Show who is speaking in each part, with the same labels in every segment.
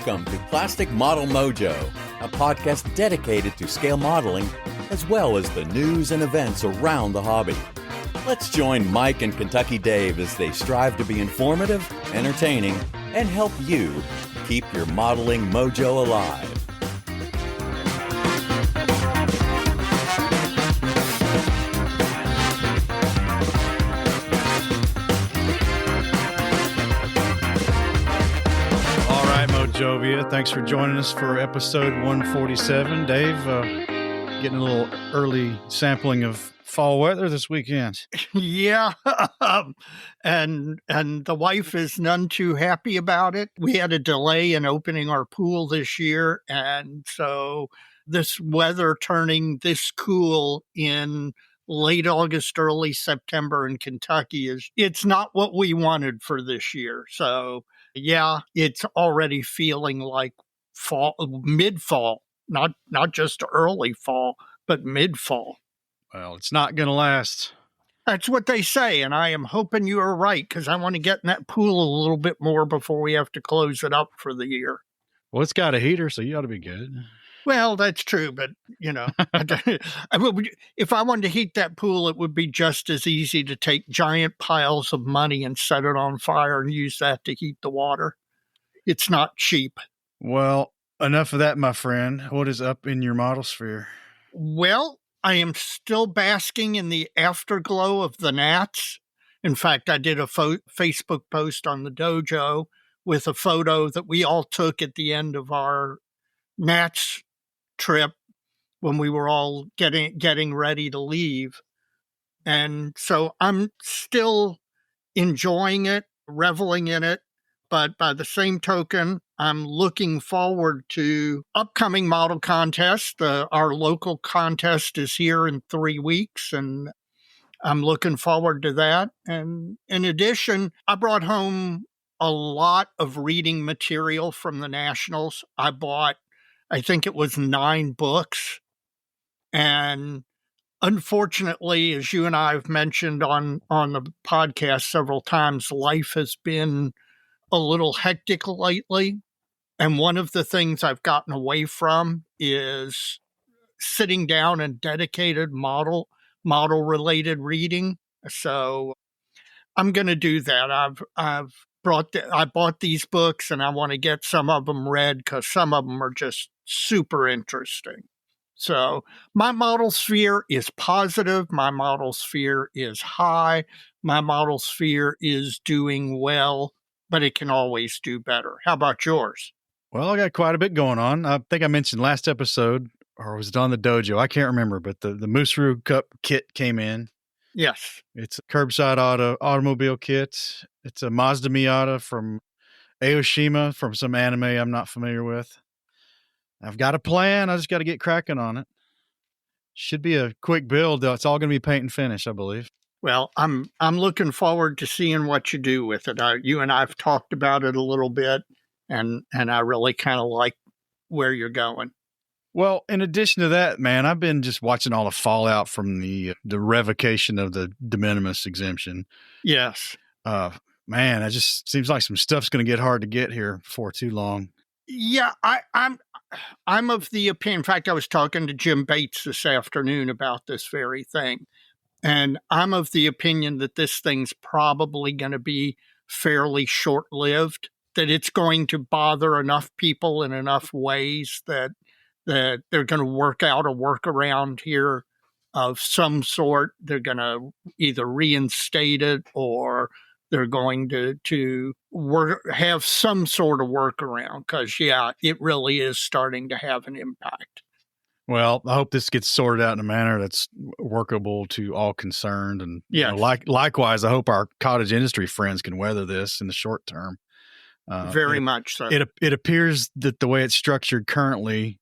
Speaker 1: Welcome to Plastic Model Mojo, a podcast dedicated to scale modeling, as well as the news and events around the hobby. Let's join Mike and Kentucky Dave as they strive to be informative, entertaining, and help you keep your modeling mojo alive.
Speaker 2: Jovia, thanks for joining us for episode 147. Dave, getting a little early sampling of fall weather this weekend.
Speaker 3: Yeah, and the wife is none too happy about it. We had a delay in opening our pool this year, and so this weather turning this cool in late August, early September in Kentucky it's not what we wanted for this year. So yeah, it's already feeling like fall, mid-fall, not just early fall, but mid-fall.
Speaker 2: Well, it's not going to last.
Speaker 3: That's what they say, and I am hoping you are right, because I want to get in that pool a little bit more before we have to close it up for the year.
Speaker 2: Well, it's got a heater, so you ought to be good.
Speaker 3: Well, that's true, but, if I wanted to heat that pool, it would be just as easy to take giant piles of money and set it on fire and use that to heat the water. It's not cheap.
Speaker 2: Well, enough of that, my friend. What is up in your model sphere?
Speaker 3: Well, I am still basking in the afterglow of the gnats. In fact, I did a Facebook post on the dojo with a photo that we all took at the end of our gnats trip when we were all getting ready to leave. And so I'm still enjoying it, reveling in it. But by the same token, I'm looking forward to upcoming model contests. Our local contest is here in 3 weeks, and I'm looking forward to that. And in addition, I brought home a lot of reading material from the Nationals. I bought, I think it was 9 books. And unfortunately, as you and I have mentioned on the podcast several times, life has been a little hectic lately. And one of the things I've gotten away from is sitting down and dedicated model related reading. So I'm going to do that. I bought these books, and I want to get some of them read because some of them are just super interesting. So my model sphere is positive. My model sphere is high. My model sphere is doing well, but it can always do better. How about yours?
Speaker 2: Well, I got quite a bit going on. I think I mentioned last episode, or was it on the dojo? I can't remember, but the Musuru Cup kit came in.
Speaker 3: Yes.
Speaker 2: It's a curbside automobile kit. It's a Mazda Miata from Aoshima from some anime I'm not familiar with. I've got a plan. I just got to get cracking on it. Should be a quick build, though. It's all going to be paint and finish, I believe.
Speaker 3: Well, I'm looking forward to seeing what you do with it. You and I have talked about it a little bit, and I really kind of like where you're going.
Speaker 2: Well, in addition to that, man, I've been just watching all the fallout from the revocation of the de minimis exemption.
Speaker 3: Yes.
Speaker 2: Man, it just seems like some stuff's going to get hard to get here before too long.
Speaker 3: Yeah, I'm of the opinion. In fact, I was talking to Jim Bates this afternoon about this very thing. And I'm of the opinion that this thing's probably going to be fairly short-lived, that it's going to bother enough people in enough ways that they're going to work out a workaround here of some sort. They're going to either reinstate it, or they're going to have some sort of workaround, because, yeah, it really is starting to have an impact.
Speaker 2: Well, I hope this gets sorted out in a manner that's workable to all concerned. And
Speaker 3: yes.
Speaker 2: Likewise, I hope our cottage industry friends can weather this in the short term.
Speaker 3: Very much so.
Speaker 2: It appears that the way it's structured currently,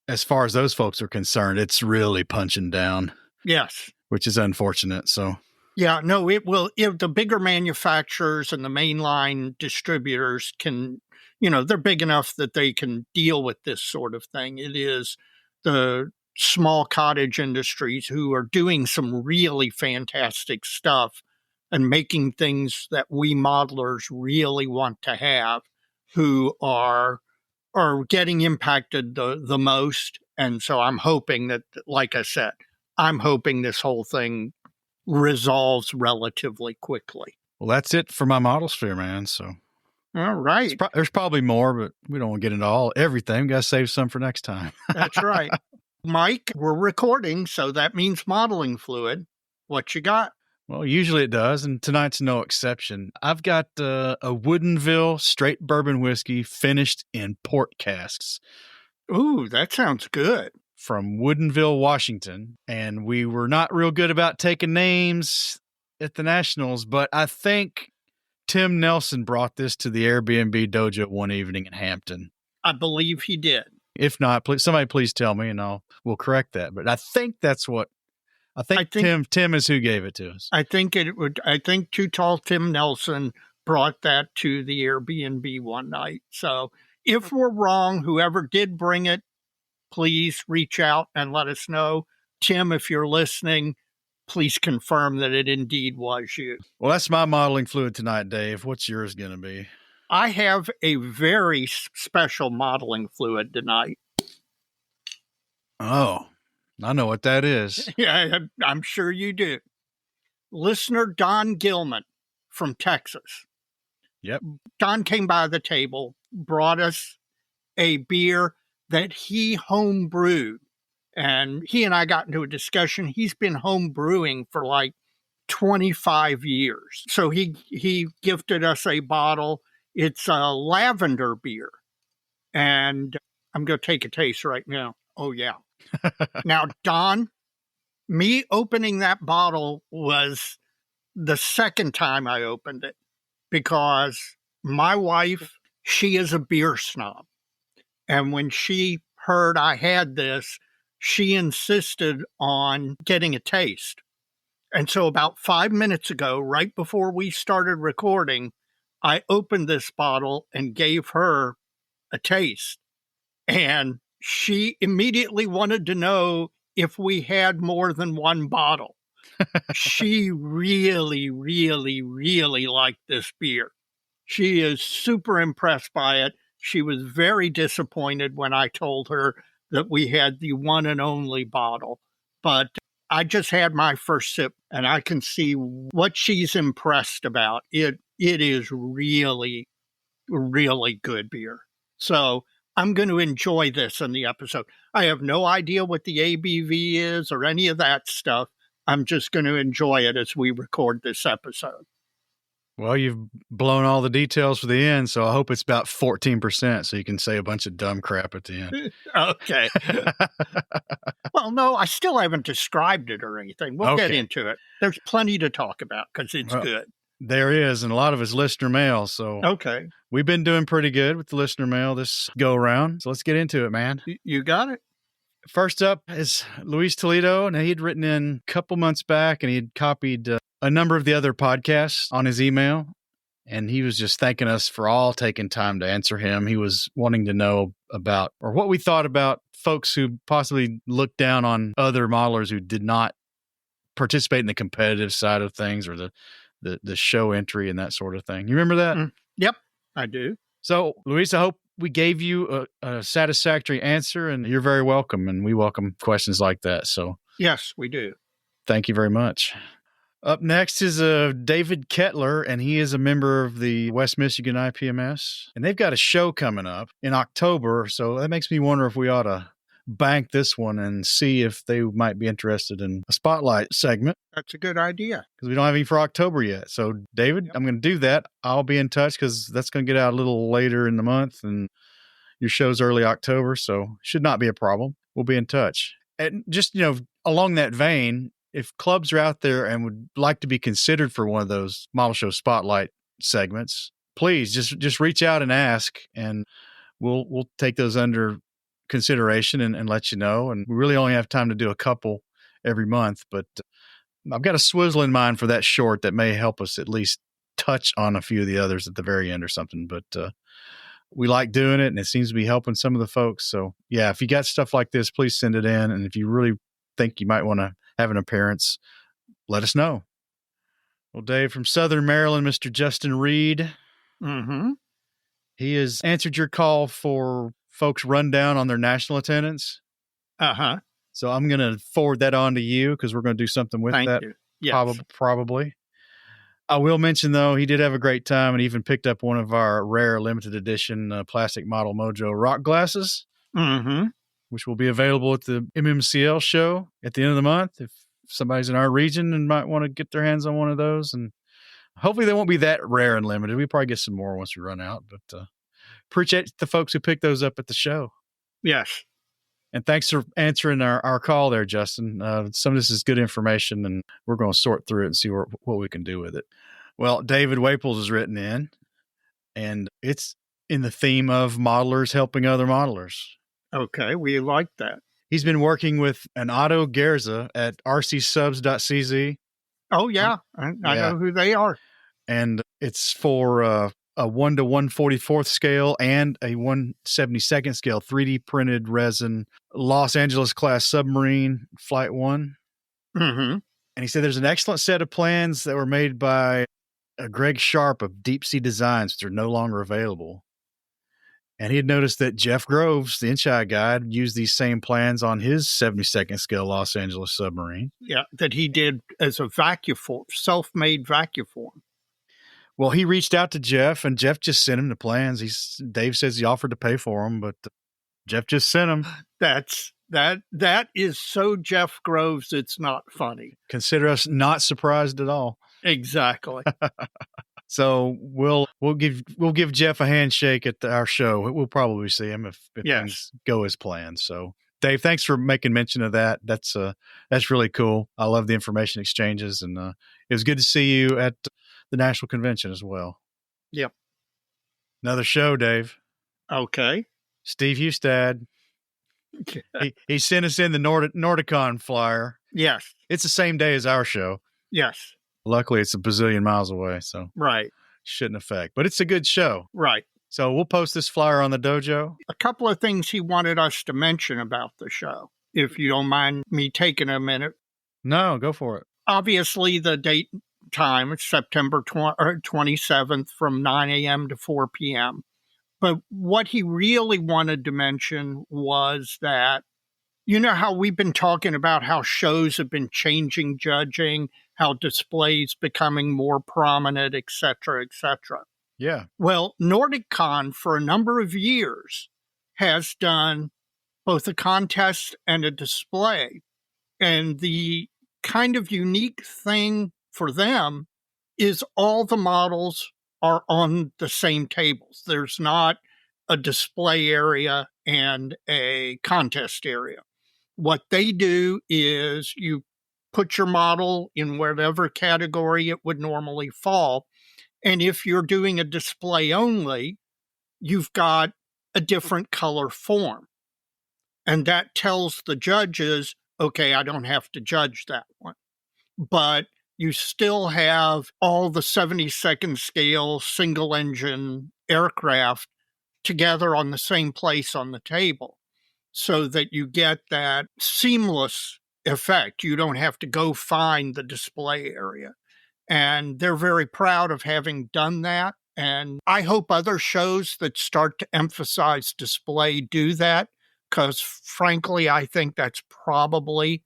Speaker 2: as far as those folks are concerned, it's really punching down.
Speaker 3: Yes.
Speaker 2: Which is unfortunate. So,
Speaker 3: yeah, no, it will. The bigger manufacturers and the mainline distributors can, they're big enough that they can deal with this sort of thing. It is the small cottage industries who are doing some really fantastic stuff and making things that we modelers really want to have, who are are getting impacted the most. And so I'm hoping that, like I said, I'm hoping this whole thing resolves relatively quickly.
Speaker 2: Well, that's it for my model sphere, man. So
Speaker 3: All right.
Speaker 2: there's probably more, but we don't want to get into everything. We got to save some for next time.
Speaker 3: That's right. Mike, we're recording, so that means modeling fluid. What you got?
Speaker 2: Well, usually it does, and tonight's no exception. I've got a Woodinville straight bourbon whiskey finished in port casks.
Speaker 3: Ooh, that sounds good.
Speaker 2: From Woodinville, Washington. And we were not real good about taking names at the Nationals, but I think Tim Nelson brought this to the Airbnb dojo one evening in Hampton.
Speaker 3: I believe he did.
Speaker 2: If not, somebody please tell me, and we'll correct that. But I think that's what I think. Tim is who gave it to us.
Speaker 3: I think Too Tall Tim Nelson brought that to the Airbnb one night. So if we're wrong, whoever did bring it, please reach out and let us know. Tim, if you're listening, please confirm that it indeed was you.
Speaker 2: Well, that's my modeling fluid tonight, Dave. What's yours going to be?
Speaker 3: I have a very special modeling fluid tonight.
Speaker 2: Oh, I know what that is.
Speaker 3: Yeah, I'm sure you do. Listener Don Gilman from Texas.
Speaker 2: Yep.
Speaker 3: Don came by the table, brought us a beer that he home brewed. And he and I got into a discussion. He's been home brewing for like 25 years. So he gifted us a bottle. It's a lavender beer. And I'm going to take a taste right now. Oh, yeah. Now, Don, me opening that bottle was the second time I opened it because my wife, she is a beer snob. And when she heard I had this, she insisted on getting a taste. And so about 5 minutes ago, right before we started recording, I opened this bottle and gave her a taste. And she immediately wanted to know if we had more than one bottle. She really, really, really liked this beer. She is super impressed by it. She was very disappointed when I told her that we had the one and only bottle. But I just had my first sip, and I can see what she's impressed about. It is really, really good beer. So I'm going to enjoy this in the episode. I have no idea what the ABV is or any of that stuff. I'm just going to enjoy it as we record this episode.
Speaker 2: Well, you've blown all the details for the end, so I hope it's about 14%, so you can say a bunch of dumb crap at the end.
Speaker 3: Okay. Well, no, I still haven't described it or anything. We'll get into it. There's plenty to talk about because it's good.
Speaker 2: There is, and a lot of it's listener mail, so
Speaker 3: okay.
Speaker 2: We've been doing pretty good with the listener mail this go-around, so let's get into it, man.
Speaker 3: You got it.
Speaker 2: First up is Luis Toledo, and he'd written in a couple months back, and he'd copied a number of the other podcasts on his email, and he was just thanking us for all taking time to answer him. He was wanting to know about, or what we thought about folks who possibly looked down on other modelers who did not participate in the competitive side of things or the show entry and that sort of thing. You remember that?
Speaker 3: Yep, I do.
Speaker 2: So, Luis, I hope we gave you a satisfactory answer, and you're very welcome, and we welcome questions like that. So,
Speaker 3: yes, we do.
Speaker 2: Thank you very much. Up next is David Kettler, and he is a member of the West Michigan IPMS, and they've got a show coming up in October, so that makes me wonder if we ought to bank this one and see if they might be interested in a spotlight segment.
Speaker 3: That's a good idea.
Speaker 2: Because we don't have any for October yet. So, David, I'm going to do that. I'll be in touch because that's going to get out a little later in the month, and your show's early October, so should not be a problem. We'll be in touch. And just, along that vein, if clubs are out there and would like to be considered for one of those model show spotlight segments, please just reach out and ask, and we'll take those under consideration and let you know. And we really only have time to do a couple every month, but I've got a swizzle in mind for that short that may help us at least touch on a few of the others at the very end or something. But we like doing it, and it seems to be helping some of the folks. So yeah, if you got stuff like this, please send it in. And if you really think you might want to have an appearance, let us know. Well, Dave, from Southern Maryland, Mr. Justin Reed.
Speaker 3: Mm-hmm.
Speaker 2: He has answered your call for folks rundown on their national attendance.
Speaker 3: Uh-huh.
Speaker 2: So I'm going to forward that on to you because we're going to do something with
Speaker 3: Thank
Speaker 2: that.
Speaker 3: you. Yes.
Speaker 2: Probably. I will mention, though, he did have a great time and even picked up one of our rare limited edition plastic Model Mojo rock glasses,
Speaker 3: Mm-hmm.
Speaker 2: which will be available at the MMCL show at the end of the month. If somebody's in our region and might want to get their hands on one of those, and hopefully they won't be that rare and limited. We probably get some more once we run out, but appreciate the folks who picked those up at the show.
Speaker 3: Yes.
Speaker 2: And thanks for answering our call there, Justin. Some of this is good information, and we're going to sort through it and see what we can do with it. Well, David Waples has written in, and it's in the theme of modelers helping other modelers.
Speaker 3: Okay, we like that.
Speaker 2: He's been working with an Otto Gerza at rcsubs.cz.
Speaker 3: Oh, yeah. I know who they are.
Speaker 2: And it's for a 1 to 1/44th scale and a 1/72nd scale 3D printed resin Los Angeles class submarine Flight 1.
Speaker 3: Mm-hmm.
Speaker 2: And he said there's an excellent set of plans that were made by Greg Sharp of Deep Sea Designs, which are no longer available. And he had noticed that Jeff Groves, the Inchai guide, used these same plans on his 72nd scale Los Angeles submarine.
Speaker 3: Yeah, that he did as a vacuform, self-made vacuform.
Speaker 2: Well, he reached out to Jeff, and Jeff just sent him the plans. Dave says he offered to pay for them, but Jeff just sent them.
Speaker 3: That is so Jeff Groves, it's not funny.
Speaker 2: Consider us not surprised at all.
Speaker 3: Exactly.
Speaker 2: So we'll give Jeff a handshake at our show. We'll probably see him if things go as planned. So Dave, thanks for making mention of that. That's really cool. I love the information exchanges, and it was good to see you at the National Convention as well.
Speaker 3: Yep.
Speaker 2: Another show, Dave.
Speaker 3: Okay.
Speaker 2: Steve Hustad. he sent us in the Nordicon flyer.
Speaker 3: Yes.
Speaker 2: It's the same day as our show.
Speaker 3: Yes.
Speaker 2: Luckily, it's a bazillion miles away, so
Speaker 3: right.
Speaker 2: Shouldn't affect. But it's a good show.
Speaker 3: Right.
Speaker 2: So we'll post this flyer on the dojo.
Speaker 3: A couple of things he wanted us to mention about the show, if you don't mind me taking a minute.
Speaker 2: No, go for it.
Speaker 3: Obviously, the date and time is September 27th from 9 a.m. to 4 p.m. But what he really wanted to mention was that, you know how we've been talking about how shows have been changing judging, how displays becoming more prominent, et cetera, et cetera.
Speaker 2: Yeah.
Speaker 3: Well, NordicCon for a number of years has done both a contest and a display. And the kind of unique thing for them is all the models are on the same tables. There's not a display area and a contest area. What they do is you put your model in whatever category it would normally fall. And if you're doing a display only, you've got a different color form. And that tells the judges, okay, I don't have to judge that one. But you still have all the 72nd scale single engine aircraft together on the same place on the table so that you get that seamless effect. You don't have to go find the display area. And they're very proud of having done that. And I hope other shows that start to emphasize display do that, because frankly, I think that's probably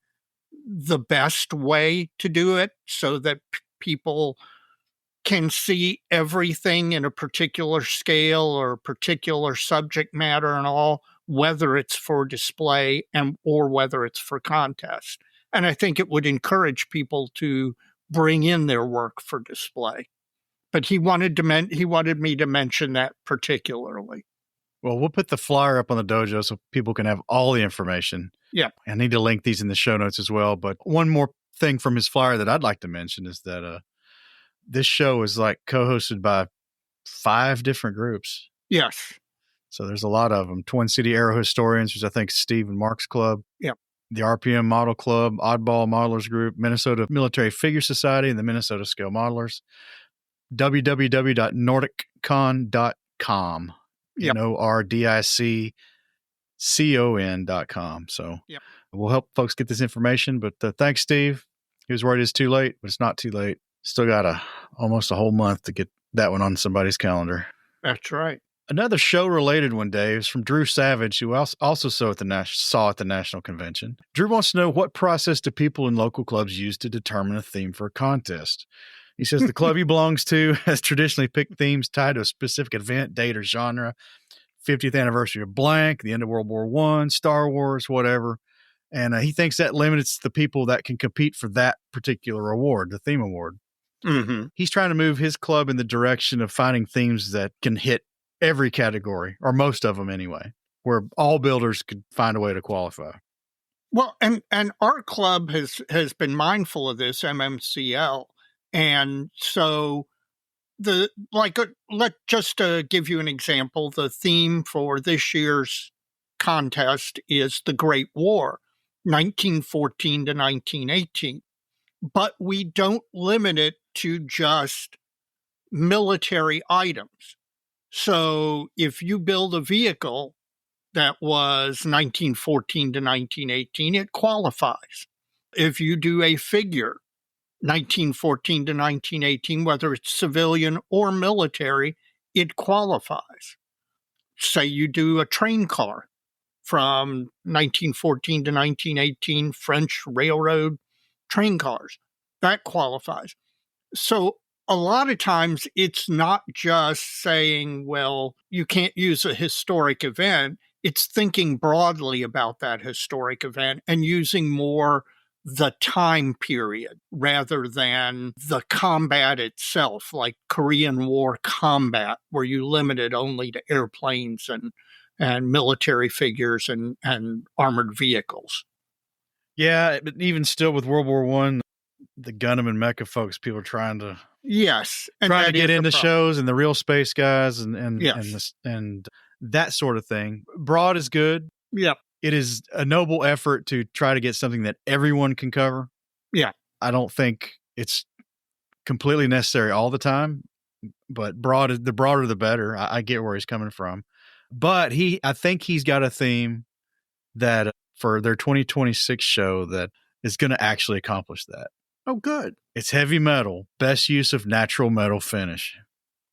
Speaker 3: the best way to do it so that people can see everything in a particular scale or particular subject matter and all, whether it's for display or whether it's for contest. And I think it would encourage people to bring in their work for display. But he wanted me to mention that particularly.
Speaker 2: Well, we'll put the flyer up on the dojo so people can have all the information.
Speaker 3: Yeah.
Speaker 2: I need to link these in the show notes as well. But one more thing from his flyer that I'd like to mention is that this show is like co-hosted by 5 different groups.
Speaker 3: Yes.
Speaker 2: So there's a lot of them. Twin City Aero Historians, which I think is Steve and Mark's club.
Speaker 3: Yep.
Speaker 2: The RPM Model Club, Oddball Modelers Group, Minnesota Military Figure Society, and the Minnesota Scale Modelers. www.nordiccon.com.
Speaker 3: Yep.
Speaker 2: NORDICCON.com. So
Speaker 3: yep.
Speaker 2: We'll help folks get this information. But thanks, Steve. He was worried it's too late, but it's not too late. Still got almost a whole month to get that one on somebody's calendar.
Speaker 3: That's right.
Speaker 2: Another show-related one, Dave, is from Drew Savage, who also saw at the National Convention. Drew wants to know, what process do people in local clubs use to determine a theme for a contest? He says the club he belongs to has traditionally picked themes tied to a specific event, date, or genre. 50th anniversary of blank, the end of World War I, Star Wars, whatever. And he thinks that limits the people that can compete for that particular award, the theme award.
Speaker 3: Mm-hmm.
Speaker 2: He's trying to move his club in the direction of finding themes that can hit every category, or most of them anyway, where all builders could find a way to qualify.
Speaker 3: Well, and our club has been mindful of this, MMCL. And so let's just give you an example. The theme for this year's contest is the Great War, 1914 to 1918. But we don't limit it to just military items. So if you build a vehicle that was 1914 to 1918, it qualifies. If you do a figure, 1914 to 1918, whether it's civilian or military, it qualifies. Say you do a train car from 1914 to 1918, French railroad train cars, that qualifies. So a lot of times it's not just saying, well, you can't use a historic event. It's thinking broadly about that historic event and using more the time period rather than the combat itself, like Korean War combat, where you limit it only to airplanes and military figures and armored vehicles.
Speaker 2: Yeah, but even still with World War I, the Gundam and Mecha folks, people are trying to
Speaker 3: trying
Speaker 2: to get into shows, and the real space guys and
Speaker 3: yes.
Speaker 2: and that sort of thing. Broad is good.
Speaker 3: Yep.
Speaker 2: It is a noble effort to try to get something that everyone can cover.
Speaker 3: Yeah.
Speaker 2: I don't think it's completely necessary all the time, but the broader the better. I get where he's coming from. But I think he's got a theme that for their 2026 show that is going to actually accomplish that.
Speaker 3: Oh, good.
Speaker 2: It's heavy metal, best use of natural metal finish.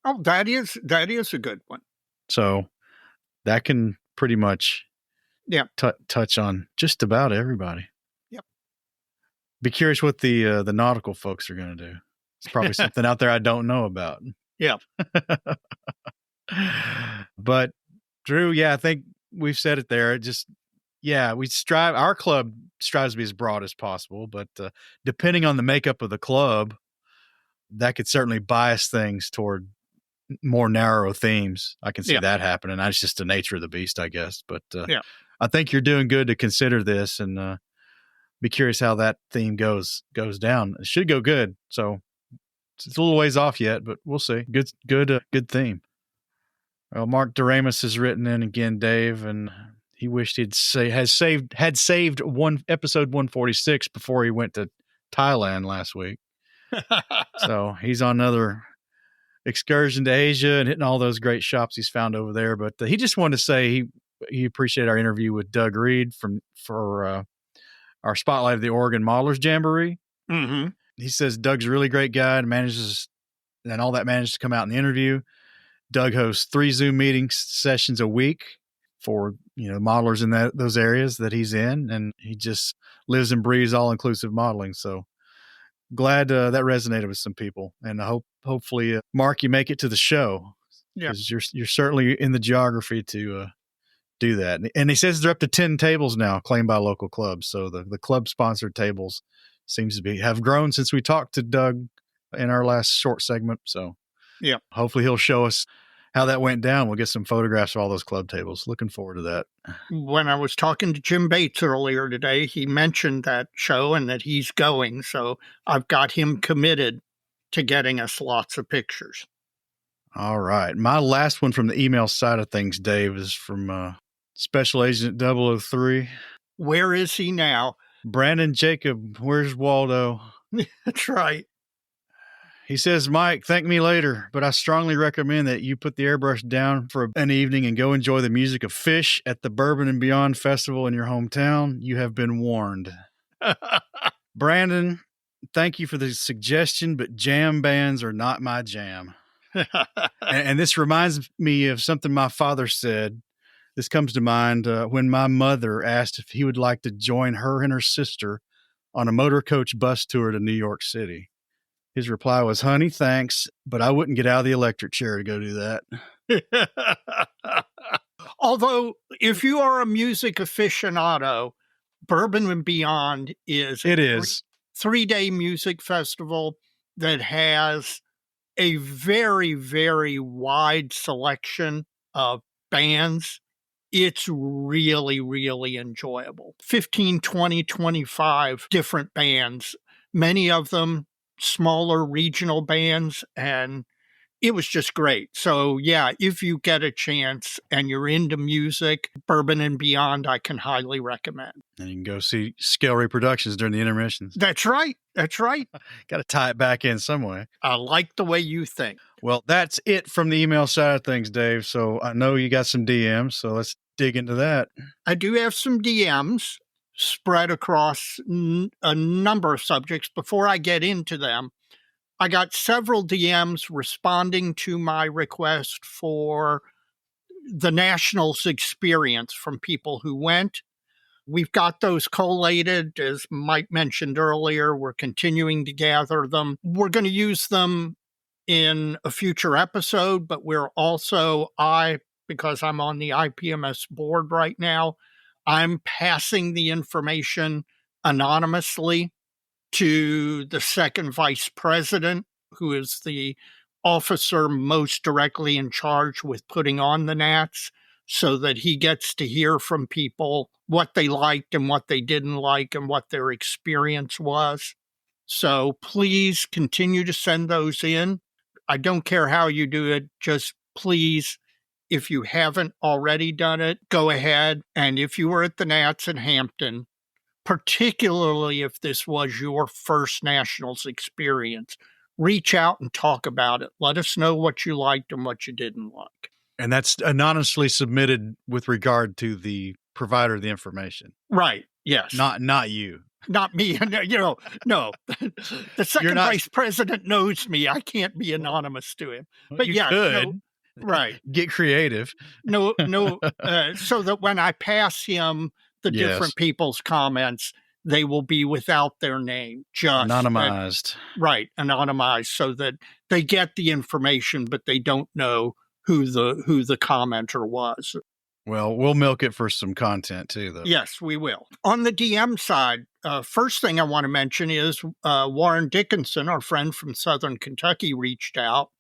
Speaker 3: Oh, that is a good one.
Speaker 2: So that can pretty much touch on just about everybody.
Speaker 3: Yep.
Speaker 2: Be curious what the nautical folks are going to do. It's probably something out there I don't know about.
Speaker 3: Yeah.
Speaker 2: But Drew, I think we've said it there. Our club strives to be as broad as possible, but depending on the makeup of the club, that could certainly bias things toward more narrow themes. I can see that happening. That's just the nature of the beast, I guess. But I think you're doing good to consider this, and be curious how that theme goes down. It should go good. So it's a little ways off yet, but we'll see. Good theme. Well, Mark Doremus has written in again, Dave, and he wished had saved episode 146 before he went to Thailand last week. So he's on another excursion to Asia and hitting all those great shops he's found over there. But he just wanted to say he appreciated our interview with Doug Reed for our Spotlight of the Oregon Modelers Jamboree.
Speaker 3: Mm-hmm.
Speaker 2: He says Doug's a really great guy and managed to come out in the interview. Doug hosts 3 Zoom meeting sessions a week for modelers in those areas that he's in, and he just lives and breathes all-inclusive modeling. So glad that resonated with some people, and hopefully, Mark, you make it to the show, because you're certainly in the geography to do that. And he says they're up to 10 tables now, claimed by local clubs. So the club-sponsored tables seems to have grown since we talked to Doug in our last short segment. So hopefully he'll show us how that went down. We'll get some photographs of all those club tables. Looking forward to that.
Speaker 3: When I was talking to Jim Bates earlier today, he mentioned that show and that he's going. So I've got him committed to getting us lots of pictures.
Speaker 2: All right. My last one from the email side of things, Dave, is from Special Agent 003.
Speaker 3: Where is he now?
Speaker 2: Brandon Jacob. Where's Waldo?
Speaker 3: That's right.
Speaker 2: He says, Mike, thank me later, but I strongly recommend that you put the airbrush down for an evening and go enjoy the music of Fish at the Bourbon and Beyond Festival in your hometown. You have been warned. Brandon, thank you for the suggestion, but jam bands are not my jam. And this reminds me of something my father said. This comes to mind when my mother asked if he would like to join her and her sister on a motor coach bus tour to New York City. His reply was, "Honey, thanks, but I wouldn't get out of the electric chair to go do that."
Speaker 3: Although, if you are a music aficionado, Bourbon and Beyond is
Speaker 2: It is.
Speaker 3: 3-day music festival that has a very, very wide selection of bands. It's really, really enjoyable. 15, 20, 25 different bands, many of them smaller regional bands, and it was just great. So, yeah, if you get a chance and you're into music, Bourbon and Beyond, I can highly recommend.
Speaker 2: And you can go see Scale Reproductions during the intermissions.
Speaker 3: That's right. That's right.
Speaker 2: Got to tie it back in some way.
Speaker 3: I like the way you think.
Speaker 2: Well, that's it from the email side of things, Dave. So I know you got some DMs, so let's dig into that.
Speaker 3: I do have some DMs spread across a number of subjects. Before I get into them, I got several DMs responding to my request for the Nationals experience from people who went. We've got those collated, as Mike mentioned earlier. We're continuing to gather them. We're going to use them in a future episode, but we're also, because I'm on the IPMS board right now, I'm passing the information anonymously to the second vice president, who is the officer most directly in charge with putting on the Nats, so that he gets to hear from people what they liked and what they didn't like and what their experience was. So please continue to send those in. I don't care how you do it. Just please, if you haven't already done it, go ahead. And if you were at the Nats in Hampton, particularly if this was your first Nationals experience, reach out and talk about it. Let us know what you liked and what you didn't like.
Speaker 2: And that's anonymously submitted with regard to the provider of the information.
Speaker 3: Right. Yes.
Speaker 2: Not you.
Speaker 3: Not me. No. The second vice president knows me. I can't be anonymous to him. But
Speaker 2: you
Speaker 3: yeah,
Speaker 2: could.
Speaker 3: No, right.
Speaker 2: Get creative.
Speaker 3: No. So that when I pass him the different people's comments, they will be without their name, just
Speaker 2: anonymized.
Speaker 3: Right, anonymized, so that they get the information, but they don't know who the commenter was.
Speaker 2: Well, we'll milk it for some content too, though.
Speaker 3: Yes, we will. On the DM side, first thing I want to mention is Warren Dickinson, our friend from Southern Kentucky, reached out.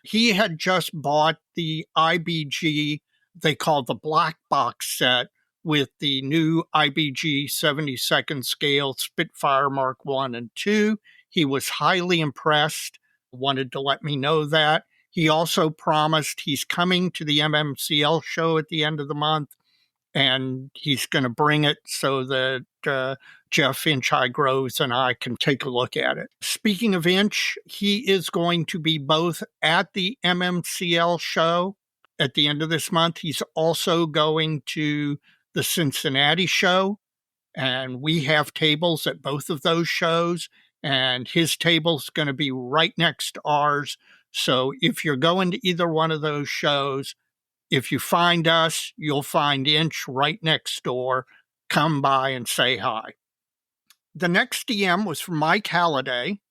Speaker 3: He had just bought the IBG, they call the black box set, with the new IBG 72nd scale Spitfire Mark I and II. He was highly impressed, wanted to let me know that. He also promised he's coming to the MMCL show at the end of the month, and he's going to bring it so that Jeff Inch-High-Groves and I can take a look at it. Speaking of Inch, he is going to be both at the MMCL show at the end of this month. He's also going to the Cincinnati show, and we have tables at both of those shows, and his table's going to be right next to ours. So if you're going to either one of those shows, if you find us, you'll find Inch right next door. Come by and say hi. The next DM was from Mike Halliday,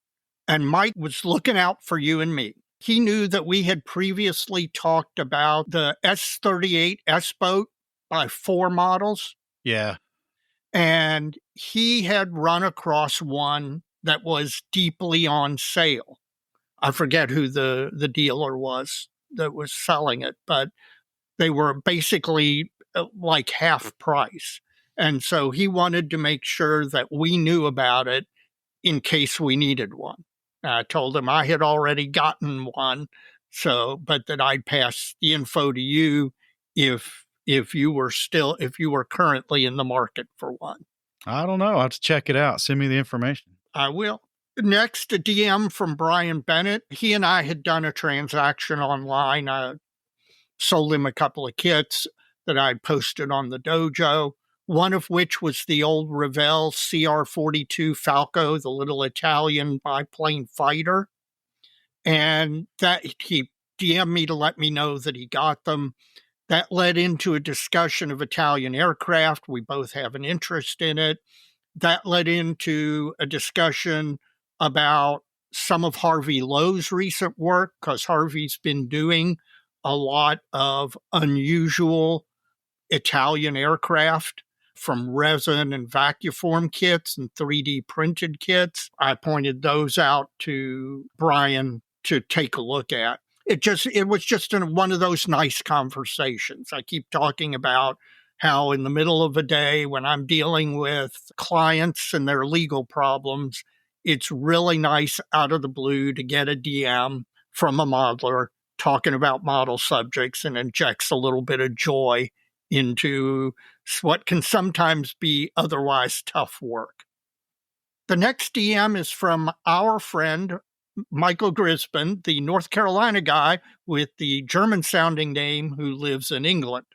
Speaker 3: and Mike was looking out for you and me. He knew that we had previously talked about the S38 S-Boat by 4 models.
Speaker 2: Yeah.
Speaker 3: And he had run across one that was deeply on sale. I forget who the dealer was that was selling it, but they were basically like half price. And so he wanted to make sure that we knew about it in case we needed one. I told him I had already gotten one, but that I'd pass the info to you if you were currently in the market for one.
Speaker 2: I don't know. I'll have to check it out. Send me the information.
Speaker 3: I will. Next, a DM from Brian Bennett. He and I had done a transaction online. I sold him a couple of kits that I posted on the dojo, one of which was the old Revell CR-42 Falco, the little Italian biplane fighter. And that he DM me to let me know that he got them. That led into a discussion of Italian aircraft. We both have an interest in it. That led into a discussion about some of Harvey Lowe's recent work, because Harvey's been doing a lot of unusual Italian aircraft, from resin and vacuform kits and 3D printed kits. I pointed those out to Brian to take a look at. It was just one of those nice conversations. I keep talking about how in the middle of a day when I'm dealing with clients and their legal problems, it's really nice out of the blue to get a DM from a modeler talking about model subjects, and injects a little bit of joy into what can sometimes be otherwise tough work. The next DM is from our friend, Michael Grisbin, the North Carolina guy with the German-sounding name who lives in England.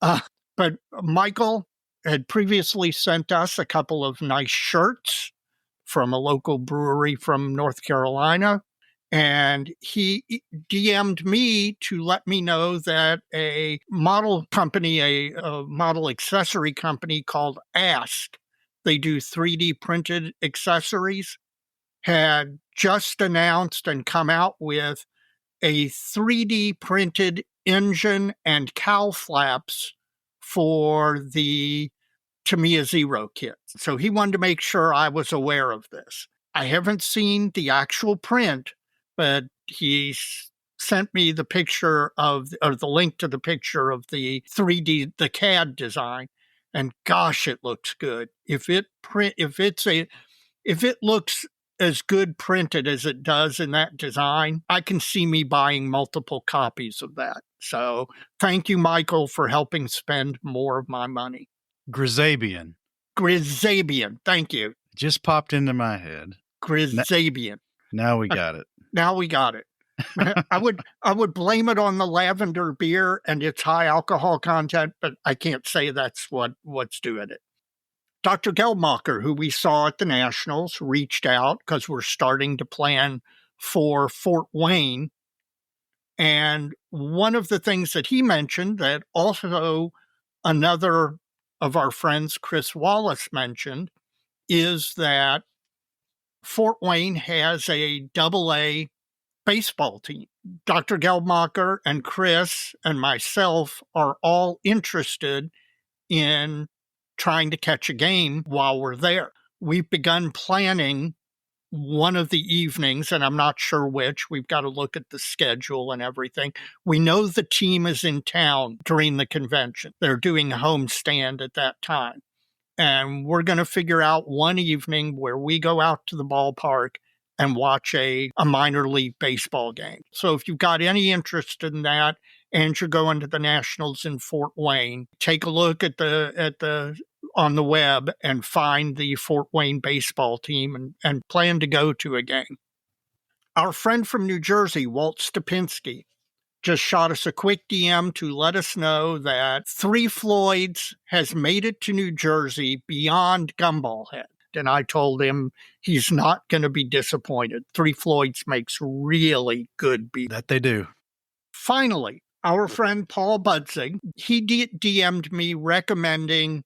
Speaker 3: But Michael had previously sent us a couple of nice shirts from a local brewery from North Carolina. And he DM'd me to let me know that a model company, a model accessory company called Ask, they do 3D printed accessories, had just announced and come out with a 3D printed engine and cowl flaps for the Tamiya Zero kit. So he wanted to make sure I was aware of this. I haven't seen the actual print, but he sent me the picture or the link to the picture of the 3D, the CAD design, and gosh, it looks good. If it looks as good printed as it does in that design, I can see me buying multiple copies of that. So thank you, Michael, for helping spend more of my money.
Speaker 2: Grisabian.
Speaker 3: Thank you.
Speaker 2: Just popped into my head.
Speaker 3: Grisabian.
Speaker 2: Now we got it.
Speaker 3: Now we got it. I would blame it on the lavender beer and its high alcohol content, but I can't say that's what's doing it. Dr. Geldmacher, who we saw at the Nationals, reached out because we're starting to plan for Fort Wayne. And one of the things that he mentioned that also another of our friends, Chris Wallace, mentioned is that Fort Wayne has a AA baseball team. Dr. Geldmacher and Chris and myself are all interested in trying to catch a game while we're there. We've begun planning one of the evenings, and I'm not sure which. We've got to look at the schedule and everything. We know the team is in town during the convention. They're doing a homestand at that time. And we're going to figure out one evening where we go out to the ballpark and watch a minor league baseball game. So if you've got any interest in that and you're going to the Nationals in Fort Wayne, take a look at the on the web and find the Fort Wayne baseball team and plan to go to a game. Our friend from New Jersey, Walt Stupinski, just shot us a quick DM to let us know that Three Floyds has made it to New Jersey beyond Gumball Head. And I told him he's not going to be disappointed. Three Floyds makes really good beer.
Speaker 2: That they do.
Speaker 3: Finally, our friend Paul Budzig, he DM'd me recommending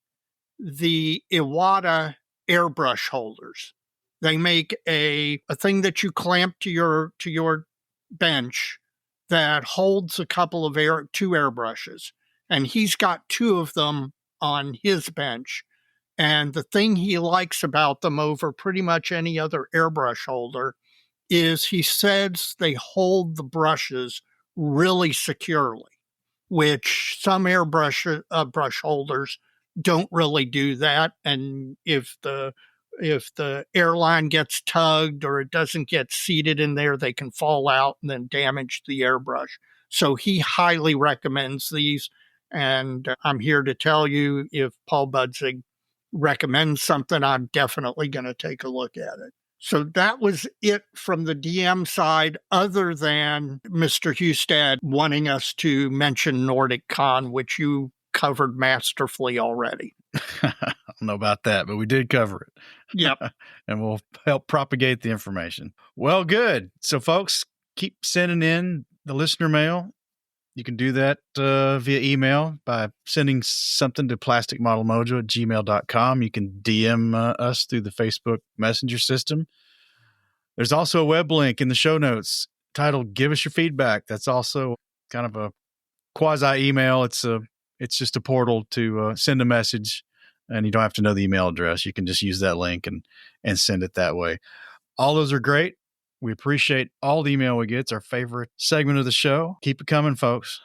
Speaker 3: the Iwata airbrush holders. They make a thing that you clamp to your bench that holds a couple of two airbrushes, and he's got two of them on his bench. And the thing he likes about them over pretty much any other airbrush holder is he says they hold the brushes really securely, which some airbrush brush holders don't really do that. And if the airline gets tugged or it doesn't get seated in there, they can fall out and then damage the airbrush. So he highly recommends these. And I'm here to tell you, if Paul Budzig recommends something, I'm definitely going to take a look at it. So that was it from the DM side, other than Mr. Hustad wanting us to mention Nordic Con, which you covered masterfully already.
Speaker 2: I don't know about that, but we did cover it.
Speaker 3: Yep.
Speaker 2: And we'll help propagate the information. Well, good. So folks, keep sending in the listener mail, you can do that via email by sending something to plasticmodelmojo@gmail.com. You can DM us through the Facebook Messenger system. There's also a web link in the show notes titled "Give Us Your Feedback." That's also kind of a quasi email. It's just a portal to send a message, and you don't have to know the email address. You can just use that link and send it that way. All those are great. We appreciate all the email we get. It's our favorite segment of the show. Keep it coming, folks.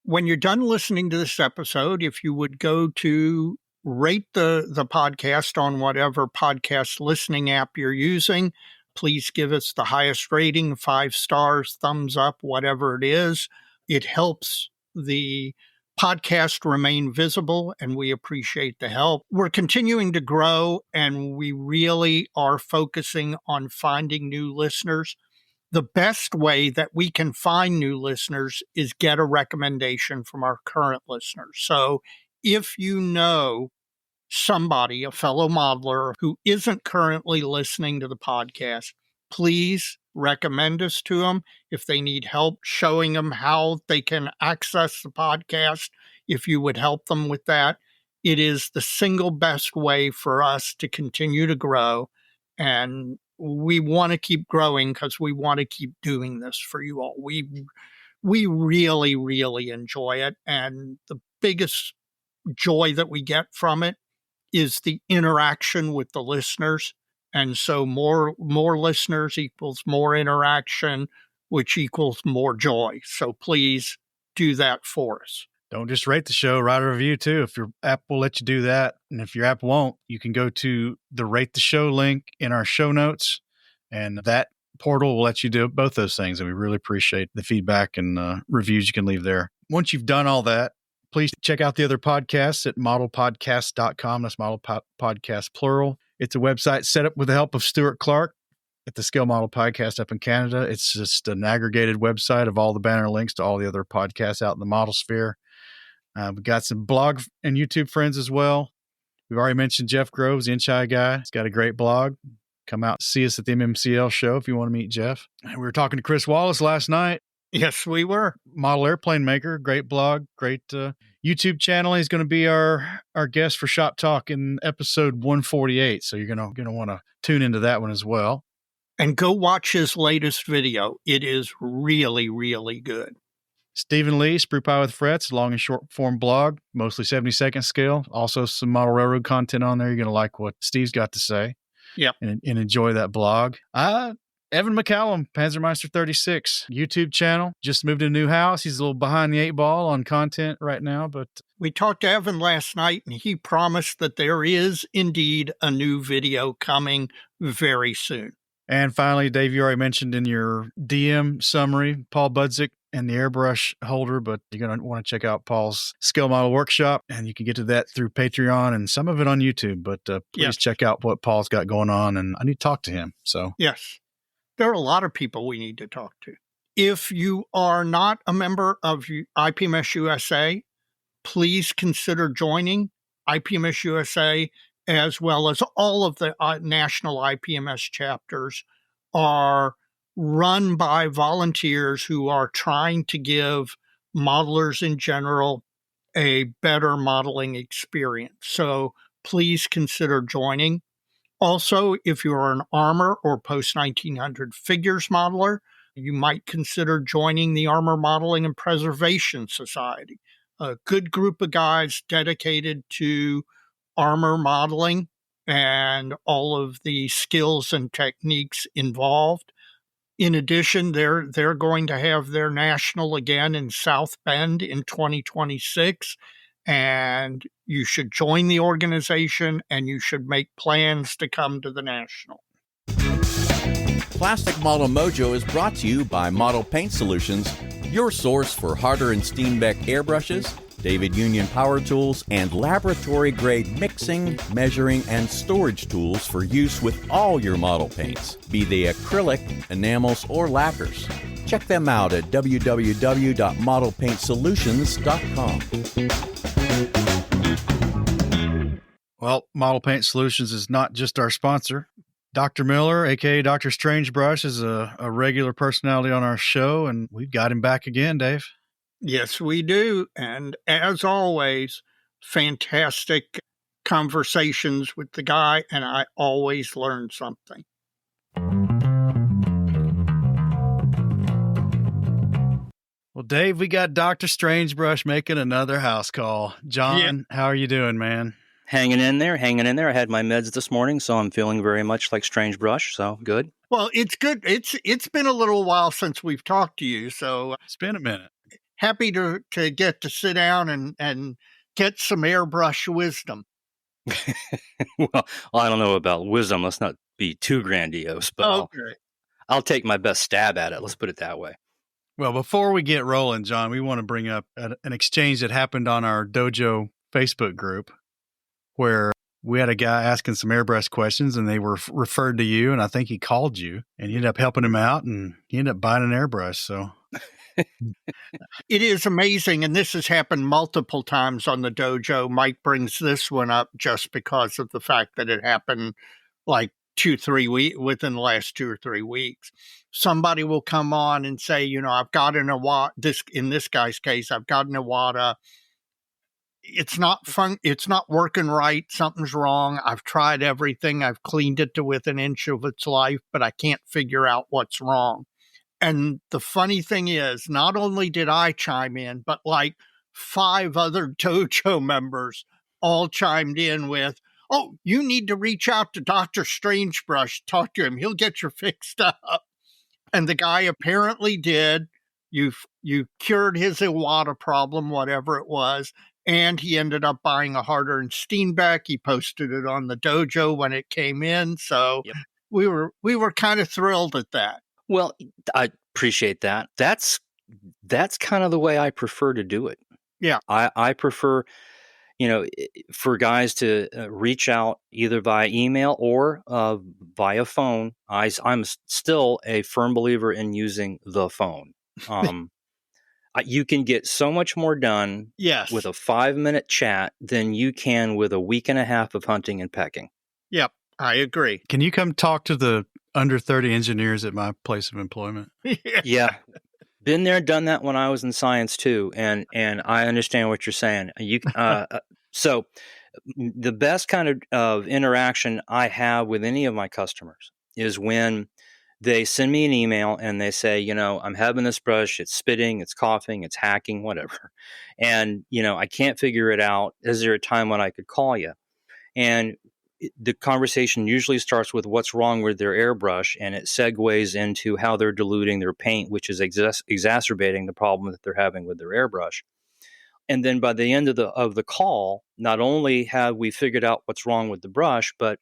Speaker 3: When you're done listening to this episode, if you would go to rate the podcast on whatever podcast listening app you're using, please give us the highest rating, 5 stars, thumbs up, whatever it is. It helps the podcast remain visible, and we appreciate the help. We're continuing to grow, and we really are focusing on finding new listeners. The best way that we can find new listeners is get a recommendation from our current listeners. So if you know somebody, a fellow modeler who isn't currently listening to the podcast, please recommend us to them. If they need help showing them how they can access the podcast, if you would help them with that, it is the single best way for us to continue to grow. And we want to keep growing because we want to keep doing this for you all. We really, really enjoy it. And the biggest joy that we get from it is the interaction with the listeners. And so more listeners equals more interaction, which equals more joy. So please do that for us.
Speaker 2: Don't just rate the show, write a review too. If your app will let you do that. And if your app won't, you can go to the Rate the Show link in our show notes, and that portal will let you do both those things. And we really appreciate the feedback and reviews you can leave there. Once you've done all that, please check out the other podcasts at modelpodcast.com. That's Model Podcast plural. It's a website set up with the help of Stuart Clark at the Scale Model Podcast up in Canada. It's just an aggregated website of all the banner links to all the other podcasts out in the model sphere. We've got some blog and YouTube friends as well. We've already mentioned Jeff Groves, the Inch Eye guy. He's got a great blog. Come out and see us at the MMCL show if you want to meet Jeff. And we were talking to Chris Wallace last night.
Speaker 3: Yes, we were.
Speaker 2: Model airplane maker, great blog, great YouTube channel. He's going to be our guest for Shop Talk in episode 148. So you're going to want to tune into that one as well.
Speaker 3: And go watch his latest video. It is really, really good.
Speaker 2: Stephen Lee, Sprue Pie with Frets, long and short form blog, mostly 70-second scale. Also some model railroad content on there. You're going to like what Steve's got to say.
Speaker 3: Yep.
Speaker 2: And enjoy that blog. Evan McCallum, Panzermeister 36, YouTube channel. Just moved to a new house. He's a little behind the 8 ball on content right now, but
Speaker 3: we talked to Evan last night, and he promised that there is indeed a new video coming very soon.
Speaker 2: And finally, Dave, you already mentioned in your DM summary, Paul Budzik and the Airbrush holder, but you're going to want to check out Paul's Scale Model Workshop, and you can get to that through Patreon and some of it on YouTube, but please check out what Paul's got going on, and I need to talk to him. So
Speaker 3: yes, there are a lot of people we need to talk to. If you are not a member of IPMS USA, please consider joining IPMS USA, as well as all of the national IPMS chapters are run by volunteers who are trying to give modelers in general a better modeling experience. So please consider joining. Also, if you are an armor or post-1900 figures modeler, you might consider joining the Armor Modeling and Preservation Society, a good group of guys dedicated to armor modeling and all of the skills and techniques involved. In addition, they're going to have their national again in South Bend in 2026, and you should join the organization and you should make plans to come to the national.
Speaker 1: Plastic Model Mojo is brought to you by Model Paint Solutions, your source for Harder and Steenbeck airbrushes, David Union power tools, and laboratory-grade mixing, measuring, and storage tools for use with all your model paints, be they acrylic, enamels, or lacquers. Check them out at www.modelpaintsolutions.com.
Speaker 2: Well, Model Paint Solutions is not just our sponsor. Dr. Miller, a.k.a. Dr. Strangebrush, is a regular personality on our show, and we've got him back again, Dave.
Speaker 3: Yes, we do. And as always, fantastic conversations with the guy, and I always learn something.
Speaker 2: Well, Dave, we got Dr. Strangebrush making another house call. John, How are you doing, man?
Speaker 4: Hanging in there. I had my meds this morning, so I'm feeling very much like Strangebrush, so good.
Speaker 3: Well, it's good. It's been a little while since we've talked to you, so
Speaker 2: It's been a minute.
Speaker 3: Happy to get to sit down and get some airbrush wisdom.
Speaker 4: Well, I don't know about wisdom. Let's not be too grandiose, but
Speaker 3: Okay.
Speaker 4: I'll take my best stab at it. Let's put it that way.
Speaker 2: Well, before we get rolling, John, we want to bring up an exchange that happened on our Dojo Facebook group where we had a guy asking some airbrush questions and they were referred to you, and I think he called you and you ended up helping him out and he ended up buying an airbrush. So
Speaker 3: It is amazing, and this has happened multiple times on the dojo. Mike brings this one up just because of the fact that it happened like 2-3 weeks within the last 2 or 3 weeks. Somebody will come on and say, I've got an Iwata. In this guy's case, I've got an Iwata. It's not fun. It's not working right. Something's wrong. I've tried everything. I've cleaned it to within an inch of its life, but I can't figure out what's wrong. And the funny thing is, not only did I chime in, but like 5 other dojo members all chimed in with, "Oh, you need to reach out to Dr. Strangebrush, talk to him. He'll get you fixed up." And the guy apparently did. You cured his Iwata problem, whatever it was, and he ended up buying a harder and Steenbeck. He posted it on the dojo when it came in. So
Speaker 4: Yep.
Speaker 3: we were kind of thrilled at that.
Speaker 4: Well, I appreciate that. That's kind of the way I prefer to do it.
Speaker 3: Yeah.
Speaker 4: I prefer, for guys to reach out either via email or via phone. I'm still a firm believer in using the phone. You can get so much more done
Speaker 3: Yes.
Speaker 4: with a 5-minute chat than you can with a week and a half of hunting and pecking.
Speaker 3: Yep, I agree.
Speaker 2: can you come talk to the under 30 engineers at my place of employment?
Speaker 4: Yeah. Been there, done that when I was in science too. And I understand what you're saying. So the best kind of interaction I have with any of my customers is when they send me an email and they say, I'm having this brush, it's spitting, it's coughing, it's hacking, whatever. And, I can't figure it out. Is there a time when I could call you? And the conversation usually starts with what's wrong with their airbrush, and it segues into how they're diluting their paint, which is exacerbating the problem that they're having with their airbrush. And then by the end of the call, not only have we figured out what's wrong with the brush, but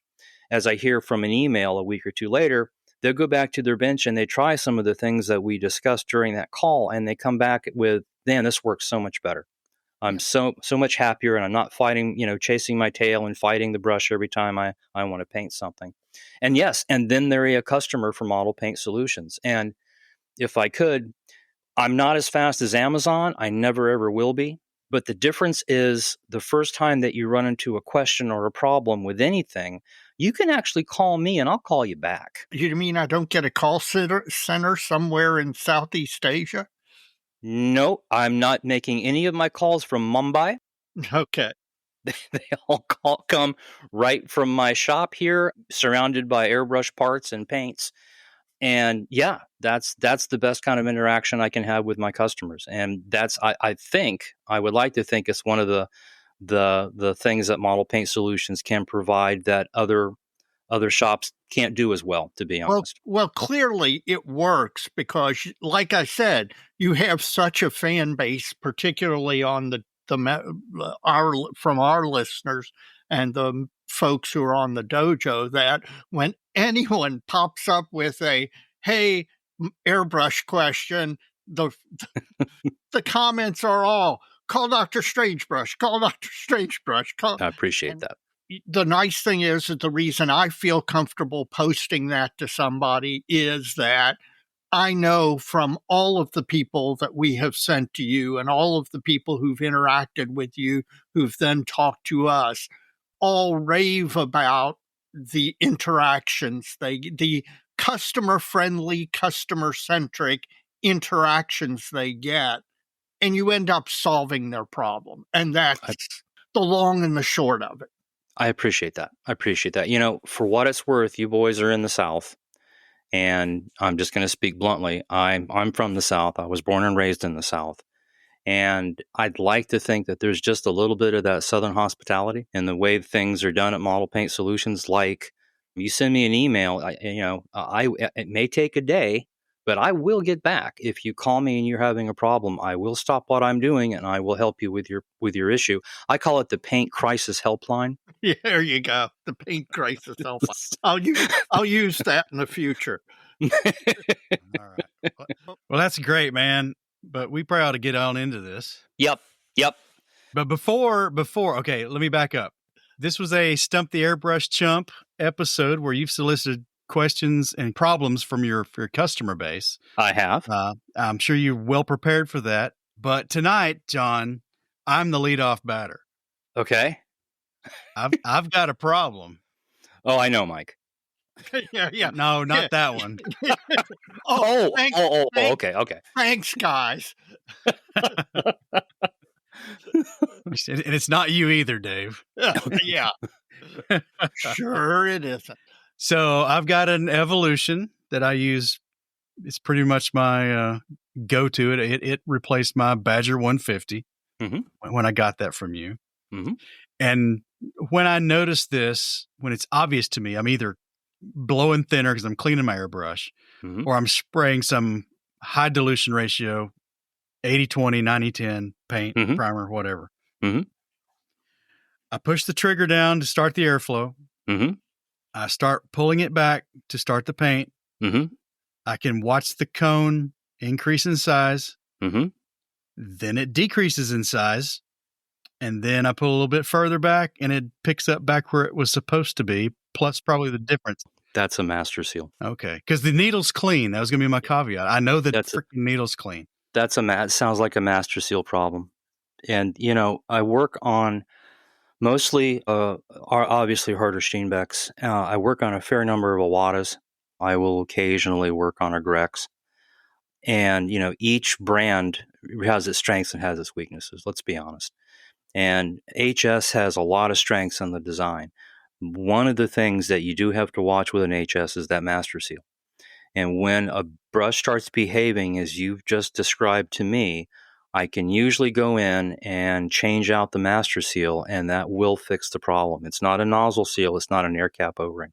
Speaker 4: as I hear from an email a week or 2 later, they'll go back to their bench and they try some of the things that we discussed during that call, and they come back with, "Man, this works so much better. I'm so much happier, and I'm not fighting, chasing my tail and fighting the brush every time I want to paint something." And yes, and then they're a customer for Model Paint Solutions. And if I could, I'm not as fast as Amazon. I never ever will be. But the difference is the first time that you run into a question or a problem with anything, you can actually call me and I'll call you back.
Speaker 3: You mean I don't get a call center somewhere in Southeast Asia?
Speaker 4: No, I'm not making any of my calls from Mumbai.
Speaker 3: Okay.
Speaker 4: They all come right from my shop here, surrounded by airbrush parts and paints. And yeah, that's the best kind of interaction I can have with my customers. And that's, I would like to think it's one of the things that Model Paint Solutions can provide that other shops can't do as well, to be honest.
Speaker 3: Well, clearly it works because, like I said, you have such a fan base, particularly on from our listeners and the folks who are on the dojo, that when anyone pops up with a "Hey, airbrush question," the comments are all, call Dr. Strangebrush, call Dr. Strangebrush.
Speaker 4: I appreciate that.
Speaker 3: The nice thing is that the reason I feel comfortable posting that to somebody is that I know from all of the people that we have sent to you and all of the people who've interacted with you, who've then talked to us, all rave about the interactions, the customer-friendly, customer-centric interactions they get, and you end up solving their problem. And that's the long and the short of it.
Speaker 4: I appreciate that. For what it's worth, you boys are in the South, and I'm just going to speak bluntly. I'm from the South. I was born and raised in the South, and I'd like to think that there's just a little bit of that Southern hospitality in the way things are done at Model Paint Solutions. Like, you send me an email, it may take a day, but I will get back. If you call me and you're having a problem, I will stop what I'm doing and I will help you with your issue. I call it the Paint Crisis Helpline.
Speaker 3: Yeah, there you go. The Paint Crisis Helpline. I'll use that in the future.
Speaker 2: All right. Well, that's great, man. But we probably ought to get on into this.
Speaker 4: Yep.
Speaker 2: But before, okay, let me back up. This was a Stump the Airbrush Chump episode where you've solicited questions and problems from your customer base.
Speaker 4: I have.
Speaker 2: I'm sure you're well prepared for that. But tonight, John, I'm the leadoff batter.
Speaker 4: Okay.
Speaker 2: I've got a problem.
Speaker 4: Oh, I know, Mike.
Speaker 3: Yeah.
Speaker 2: No, not that one.
Speaker 4: Okay.
Speaker 3: Thanks, guys.
Speaker 2: And it's not you either, Dave.
Speaker 3: Yeah. Sure it isn't.
Speaker 2: So I've got an Evolution that I use. It's pretty much my go-to. It replaced my Badger 150 when I got that from you.
Speaker 4: Mm-hmm.
Speaker 2: And when I notice this, when it's obvious to me, I'm either blowing thinner because I'm cleaning my airbrush, or I'm spraying some high dilution ratio, 80-20, 90-10 paint, primer, whatever.
Speaker 4: Mm-hmm.
Speaker 2: I push the trigger down to start the airflow.
Speaker 4: Mm-hmm.
Speaker 2: I start pulling it back to start the paint.
Speaker 4: Mm-hmm.
Speaker 2: I can watch the cone increase in size.
Speaker 4: Mm-hmm.
Speaker 2: Then it decreases in size. And then I pull a little bit further back and it picks up back where it was supposed to be, plus probably the difference.
Speaker 4: That's a master seal.
Speaker 2: Okay. Because the needle's clean. That was going to be my caveat. I know that the freaking needle's clean.
Speaker 4: Sounds like a master seal problem. And, I work on mostly, obviously harder Steenbecks. I work on a fair number of Awatas. I will occasionally work on a Grex. And, each brand has its strengths and has its weaknesses. Let's be honest. And HS has a lot of strengths on the design. One of the things that you do have to watch with an HS is that master seal. And when a brush starts behaving as you've just described to me, I can usually go in and change out the master seal, and that will fix the problem. It's not a nozzle seal. It's not an air cap O-ring.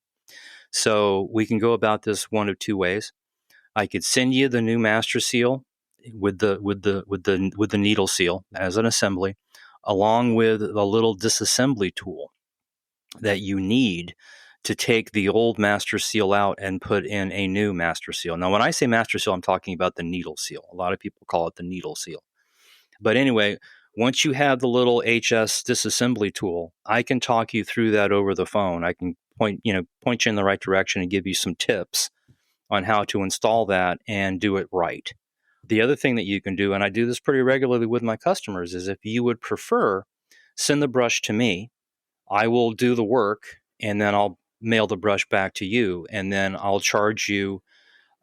Speaker 4: So we can go about this one of two ways. I could send you the new master seal with the needle seal as an assembly, along with a little disassembly tool that you need to take the old master seal out and put in a new master seal. Now, when I say master seal, I'm talking about the needle seal. A lot of people call it the needle seal. But anyway, once you have the little HS disassembly tool, I can talk you through that over the phone. I can point you in the right direction and give you some tips on how to install that and do it right. The other thing that you can do, and I do this pretty regularly with my customers, is if you would prefer, send the brush to me. I will do the work, and then I'll mail the brush back to you, and then I'll charge you.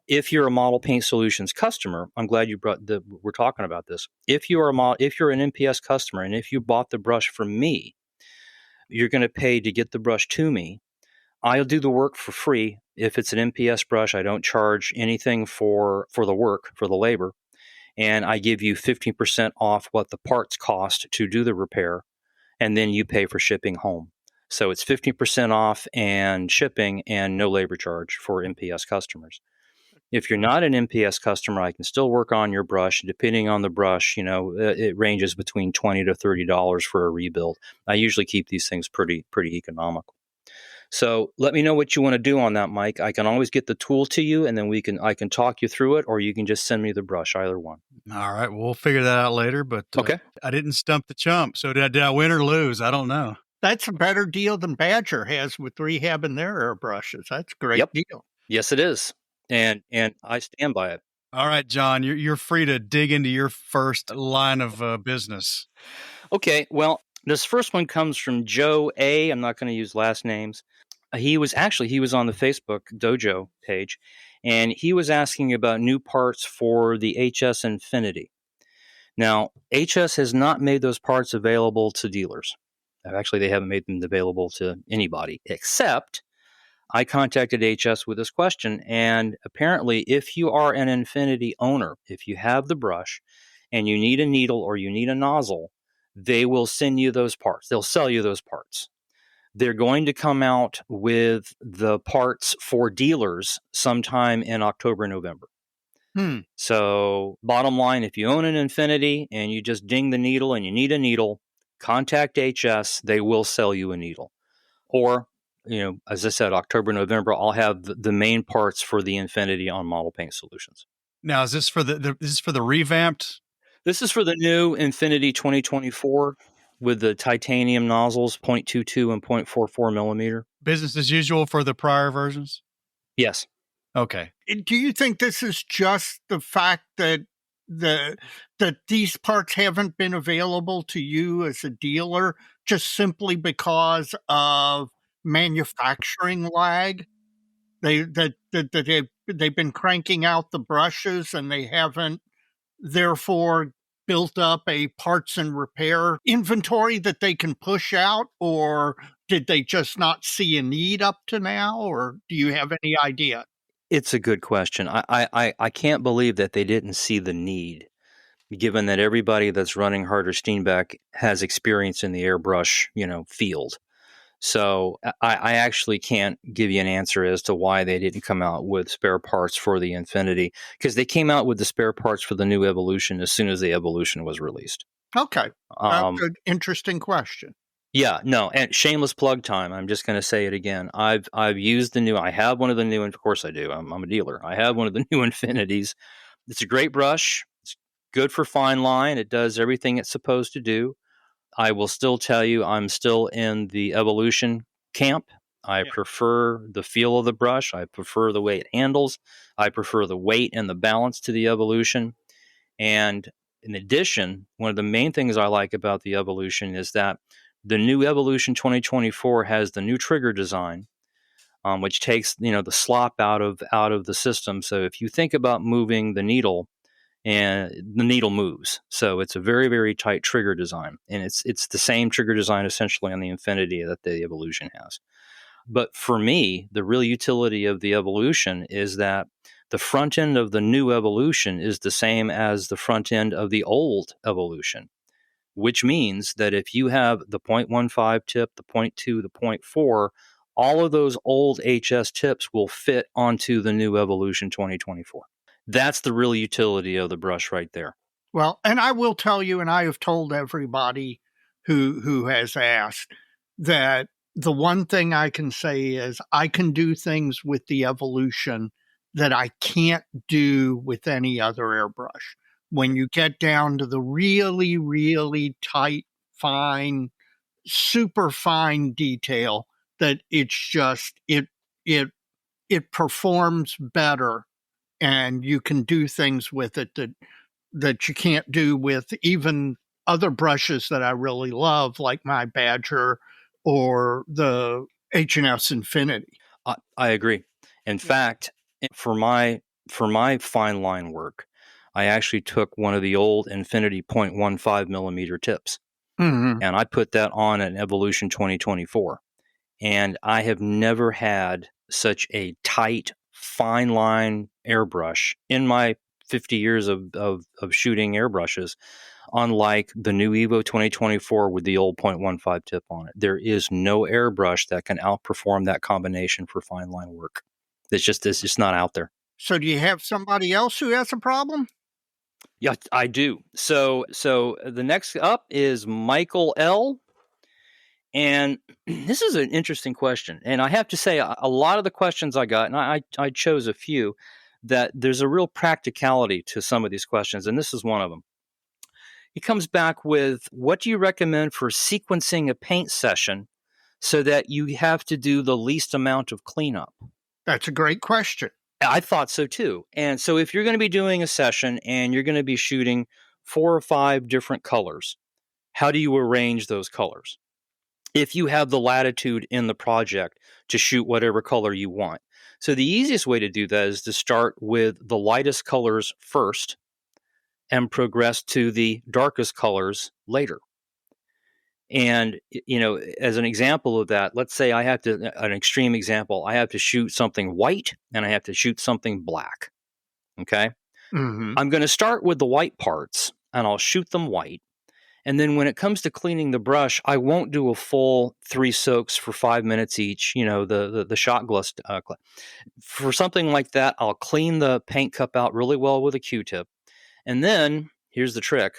Speaker 4: If you're a Model Paint Solutions customer, I'm glad we're talking about this. If you're an MPS customer, and if you bought the brush from me, you're going to pay to get the brush to me. I'll do the work for free. If it's an MPS brush, I don't charge anything for the work, for the labor. And I give you 15% off what the parts cost to do the repair. And then you pay for shipping home. So it's 15% off and shipping and no labor charge for MPS customers. If you're not an MPS customer, I can still work on your brush. Depending on the brush, it ranges between $20 to $30 for a rebuild. I usually keep these things pretty economical. So let me know what you want to do on that, Mike. I can always get the tool to you, and then I can talk you through it, or you can just send me the brush, either one.
Speaker 2: All right, we'll figure that out later. But
Speaker 4: Okay.
Speaker 2: I didn't stump the chump. So did I win or lose? I don't know.
Speaker 3: That's a better deal than Badger has with rehabbing their airbrushes. That's a great deal.
Speaker 4: Yes, it is, and I stand by it.
Speaker 2: All right, John, you're free to dig into your first line of business.
Speaker 4: Okay, well, this first one comes from Joe A. I'm not going to use last names. He was on the Facebook Dojo page, and he was asking about new parts for the HS Infinity. Now, HS has not made those parts available to dealers. Actually, they haven't made them available to anybody, except I contacted HS with this question, and apparently if you are an Infinity owner, if you have the brush and you need a needle or you need a nozzle, they will send you those parts. They'll sell you those parts. They're going to come out with the parts for dealers sometime in October, November. So bottom line, if you own an Infinity and you just ding the needle and you need a needle, contact HS. They will sell you a needle. Or, as I said, October, November, I'll have the main parts for the Infinity on Model Paint Solutions.
Speaker 2: Now, is this for the revamped?
Speaker 4: This is for the new Infinity 2024 with the titanium nozzles, 0.22 and 0.44 millimeter.
Speaker 2: Business as usual for the prior versions?
Speaker 4: Yes.
Speaker 2: Okay.
Speaker 3: Do you think this is just the fact that that these parts haven't been available to you as a dealer just simply because of manufacturing lag? They've been cranking out the brushes and they haven't therefore built up a parts and repair inventory that they can push out, or did they just not see a need up to now, or do you have any idea?
Speaker 4: It's a good question. I can't believe that they didn't see the need, given that everybody that's running Harder Steenbeck has experience in the airbrush, field. So I actually can't give you an answer as to why they didn't come out with spare parts for the Infinity, because they came out with the spare parts for the new Evolution as soon as the Evolution was released.
Speaker 3: Okay. Good, interesting question.
Speaker 4: Yeah, no, and shameless plug time. I'm just going to say it again. I've used I have one of the new, and of course I do. I'm a dealer. I have one of the new Infinities. It's a great brush. It's good for fine line. It does everything it's supposed to do. I will still tell you, I'm still in the Evolution camp. I prefer the feel of the brush. I prefer the way it handles. I prefer the weight and the balance to the Evolution. And in addition, one of the main things I like about the Evolution is that the new Evolution 2024 has the new trigger design, which takes the slop out of the system. So if you think about moving the needle, and the needle moves, so it's a very, very tight trigger design, and it's the same trigger design essentially on the Infinity that the Evolution has. But for me, the real utility of the Evolution is that the front end of the new Evolution is the same as the front end of the old Evolution, which means that if you have the 0.15 tip, the 0.2, the 0.4, all of those old HS tips will fit onto the new Evolution 2024. That's the real utility of the brush right there.
Speaker 3: Well, and I will tell you, and I have told everybody who has asked, that the one thing I can say is I can do things with the Evolution that I can't do with any other airbrush. When you get down to the really, really tight, fine, super fine detail, that it's just, it performs better, and you can do things with it that you can't do with even other brushes that I really love, like my Badger or the H&S Infinity.
Speaker 4: I agree. In fact, for my fine line work, I actually took one of the old Infinity 0.15 millimeter tips, and I put that on an Evolution 2024. And I have never had such a tight, fine line airbrush in my 50 years of shooting airbrushes, unlike the new Evo 2024 with the old 0.15 tip on it. There is no airbrush that can outperform that combination for fine line work. It's just not out there.
Speaker 3: So do you have somebody else who has a problem?
Speaker 4: Yeah, I do. So the next up is Michael L. And this is an interesting question. And I have to say, a lot of the questions I got, and I chose a few, that there's a real practicality to some of these questions. And this is one of them. He comes back with, what do you recommend for sequencing a paint session so that you have to do the least amount of cleanup?
Speaker 3: That's a great question.
Speaker 4: I thought so too. And so if you're going to be doing a session and you're going to be shooting 4 or 5 different colors, how do you arrange those colors? If you have the latitude in the project to shoot whatever color you want. So the easiest way to do that is to start with the lightest colors first and progress to the darkest colors later. And, as an example of that, let's say I have to, an extreme example, I have to shoot something white and I have to shoot something black. Okay.
Speaker 3: Mm-hmm.
Speaker 4: I'm going to start with the white parts and I'll shoot them white. And then when it comes to cleaning the brush, I won't do a full 3 soaks for 5 minutes each, the shot glass. For something like that, I'll clean the paint cup out really well with a Q-tip. And then, here's the trick.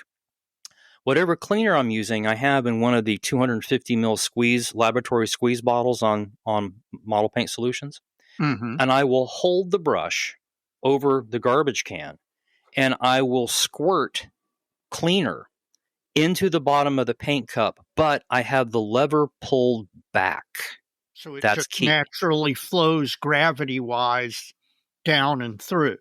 Speaker 4: Whatever cleaner I'm using, I have in one of the 250 ml laboratory squeeze bottles on Model Paint Solutions.
Speaker 3: Mm-hmm.
Speaker 4: And I will hold the brush over the garbage can and I will squirt cleaner into the bottom of the paint cup, but I have the lever pulled back.
Speaker 3: So it
Speaker 4: That's
Speaker 3: just
Speaker 4: key.
Speaker 3: naturally flows gravity-wise down and through.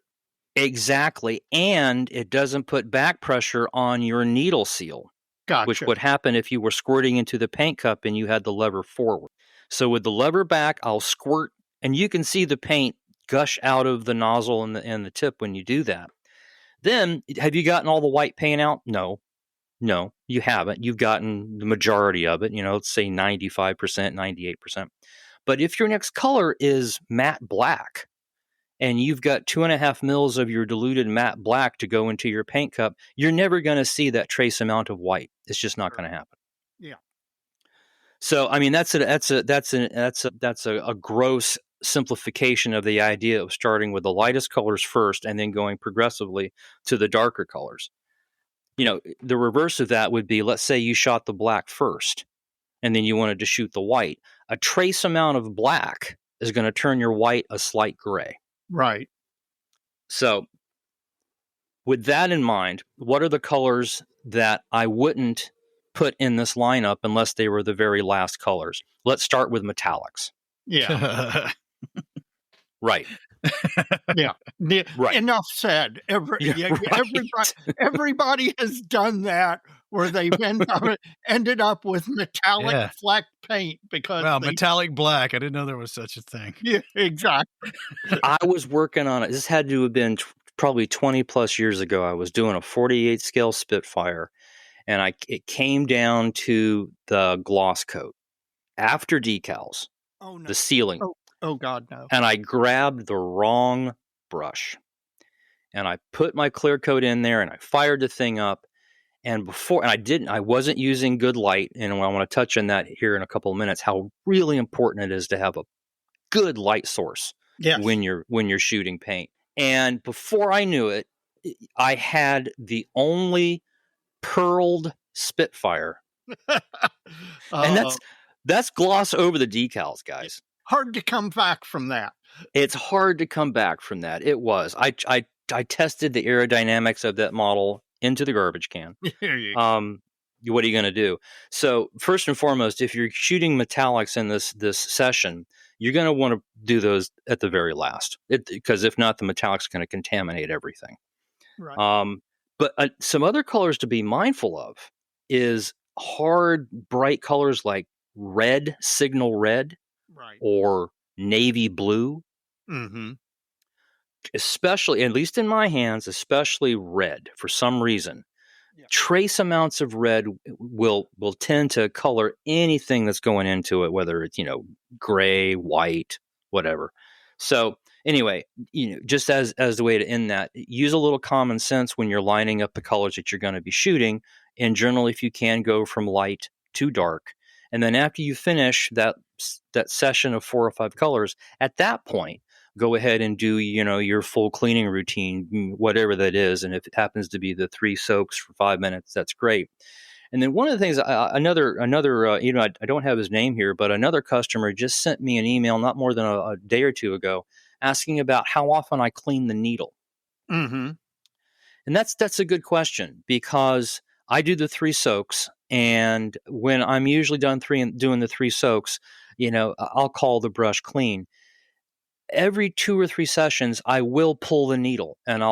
Speaker 4: Exactly. And it doesn't put back pressure on your needle seal,
Speaker 3: Gotcha.
Speaker 4: which would happen if you were squirting into the paint cup and you had the lever forward. So with the lever back, I'll squirt, and you can see the paint gush out of the nozzle and the tip when you do that. Then, have you gotten all the white paint out? No, you haven't. You've gotten the majority of it, let's say 95%, 98%. But if your next color is matte black, and you've got 2.5 mils of your diluted matte black to go into your paint cup, you're never going to see that trace amount of white. It's just not going to happen.
Speaker 3: Yeah.
Speaker 4: So, I mean, that's a gross simplification of the idea of starting with the lightest colors first and then going progressively to the darker colors. The reverse of that would be, let's say you shot the black first and then you wanted to shoot the white. A trace amount of black is going to turn your white a slight gray.
Speaker 3: Right.
Speaker 4: So with that in mind, what are the colors that I wouldn't put in this lineup unless they were the very last colors? Let's start with metallics.
Speaker 3: Yeah.
Speaker 4: Right.
Speaker 3: Yeah.
Speaker 4: Right.
Speaker 3: Enough said. Everybody has done that where they've ended up with metallic fleck paint because
Speaker 2: metallic black. I didn't know there was such a thing.
Speaker 3: Yeah, exactly.
Speaker 4: I was working on it. This had to have been probably 20 plus years ago. I was doing a 48 scale Spitfire, and it came down to the gloss coat after decals.
Speaker 3: Oh no.
Speaker 4: The ceiling.
Speaker 3: Oh God, no.
Speaker 4: And I grabbed the wrong brush and I put my clear coat in there and I fired the thing up. And I wasn't using good light. And I want to touch on that here in a couple of minutes, how really important it is to have a good light source when you're shooting paint. And before I knew it, I had the only pearled Spitfire. And that's gloss over the decals, guys.
Speaker 3: Hard to come back from that.
Speaker 4: It's hard to come back from that. It was. I tested the aerodynamics of that model into the garbage can. What are you going to do? So first and foremost, if you're shooting metallics in this session, you're going to want to do those at the very last, because if not, the metallic's going to contaminate everything.
Speaker 3: Right.
Speaker 4: But some other colors to be mindful of is hard, bright colors like red, signal red.
Speaker 3: Right.
Speaker 4: Or navy blue, especially, at least in my hands, especially red for some reason. Yeah. Trace amounts of red will tend to color anything that's going into it, whether it's, gray, white, whatever. So anyway, just as the way to end that, use a little common sense when you're lining up the colors that you're going to be shooting. And generally, if you can, go from light to dark. And then after you finish that session of 4 or 5 colors, at that point, go ahead and do, your full cleaning routine, whatever that is. And if it happens to be the 3 soaks for 5 minutes, that's great. And then one of the things, another, I don't have his name here, but another customer just sent me an email not more than a day or two ago asking about how often I clean the needle.
Speaker 3: Mm-hmm.
Speaker 4: And that's a good question, because I do the 3 soaks, and when I'm usually done doing the 3 soaks, I'll call the brush clean. Every 2 or 3 sessions, I will pull the needle, and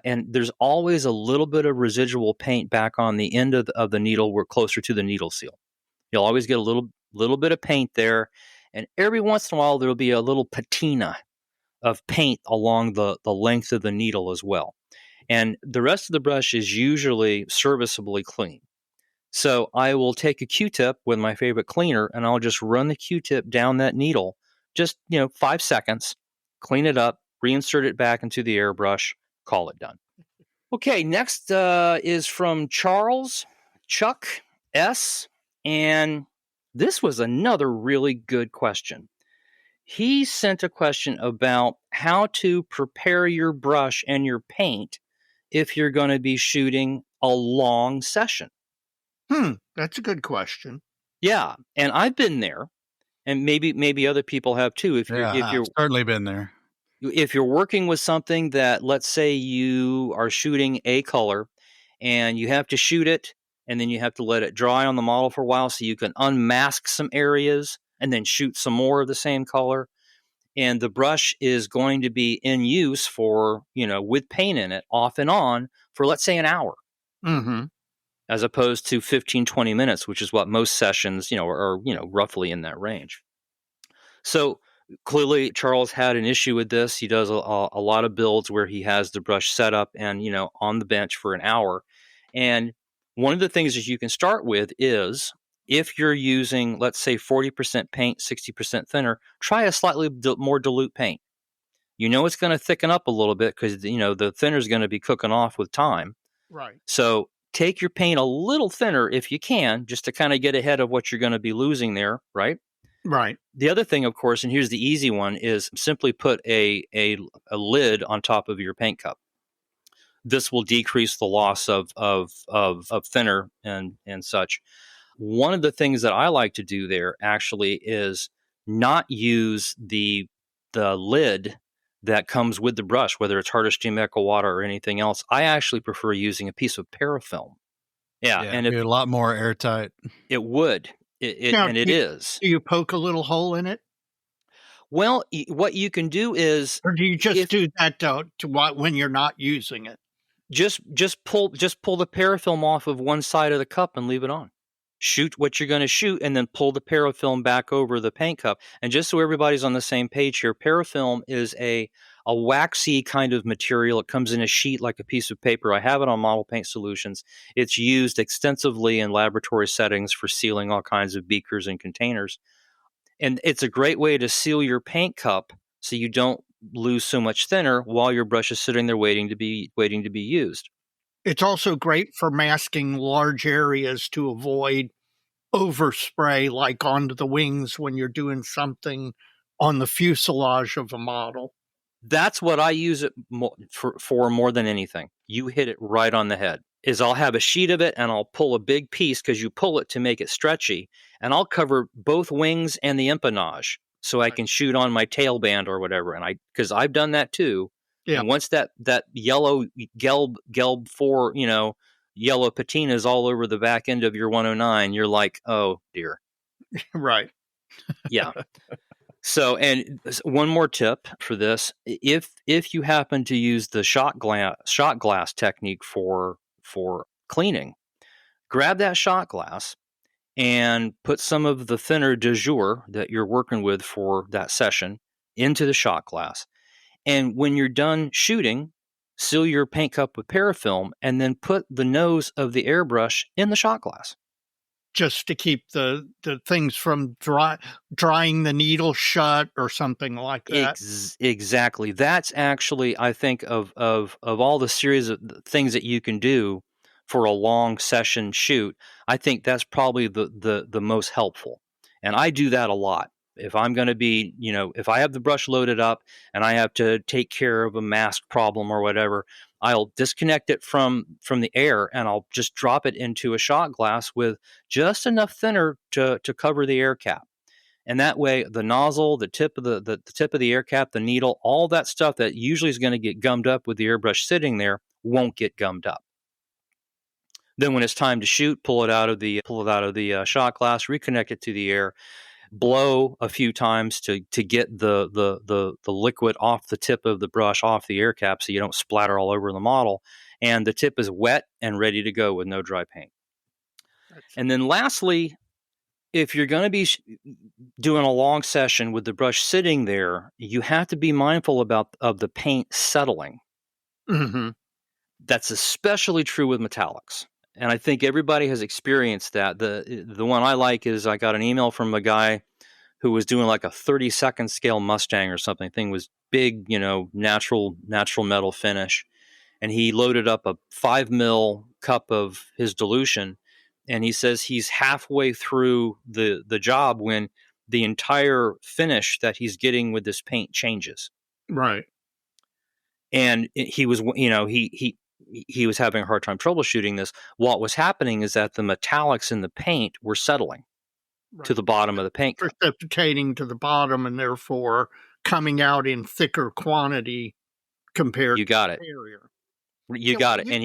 Speaker 4: and there's always a little bit of residual paint back on the end of the needle. We're closer to the needle seal. You'll always get a little bit of paint there, and every once in a while there'll be a little patina of paint along the length of the needle as well. And the rest of the brush is usually serviceably clean. So I will take a Q-tip with my favorite cleaner, and I'll just run the Q-tip down that needle, just 5 seconds, clean it up, reinsert it back into the airbrush, call it done. Okay, next is from Chuck S. And this was another really good question. He sent a question about how to prepare your brush and your paint if you're going to be shooting a long session.
Speaker 3: That's a good question.
Speaker 4: Yeah, and I've been there, and maybe other people have too. If you're
Speaker 2: I've certainly been there.
Speaker 4: If you're working with something that, let's say you are shooting a color and you have to shoot it and then you have to let it dry on the model for a while so you can unmask some areas and then shoot some more of the same color, and the brush is going to be in use for, with paint in it off and on for, let's say, an hour.
Speaker 3: Mm-hmm.
Speaker 4: As opposed to 15, 20 minutes, which is what most sessions, are roughly in that range. So clearly Charles had an issue with this. He does a lot of builds where he has the brush set up and, on the bench for an hour. And one of the things that you can start with is, if you're using, let's say, 40% paint, 60% thinner, try a slightly more dilute paint. It's going to thicken up a little bit because, the thinner is going to be cooking off with time.
Speaker 3: Right.
Speaker 4: So take your paint a little thinner if you can, just to kind of get ahead of what you're going to be losing there, right?
Speaker 3: Right.
Speaker 4: The other thing, of course, and here's the easy one, is simply put a lid on top of your paint cup. This will decrease the loss of thinner and such. One of the things that I like to do there actually is not use the lid that comes with the brush, whether it's Hardest Steam Echo Water or anything else. I actually prefer using a piece of parafilm. Yeah, and
Speaker 2: it'd be a lot more airtight.
Speaker 4: It would. It is.
Speaker 3: Do you poke a little hole in it?
Speaker 4: Well, what you can do is,
Speaker 3: or do you just do that when you're not using it?
Speaker 4: Just pull the parafilm off of one side of the cup and leave it on. Shoot what you're going to shoot, and then pull the parafilm back over the paint cup. And just so everybody's on the same page here, parafilm is a waxy kind of material. It comes in a sheet like a piece of paper. I have it on Model Paint Solutions. It's used extensively in laboratory settings for sealing all kinds of beakers and containers. And it's a great way to seal your paint cup so you don't lose so much thinner while your brush is sitting there waiting to be used.
Speaker 3: It's also great for masking large areas to avoid overspray, like onto the wings when you're doing something on the fuselage of a model.
Speaker 4: That's what I use it for more than anything. You hit it right on the head. I'll have a sheet of it and I'll pull a big piece, because you pull it to make it stretchy, and I'll cover both wings and the empennage so I can shoot on my tail band or whatever. And because I've done that too. Yeah. And once that yellow gelb 4, yellow patina is all over the back end of your 109, you're like, oh dear.
Speaker 3: Right.
Speaker 4: Yeah. So, and one more tip for this: if you happen to use the shot glass technique for cleaning, grab that shot glass and put some of the thinner de jour that you're working with for that session into the shot glass. And when you're done shooting, seal your paint cup with parafilm, and then put the nose of the airbrush in the shot glass.
Speaker 3: Just to keep the things from drying the needle shut or something like that.
Speaker 4: Exactly. That's actually, I think, of all the series of things that you can do for a long session shoot, I think that's probably the most helpful. And I do that a lot. If I'm going to be, if I have the brush loaded up and I have to take care of a mask problem or whatever, I'll disconnect it from the air and I'll just drop it into a shot glass with just enough thinner to cover the air cap. And that way, the nozzle, the tip of the tip of the air cap, the needle, all that stuff that usually is going to get gummed up with the airbrush sitting there won't get gummed up. Then, when it's time to shoot, pull it out of the shot glass, reconnect it to the air, blow a few times to get the liquid off the tip of the brush, off the air cap, so you don't splatter all over the model. And the tip is wet and ready to go with no dry paint. And then, lastly, if you're going to be doing a long session with the brush sitting there, you have to be mindful of the paint settling.
Speaker 3: Mm-hmm.
Speaker 4: That's especially true with metallics. And I think everybody has experienced that. The one I like is I got an email from a guy who was doing like a 32nd scale Mustang or something. The thing was big, natural metal finish. And he loaded up a 5 mil cup of his dilution. And he says he's halfway through the job when the entire finish that he's getting with this paint changes.
Speaker 3: Right.
Speaker 4: And he was, he was having a hard time troubleshooting this. What was happening is that the metallics in the paint were settling to the bottom of the paint cup.
Speaker 3: Precipitating to the bottom and therefore coming out in thicker quantity compared
Speaker 4: to the carrier. You got it. And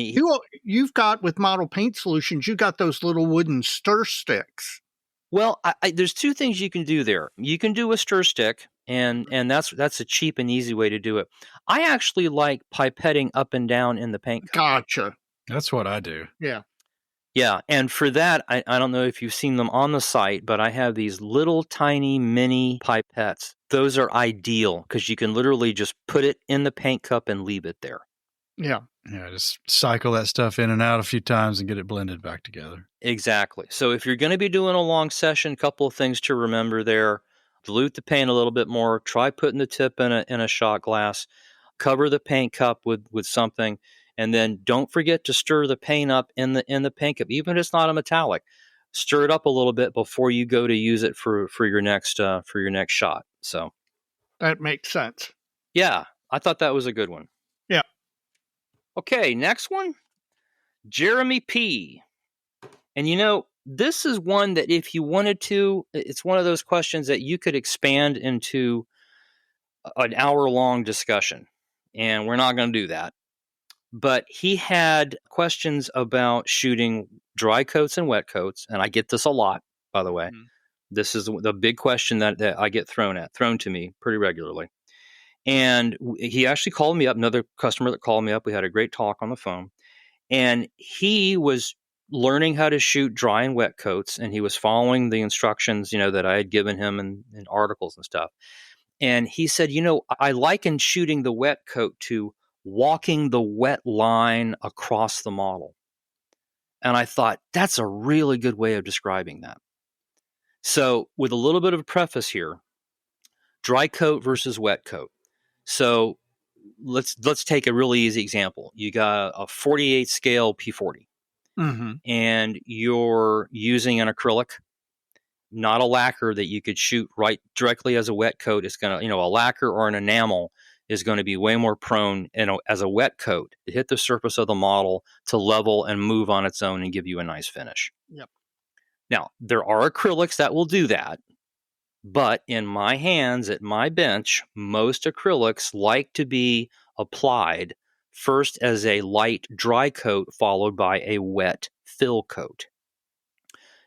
Speaker 3: you've got, with Model Paint Solutions, you got those little wooden stir sticks.
Speaker 4: Well, there's two things you can do there. You can do a stir stick, and that's a cheap and easy way to do it. I actually like pipetting up and down in the paint cup.
Speaker 3: Gotcha.
Speaker 2: That's what I do.
Speaker 3: Yeah.
Speaker 4: Yeah, and for that, I don't know if you've seen them on the site, but I have these little tiny mini pipettes. Those are ideal because you can literally just put it in the paint cup and leave it there.
Speaker 3: Yeah.
Speaker 2: Yeah, just cycle that stuff in and out a few times and get it blended back together.
Speaker 4: Exactly. So if you're going to be doing a long session, a couple of things to remember there. Dilute the paint a little bit more. Try putting the tip in a shot glass. Cover the paint cup with something. And then don't forget to stir the paint up in the paint cup, even if it's not a metallic. Stir it up a little bit before you go to use it for your next shot. So
Speaker 3: that makes sense.
Speaker 4: Yeah, I thought that was a good one.
Speaker 3: Yeah.
Speaker 4: Okay, next one, Jeremy P. And this is one that if you wanted to, it's one of those questions that you could expand into an hour-long discussion. And we're not going to do that. But he had questions about shooting dry coats and wet coats. And I get this a lot, by the way. Mm-hmm. This is the big question that I get thrown to me pretty regularly. And he actually called me up, another customer that called me up. We had a great talk on the phone. And he was learning how to shoot dry and wet coats. And he was following the instructions, that I had given him in articles and stuff. And he said, I liken shooting the wet coat to walking the wet line across the model. And I thought, that's a really good way of describing that. So with a little bit of a preface here, dry coat versus wet coat. So let's take a really easy example. You got a 48 scale P40,
Speaker 3: mm-hmm.
Speaker 4: and you're using an acrylic, not a lacquer that you could shoot right directly as a wet coat. It's going to, a lacquer or an enamel is going to be way more prone, as a wet coat, to hit the surface of the model, to level and move on its own and give you a nice finish.
Speaker 3: Yep.
Speaker 4: Now, there are acrylics that will do that. But in my hands, at my bench, most acrylics like to be applied first as a light dry coat followed by a wet fill coat.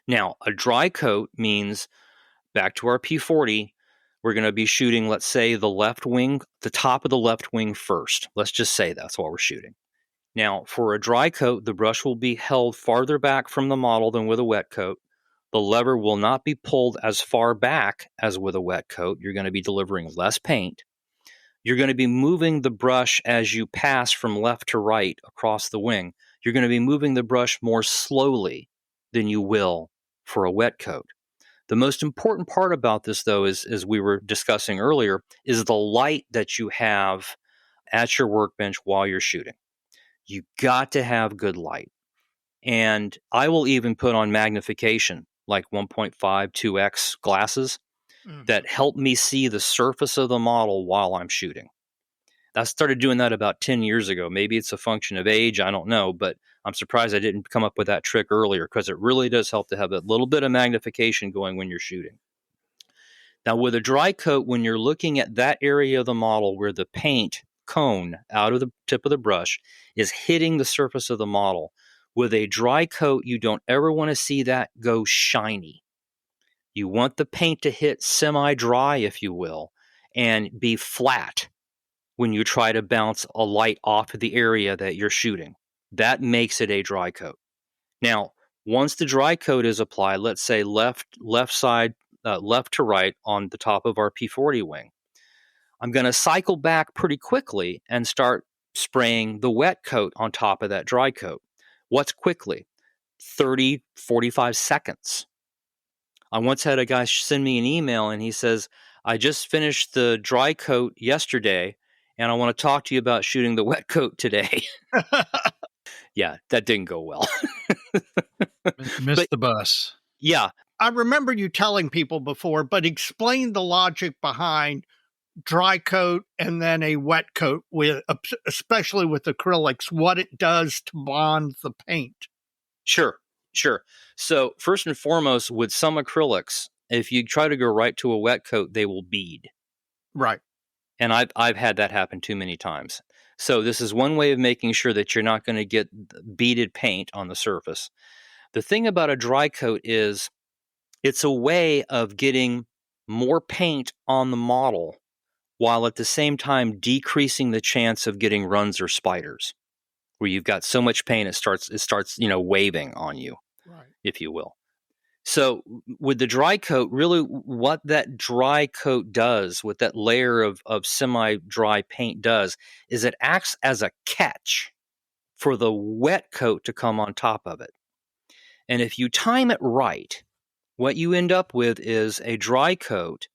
Speaker 4: Now, a dry coat means, back to our P40, we're going to be shooting, let's say, the left wing, the top of the left wing first. Let's just say that's what we're shooting. Now, for a dry coat, the brush will be held farther back from the model than with a wet coat. The lever will not be pulled as far back as with a wet coat. You're going to be delivering less paint. You're going to be moving the brush as you pass from left to right across the wing. You're going to be moving the brush more slowly than you will for a wet coat. The most important part about this, though, is, as we were discussing earlier, is the light that you have at your workbench while you're shooting. You got to have good light. And I will even put on magnification, like 1.5, 2x glasses, that help me see the surface of the model while I'm shooting. I started doing that about 10 years ago. Maybe it's a function of age, I don't know, but I'm surprised I didn't come up with that trick earlier, because it really does help to have a little bit of magnification going when you're shooting. Now, with a dry coat, when you're looking at that area of the model where the paint cone out of the tip of the brush is hitting the surface of the model, with a dry coat, you don't ever want to see that go shiny. You want the paint to hit semi-dry, if you will, and be flat when you try to bounce a light off of the area that you're shooting. That makes it a dry coat. Now, once the dry coat is applied, let's say left side, left to right on the top of our P40 wing, I'm going to cycle back pretty quickly and start spraying the wet coat on top of that dry coat. What's quickly? 30, 45 seconds. I once had a guy send me an email and he says, I just finished the dry coat yesterday and I want to talk to you about shooting the wet coat today. Yeah, that didn't go well.
Speaker 2: Missed the bus.
Speaker 4: Yeah.
Speaker 3: I remember you telling people before, but explain the logic behind dry coat and then a wet coat, with, especially with acrylics, what it does to bond the paint.
Speaker 4: Sure. So first and foremost, with some acrylics, if you try to go right to a wet coat, they will bead.
Speaker 3: Right.
Speaker 4: And I've had that happen too many times. So this is one way of making sure that you're not going to get beaded paint on the surface. The thing about a dry coat is it's a way of getting more paint on the model while at the same time decreasing the chance of getting runs or spiders, where you've got so much paint it starts waving on you, right, if you will. So with the dry coat, really what that dry coat does, what that layer of semi-dry paint does, is it acts as a catch for the wet coat to come on top of it. And if you time it right, what you end up with is a dry coat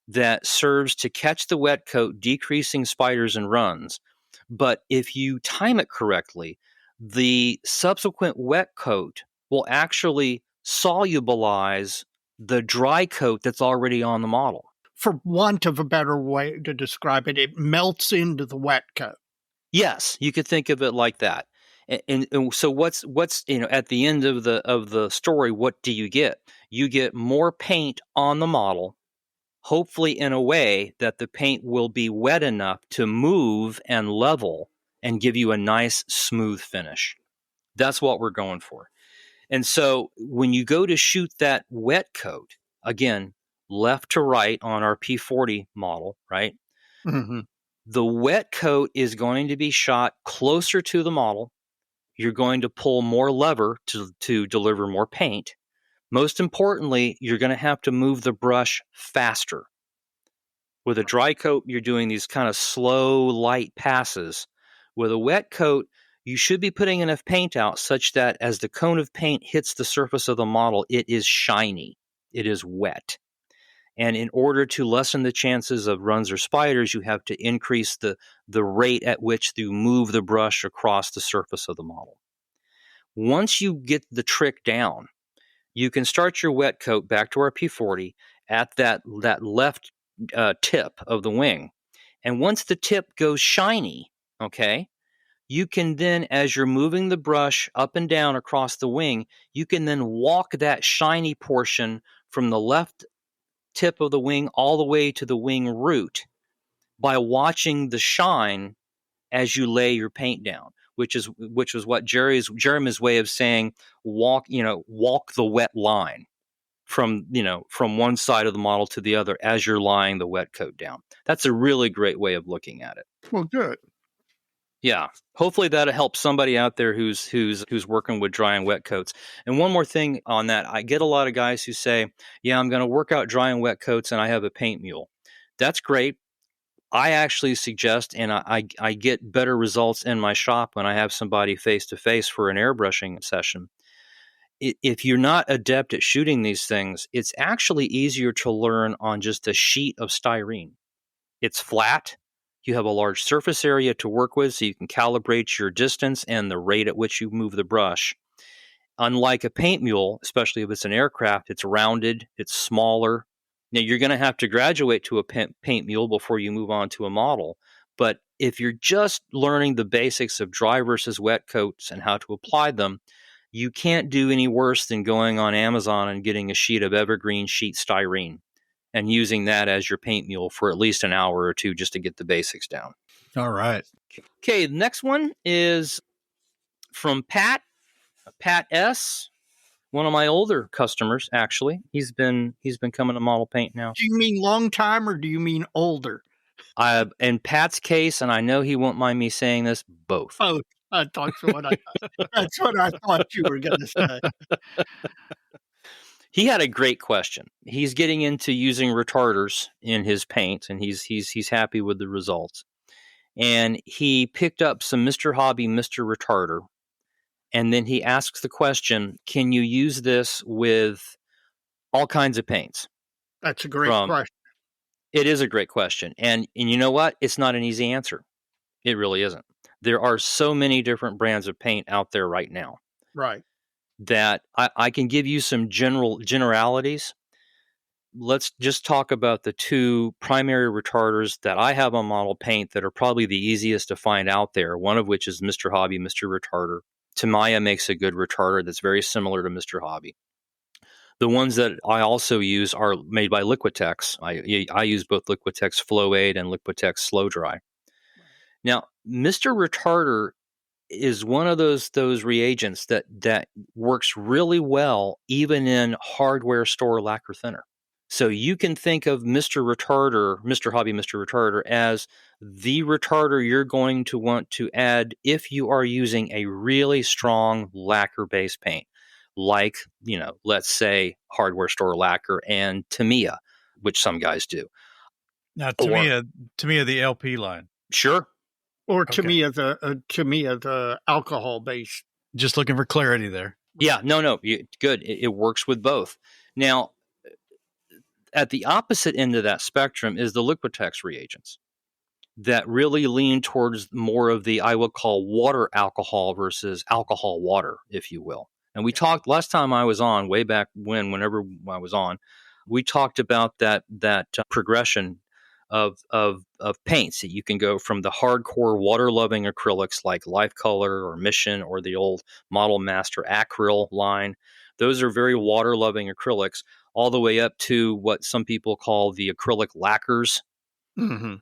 Speaker 4: that serves to catch the wet coat, decreasing spiders and runs. But if you time it correctly, the subsequent wet coat will actually solubilize the dry coat that's already on the model.
Speaker 3: For want of a better way to describe it, it melts into the wet coat.
Speaker 4: Yes, you could think of it like that. And so what's at the end of the story, what do you get? You get more paint on the model, hopefully in a way that the paint will be wet enough to move and level and give you a nice smooth finish. That's what we're going for. And so when you go to shoot that wet coat, again, left to right on our P40 model, right?
Speaker 3: Mm-hmm.
Speaker 4: The wet coat is going to be shot closer to the model. You're going to pull more lever to deliver more paint. Most importantly, you're going to have to move the brush faster. With a dry coat, you're doing these kind of slow, light passes. With a wet coat, you should be putting enough paint out such that as the cone of paint hits the surface of the model, it is shiny. It is wet. And in order to lessen the chances of runs or spiders, you have to increase the rate at which you move the brush across the surface of the model. Once you get the trick down, you can start your wet coat back to our P40 at that left tip of the wing. And once the tip goes shiny, okay, you can then, as you're moving the brush up and down across the wing, you can then walk that shiny portion from the left tip of the wing all the way to the wing root by watching the shine as you lay your paint down, which was what Jeremy's way of saying walk the wet line from one side of the model to the other as you're laying the wet coat down. That's a really great way of looking at it.
Speaker 3: Well, good.
Speaker 4: Yeah, hopefully that'll help somebody out there who's working with dry and wet coats. And one more thing on that, I get a lot of guys who say, "Yeah, I'm going to work out dry and wet coats, and I have a paint mule." That's great. I actually suggest, and I get better results in my shop when I have somebody face to face for an airbrushing session. If you're not adept at shooting these things, it's actually easier to learn on just a sheet of styrene. It's flat. You have a large surface area to work with, so you can calibrate your distance and the rate at which you move the brush. Unlike a paint mule, especially if it's an aircraft, it's rounded, it's smaller, Now, you're going to have to graduate to a paint mule before you move on to a model. But if you're just learning the basics of dry versus wet coats and how to apply them, you can't do any worse than going on Amazon and getting a sheet of evergreen sheet styrene and using that as your paint mule for at least an hour or two just to get the basics down.
Speaker 2: All right.
Speaker 4: Okay, the next one is from Pat S., one of my older customers, actually. He's been coming to model paint now.
Speaker 3: Do you mean long time or do you mean older?
Speaker 4: In Pat's case, and I know he won't mind me saying this, both.
Speaker 3: Oh, that's what I thought you were going to say.
Speaker 4: He had a great question. He's getting into using retarders in his paint, and he's happy with the results. And he picked up some Mr. Hobby Mr. Retarder, and then he asks the question, can you use this with all kinds of paints?
Speaker 3: That's a great question.
Speaker 4: It is a great question. And you know what? It's not an easy answer. It really isn't. There are so many different brands of paint out there right now.
Speaker 3: Right.
Speaker 4: That I can give you some generalities. Let's just talk about the two primary retarders that I have on model paint that are probably the easiest to find out there, one of which is Mr. Hobby Mr. Retarder. Tamiya makes a good retarder that's very similar to Mr. Hobby. The ones that I also use are made by Liquitex. I use both Liquitex Flow Aid and Liquitex Slow Dry. Now, Mr. Retarder is one of those reagents that works really well even in hardware store lacquer thinner. So you can think of Mr. Hobby Mr. Retarder as the retarder you're going to want to add if you are using a really strong lacquer-based paint, like, let's say hardware store lacquer and Tamiya, which some guys do.
Speaker 2: Now, Tamiya, the LP line.
Speaker 4: Sure.
Speaker 3: Or Tamiya, the alcohol base.
Speaker 2: Just looking for clarity there.
Speaker 4: Yeah, no, good. It works with both. Now, at the opposite end of that spectrum is the Liquitex reagents that really lean towards more of the, I would call, water alcohol versus alcohol water, if you will. And we talked last time I was on, way back whenever I was on, we talked about that progression of paints that you can go from the hardcore water-loving acrylics like Life Color or Mission or the old Model Master Acryl line. Those are very water-loving acrylics, all the way up to what some people call the acrylic lacquers,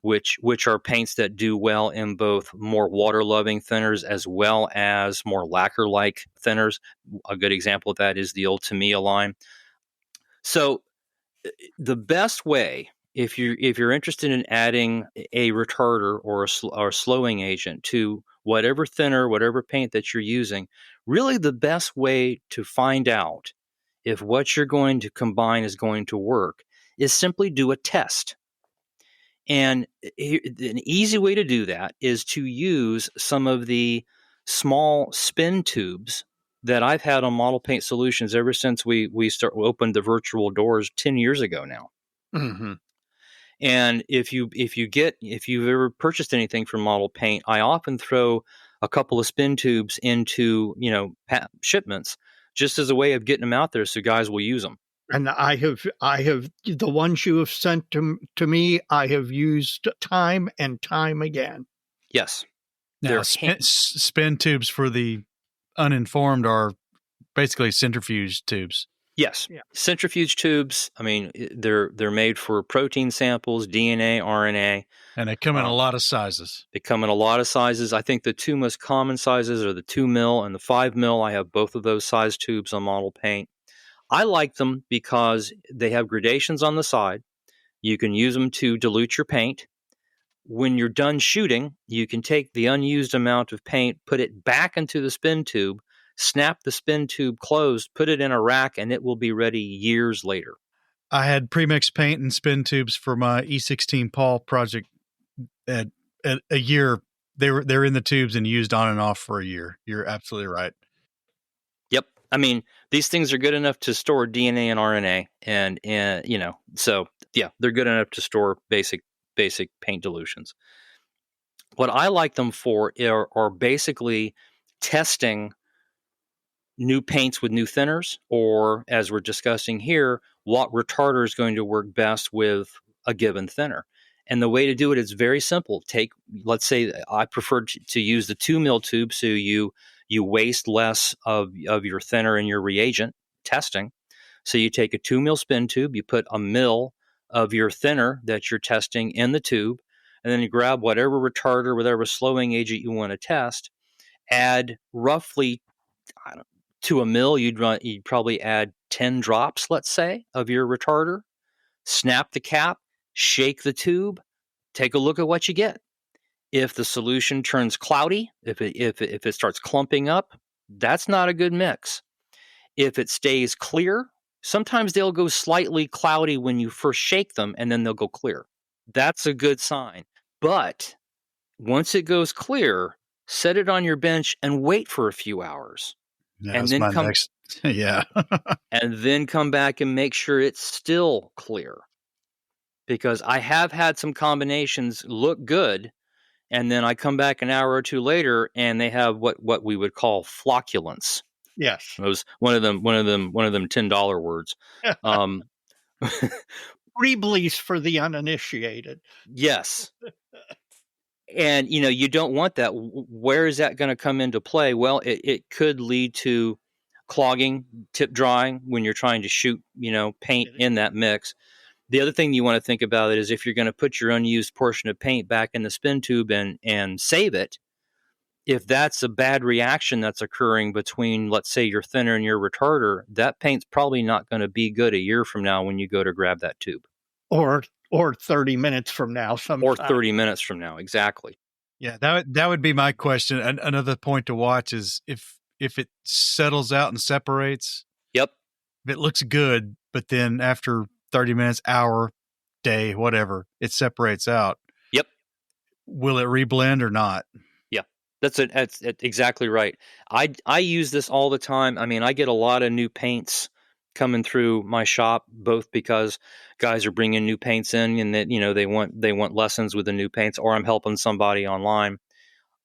Speaker 4: which are paints that do well in both more water-loving thinners as well as more lacquer-like thinners. A good example of that is the old Tamiya line. So the best way, if you're interested in adding a retarder or a slowing agent to whatever thinner, whatever paint that you're using, really the best way to find out if what you're going to combine is going to work is simply do a test. And an easy way to do that is to use some of the small spin tubes that I've had on Model Paint Solutions ever since we opened the virtual doors 10 years ago now.
Speaker 3: Mm-hmm.
Speaker 4: And if you've ever purchased anything from Model Paint, I often throw a couple of spin tubes into shipments just as a way of getting them out there so guys will use them.
Speaker 3: And I have the ones you have sent to me, I have used time and time again.
Speaker 4: Yes.
Speaker 2: Now, spin tubes for the uninformed are basically centrifuge tubes.
Speaker 4: Yes. Yeah. Centrifuge tubes, I mean, they're made for protein samples, DNA, RNA.
Speaker 2: And they come in a lot of sizes.
Speaker 4: They come in a lot of sizes. I think the two most common sizes are the 2 mil and the 5 mil. I have both of those size tubes on Model Paint. I like them because they have gradations on the side. You can use them to dilute your paint. When you're done shooting, you can take the unused amount of paint, put it back into the spin tube, snap the spin tube closed, put it in a rack, and it will be ready years later.
Speaker 2: I had premixed paint and spin tubes for my E16 Paul project at a year. They're in the tubes and used on and off for a year. You're absolutely right.
Speaker 4: Yep. I mean, these things are good enough to store DNA and RNA, and so yeah, they're good enough to store basic paint dilutions. What I like them for are basically testing new paints with new thinners, or as we're discussing here, what retarder is going to work best with a given thinner. And the way to do it is very simple. Let's say I prefer to use the 2 mil tube, so you waste less of your thinner in your reagent testing. So you take a 2 mil spin tube, you put a mil of your thinner that you're testing in the tube, and then you grab whatever retarder, whatever slowing agent you want to test, add roughly, to a mil, you'd probably add 10 drops, let's say, of your retarder, snap the cap, shake the tube, take a look at what you get. If the solution turns cloudy, if it starts clumping up, that's not a good mix. If it stays clear, sometimes they'll go slightly cloudy when you first shake them, and then they'll go clear. That's a good sign. But once it goes clear, set it on your bench and wait for a few hours.
Speaker 2: And then yeah.
Speaker 4: And then come back and make sure it's still clear. Because I have had some combinations look good, and then I come back an hour or two later and they have what we would call flocculence.
Speaker 3: Yes.
Speaker 4: It was one of them $10 words.
Speaker 3: Reblees for the uninitiated.
Speaker 4: Yes. And, you don't want that. Where is that going to come into play? Well, it could lead to clogging, tip drying when you're trying to shoot, paint in that mix. The other thing you want to think about it is if you're going to put your unused portion of paint back in the spin tube and save it, if that's a bad reaction that's occurring between, let's say, your thinner and your retarder, that paint's probably not going to be good a year from now when you go to grab that tube.
Speaker 3: Or 30 minutes from now.
Speaker 4: Or 30 minutes from now, exactly.
Speaker 2: Yeah, that would be my question. Another point to watch is if it settles out and separates.
Speaker 4: Yep.
Speaker 2: If it looks good, but then after 30 minutes, hour, day, whatever, it separates out.
Speaker 4: Yep.
Speaker 2: Will it reblend or not?
Speaker 4: Yeah, that's exactly right. I use this all the time. I mean, I get a lot of new paints coming through my shop, both because guys are bringing new paints in and that, they want lessons with the new paints, or I'm helping somebody online.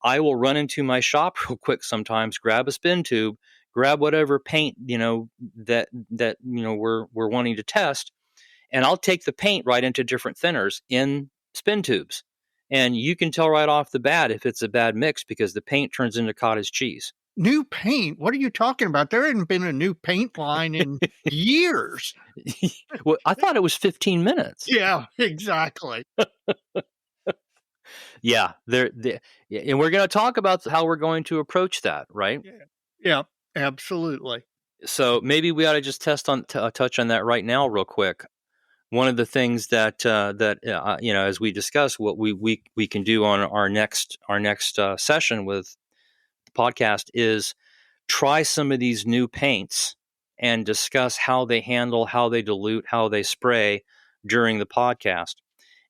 Speaker 4: I will run into my shop real quick sometimes, grab a spin tube, grab whatever paint, that we're wanting to test, and I'll take the paint right into different thinners in spin tubes. And you can tell right off the bat if it's a bad mix because the paint turns into cottage cheese.
Speaker 3: New paint? What are you talking about? There hadn't been a new paint line in years.
Speaker 4: Well, I thought it was 15 minutes.
Speaker 3: Yeah, exactly.
Speaker 4: Yeah, and we're going to talk about how we're going to approach that, right?
Speaker 3: Yeah, absolutely.
Speaker 4: So maybe we ought to just touch on that right now, real quick. One of the things that as we discuss what we can do on our next session with the podcast is try some of these new paints and discuss how they handle, how they dilute, how they spray during the podcast.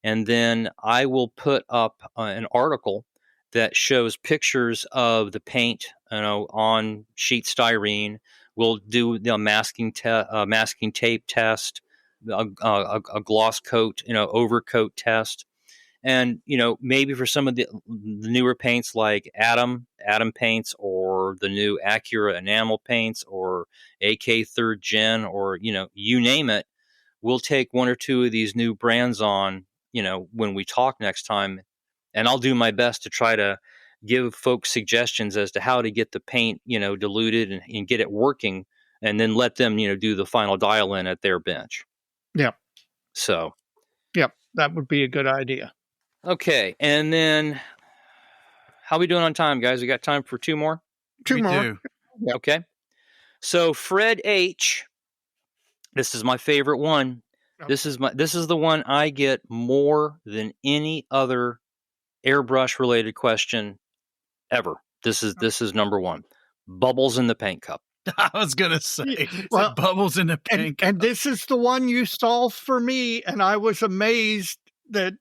Speaker 4: And then I will put up an article that shows pictures of the paint, on sheet styrene. We'll do the masking tape test, a gloss coat, overcoat test, and maybe for some of the newer paints like Atom paints, or the new Acura enamel paints, or AK 3rd Gen, or you name it. We'll take one or two of these new brands on, when we talk next time, and I'll do my best to try to give folks suggestions as to how to get the paint, diluted and get it working, and then let them, do the final dial in at their bench.
Speaker 3: Yeah.
Speaker 4: So.
Speaker 3: Yep, that would be a good idea.
Speaker 4: Okay, and then how are we doing on time, guys? We got time for two more?
Speaker 3: Two more.
Speaker 2: Do.
Speaker 3: Yep.
Speaker 4: Okay. So Fred H., this is my favorite one. This is the one I get more than any other airbrush related question ever. This is number one. Bubbles in the paint cup.
Speaker 2: I was gonna say,
Speaker 3: well,
Speaker 2: bubbles in the paint cup.
Speaker 3: And this is the one you solved for me, and I was amazed that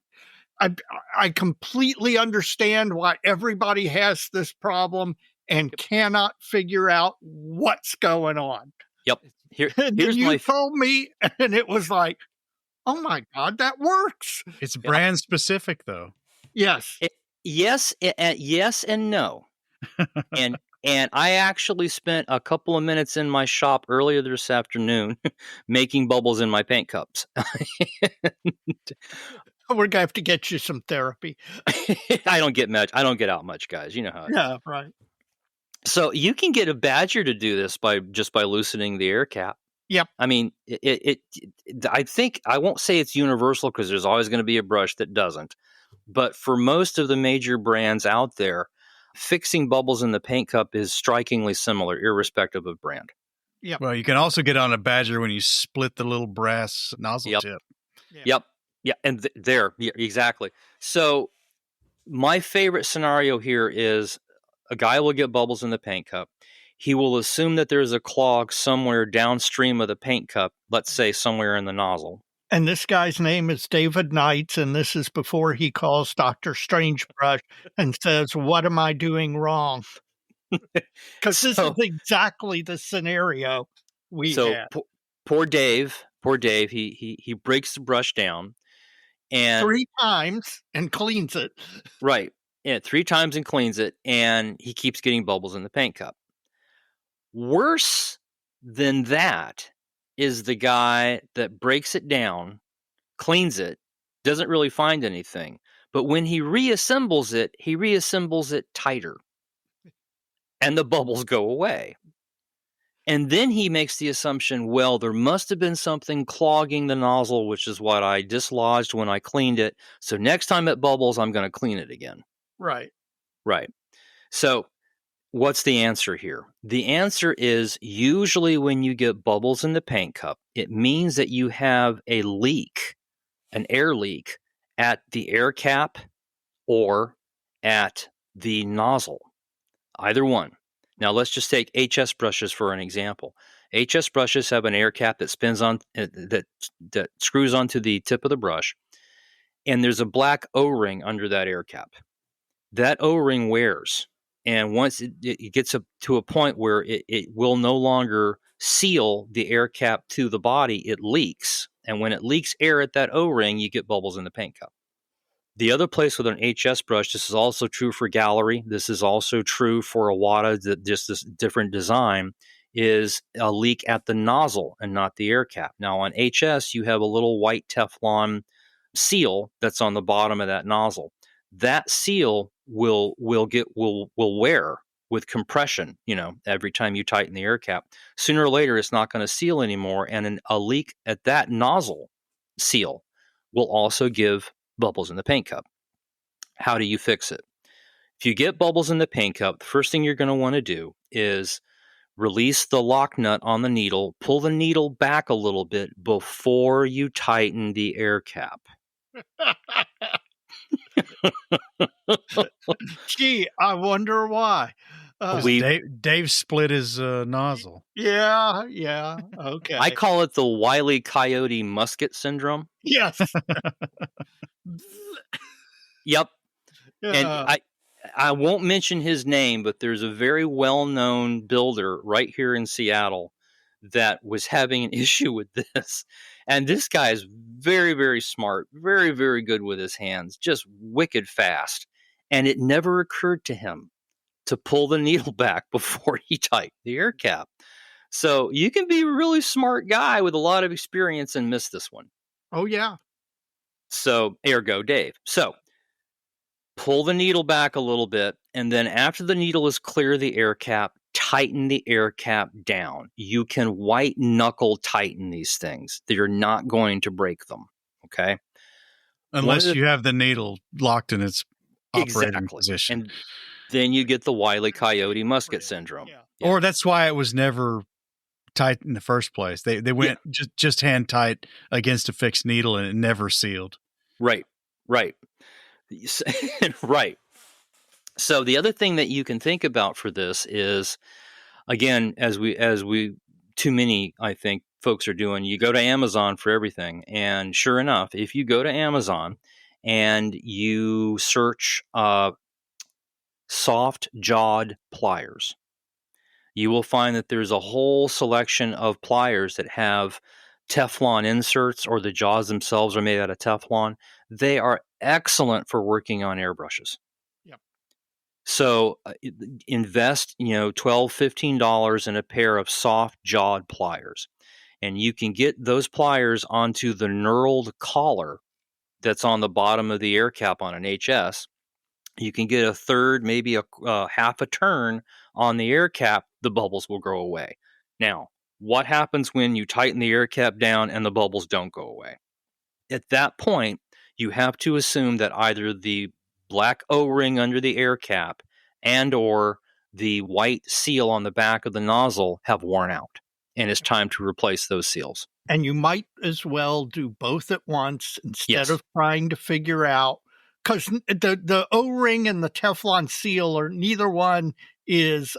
Speaker 3: I completely understand why everybody has this problem and cannot figure out what's going on.
Speaker 4: Yep.
Speaker 3: Here's you told me, and it was like, oh my God, that works.
Speaker 2: It's brand specific, though.
Speaker 3: Yes.
Speaker 4: Yes and no. And I actually spent a couple of minutes in my shop earlier this afternoon making bubbles in my paint cups.
Speaker 3: We're gonna have to get you some therapy.
Speaker 4: I don't get much. I don't get out much, guys. You know how.
Speaker 3: Yeah, right.
Speaker 4: So you can get a badger to do this by loosening the air cap.
Speaker 3: Yep.
Speaker 4: I mean, I think I won't say it's universal because there's always going to be a brush that doesn't. But for most of the major brands out there, fixing bubbles in the paint cup is strikingly similar, irrespective of brand.
Speaker 3: Yep.
Speaker 2: Well, you can also get on a badger when you split the little brass nozzle tip.
Speaker 4: Yep. Yeah. And exactly. So my favorite scenario here is a guy will get bubbles in the paint cup. He will assume that there's a clog somewhere downstream of the paint cup, let's say somewhere in the nozzle.
Speaker 3: And this guy's name is David Knights, and this is before he calls Dr. Strangebrush and says, "What am I doing wrong?" Because this is exactly the scenario we had.
Speaker 4: Poor Dave, he breaks the brush down and
Speaker 3: 3 times and cleans it.
Speaker 4: Right. Yeah, 3 times and cleans it, and he keeps getting bubbles in the paint cup. Worse than that is the guy that breaks it down, cleans it, doesn't really find anything. But when he reassembles it tighter. And the bubbles go away. And then he makes the assumption, well, there must have been something clogging the nozzle, which is what I dislodged when I cleaned it. So next time it bubbles, I'm going to clean it again.
Speaker 3: Right.
Speaker 4: Right. So what's the answer here? The answer is usually when you get bubbles in the paint cup, it means that you have a leak, an air leak at the air cap or at the nozzle. Either one. Now let's just take HS brushes for an example. HS brushes have an air cap that spins on that screws onto the tip of the brush, and there's a black O-ring under that air cap. That O-ring wears, and once it gets up to a point where it will no longer seal the air cap to the body, it leaks, and when it leaks air at that O-ring, you get bubbles in the paint cup. The other place with an HS brush, this is also true for gallery, this is also true for a Wada, just this different design, is a leak at the nozzle and not the air cap. Now on HS, you have a little white Teflon seal that's on the bottom of that nozzle. That seal will wear with compression, every time you tighten the air cap. Sooner or later, it's not going to seal anymore, and a leak at that nozzle seal will also give bubbles in the paint cup. How do you fix it? If you get bubbles in the paint cup, the first thing you're going to want to do is release the lock nut on the needle, pull the needle back a little bit before you tighten the air cap.
Speaker 3: Gee, I wonder why.
Speaker 2: Dave split his nozzle.
Speaker 3: Yeah. Okay.
Speaker 4: I call it the Wile E. Coyote musket syndrome.
Speaker 3: Yes.
Speaker 4: Yep.
Speaker 3: Yeah.
Speaker 4: And I won't mention his name, but there's a very well-known builder right here in Seattle that was having an issue with this. And this guy is very, very smart, very, very good with his hands, just wicked fast. And it never occurred to him to pull the needle back before he tightened the air cap. So you can be a really smart guy with a lot of experience and miss this one.
Speaker 3: Oh, yeah.
Speaker 4: So ergo Dave. So pull the needle back a little bit, and then after the needle is clear of the air cap, tighten the air cap down. You can white knuckle tighten these things. You're not going to break them, okay?
Speaker 2: Unless you have the needle locked in its operating position.
Speaker 4: And then you get the Wile E. Coyote musket syndrome.
Speaker 3: Yeah.
Speaker 4: Yeah.
Speaker 2: Or that's why it was never tight in the first place. They went just hand tight against a fixed needle and it never sealed.
Speaker 4: Right. Right. So the other thing that you can think about for this is, again, as we too many, I think, folks are doing, you go to Amazon for everything. And sure enough, if you go to Amazon and you search soft jawed pliers, you will find that there's a whole selection of pliers that have Teflon inserts, or the jaws themselves are made out of Teflon. They are excellent for working on airbrushes.
Speaker 3: Yep.
Speaker 4: So invest, $12, $15 in a pair of soft jawed pliers. And you can get those pliers onto the knurled collar that's on the bottom of the air cap on an HS. You can get a third, maybe a half a turn on the air cap, the bubbles will go away. Now, what happens when you tighten the air cap down and the bubbles don't go away? At that point, you have to assume that either the black O-ring under the air cap and or the white seal on the back of the nozzle have worn out, and it's time to replace those seals.
Speaker 3: And you might as well do both at once instead
Speaker 4: Yes.
Speaker 3: of trying to figure out, because the O-ring and the Teflon seal are neither one is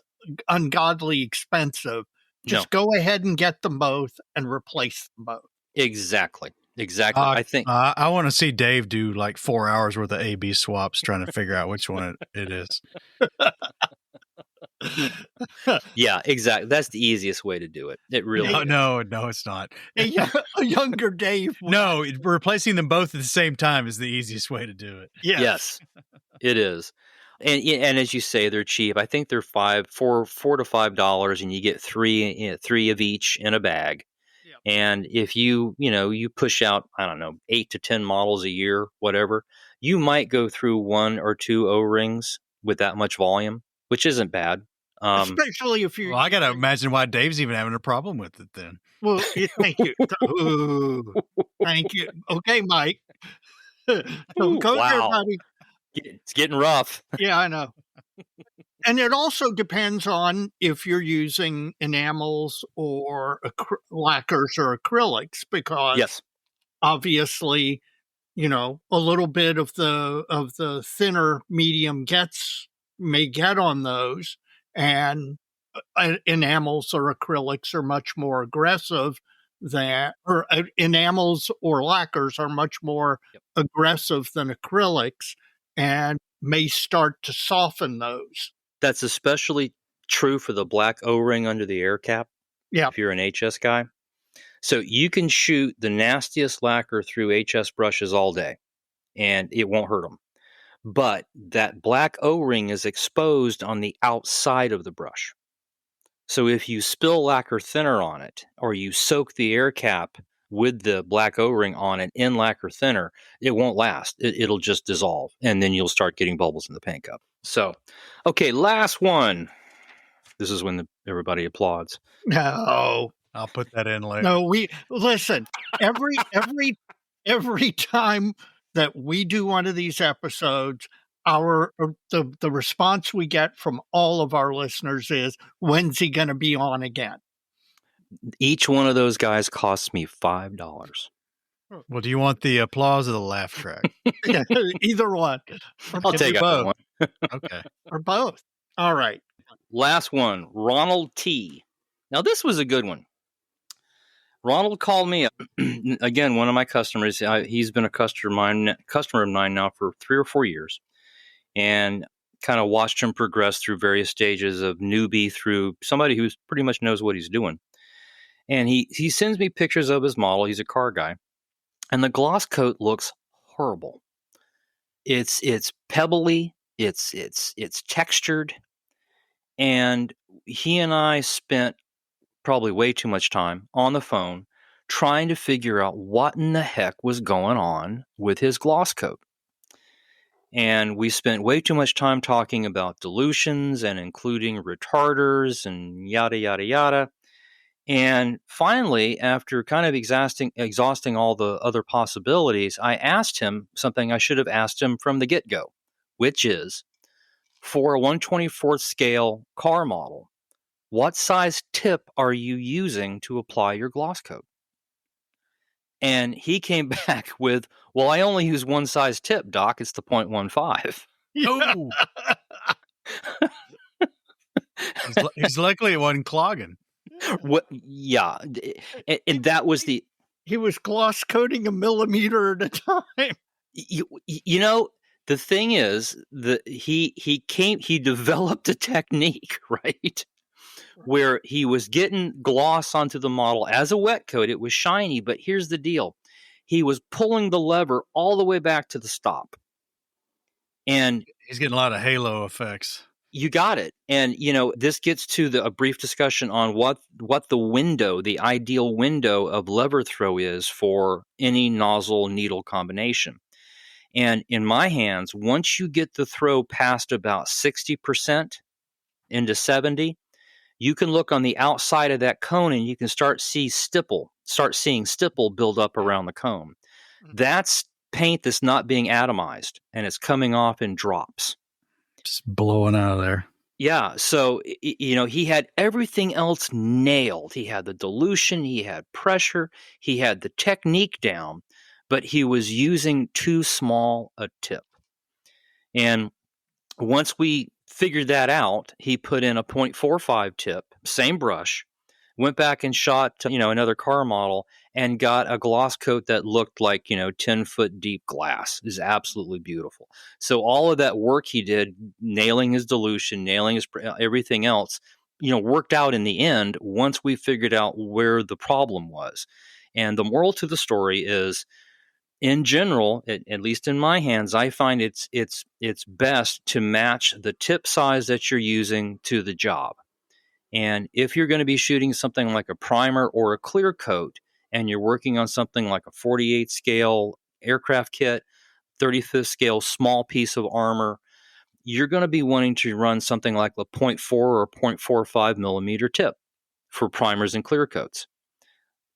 Speaker 3: ungodly expensive. Just go ahead and get them both and replace them both.
Speaker 4: Exactly. I think
Speaker 2: I want to see Dave do like 4 hours worth of A/B swaps trying to figure out which one it is.
Speaker 4: yeah, exactly. That's the easiest way to do it. It really is.
Speaker 2: No, it's not.
Speaker 3: A younger Dave.
Speaker 2: No, replacing them both at the same time is the easiest way to do it.
Speaker 4: Yes, it is. And as you say, they're cheap. I think they're $4 to $5, and you get three of each in a bag.
Speaker 3: Yep.
Speaker 4: And if you push out, I don't know, 8 to 10 models a year, whatever, you might go through 1 or 2 O-rings with that much volume, which isn't bad.
Speaker 3: Especially if you.
Speaker 2: Well, I got to imagine why Dave's even having a problem with it then.
Speaker 3: Well, thank you. Ooh, thank you. Okay, Mike. Don't go there,
Speaker 4: wow.
Speaker 3: buddy.
Speaker 4: It's getting rough.
Speaker 3: Yeah, I know. And it also depends on if you're using enamels or lacquers or acrylics, because
Speaker 4: Yes.
Speaker 3: obviously, a little bit of the thinner medium may get on those, and enamels or acrylics are much more aggressive enamels or lacquers are much more aggressive than acrylics and may start to soften those.
Speaker 4: That's especially true for the black O-ring under the air cap.
Speaker 3: Yeah.
Speaker 4: If you're an HS guy. So you can shoot the nastiest lacquer through HS brushes all day and it won't hurt them. But that black O-ring is exposed on the outside of the brush. So if you spill lacquer thinner on it, or you soak the air cap with the black O-ring on it in lacquer thinner, it won't last. It'll just dissolve, and then you'll start getting bubbles in the paint cup. So, okay, last one. This is when everybody applauds.
Speaker 3: No,
Speaker 2: I'll put that in later.
Speaker 3: no. Listen. Every time that we do one of these episodes, the response we get from all of our listeners is, "When's he going to be on again?"
Speaker 4: Each one of those guys costs me $5.
Speaker 2: Well, do you want the applause or the laugh track?
Speaker 3: Yeah, either one.
Speaker 4: I'll take
Speaker 2: both.
Speaker 4: one.
Speaker 2: Okay.
Speaker 3: Or both. All right.
Speaker 4: Last one, Ronald T. Now, this was a good one. Ronald called me up. Again, one of my customers. He's been a customer of mine now for 3 or 4 years, and kind of watched him progress through various stages of newbie through somebody who pretty much knows what he's doing. And he sends me pictures of his model. He's a car guy, and the gloss coat looks horrible. It's pebbly. It's textured, and he and I spent probably way too much time on the phone trying to figure out what in the heck was going on with his gloss coat. And we spent way too much time talking about dilutions and including retarders and yada, yada, yada. And finally, after kind of exhausting all the other possibilities, I asked him something I should have asked him from the get-go, which is, for a 1/24th scale car model, what size tip are you using to apply your gloss coat? And he came back with, well, I only use one size tip, Doc. It's the 0.15.
Speaker 2: Oh. He's luckily it wasn't clogging.
Speaker 4: Yeah. And that was
Speaker 3: He was gloss coating a millimeter at a time.
Speaker 4: The thing is that he developed a technique, right? Where he was getting gloss onto the model as a wet coat. It was shiny, but here's the deal. He was pulling the lever all the way back to the stop. And
Speaker 2: He's getting a lot of halo effects.
Speaker 4: You got it. And, this gets to a brief discussion on what the ideal window of lever throw is for any nozzle needle combination. And in my hands, once you get the throw past about 60% into 70, you can look on the outside of that cone and you can start seeing stipple build up around the cone. That's paint that's not being atomized and it's coming off in drops.
Speaker 2: Just blowing out of there.
Speaker 4: Yeah. So, he had everything else nailed. He had the dilution, he had pressure, he had the technique down, but he was using too small a tip. And once we figured that out, he put in a 0.45 tip, same brush, went back and shot, another car model and got a gloss coat that looked like, 10-foot deep glass. Is absolutely beautiful. So all of that work he did, nailing his dilution, nailing his everything else, worked out in the end once we figured out where the problem was. And the moral to the story is, in general, at least in my hands, I find it's best to match the tip size that you're using to the job. And if you're going to be shooting something like a primer or a clear coat, and you're working on something like a 48 scale aircraft kit, 35th scale small piece of armor, you're going to be wanting to run something like a 0.4 or 0.45 millimeter tip for primers and clear coats.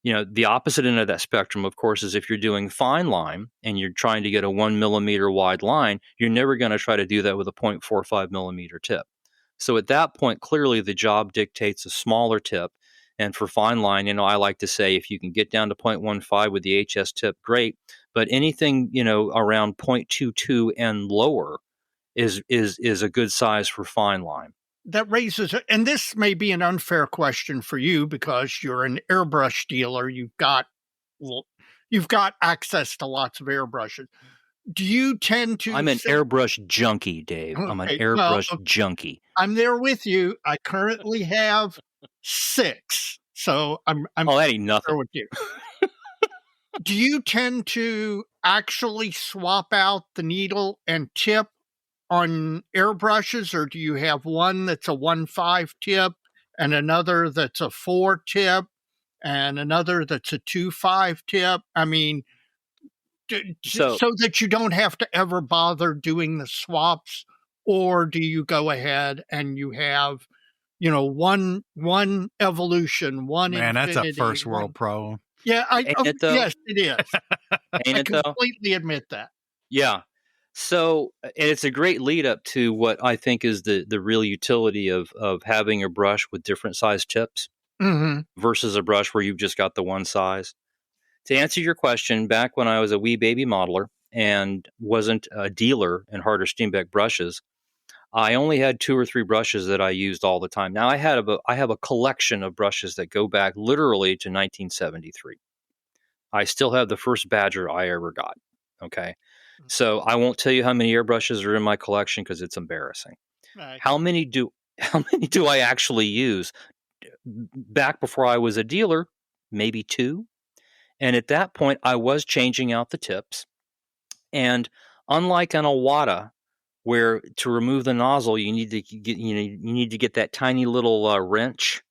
Speaker 4: The opposite end of that spectrum, of course, is if you're doing fine line and you're trying to get a 1 millimeter wide line, you're never going to try to do that with a 0.45 millimeter tip. So at that point, clearly the job dictates a smaller tip. And for fine line, I like to say if you can get down to 0.15 with the HS tip, great. But anything, around 0.22 and lower is a good size for fine line.
Speaker 3: That raises, and this may be an unfair question for you because you're an airbrush dealer. You've got access to lots of airbrushes. Do you tend to?
Speaker 4: I'm an airbrush junkie, Dave. Okay, I'm an airbrush junkie.
Speaker 3: I'm there with you. I currently have 6, so I'm.
Speaker 4: Oh, that ain't nothing.
Speaker 3: There with you. Do you tend to actually swap out the needle and tip on airbrushes, or do you have one that's a 1.5 tip and another that's a 4 tip and another that's a 2.5 tip? I mean, so that you don't have to ever bother doing the swaps, or do you go ahead and you have, one evolution, one
Speaker 2: Man,
Speaker 3: infinity,
Speaker 2: that's a first world problem.
Speaker 3: Yeah, yes, it is. I completely admit that.
Speaker 4: Yeah. So, and it's a great lead up to what I think is the real utility of having a brush with different size tips versus a brush where you've just got the one size. To answer your question, back when I was a wee baby modeler and wasn't a dealer in Harder Steenbeck brushes, I only had 2 or 3 brushes that I used all the time. Now I have a collection of brushes that go back literally to 1973. I still have the first Badger I ever got. Okay. So I won't tell you how many airbrushes are in my collection because it's embarrassing. Right. How many do I actually use? Back before I was a dealer, maybe 2. And at that point, I was changing out the tips. And unlike an Iwata, where to remove the nozzle, you need to get that tiny little wrench,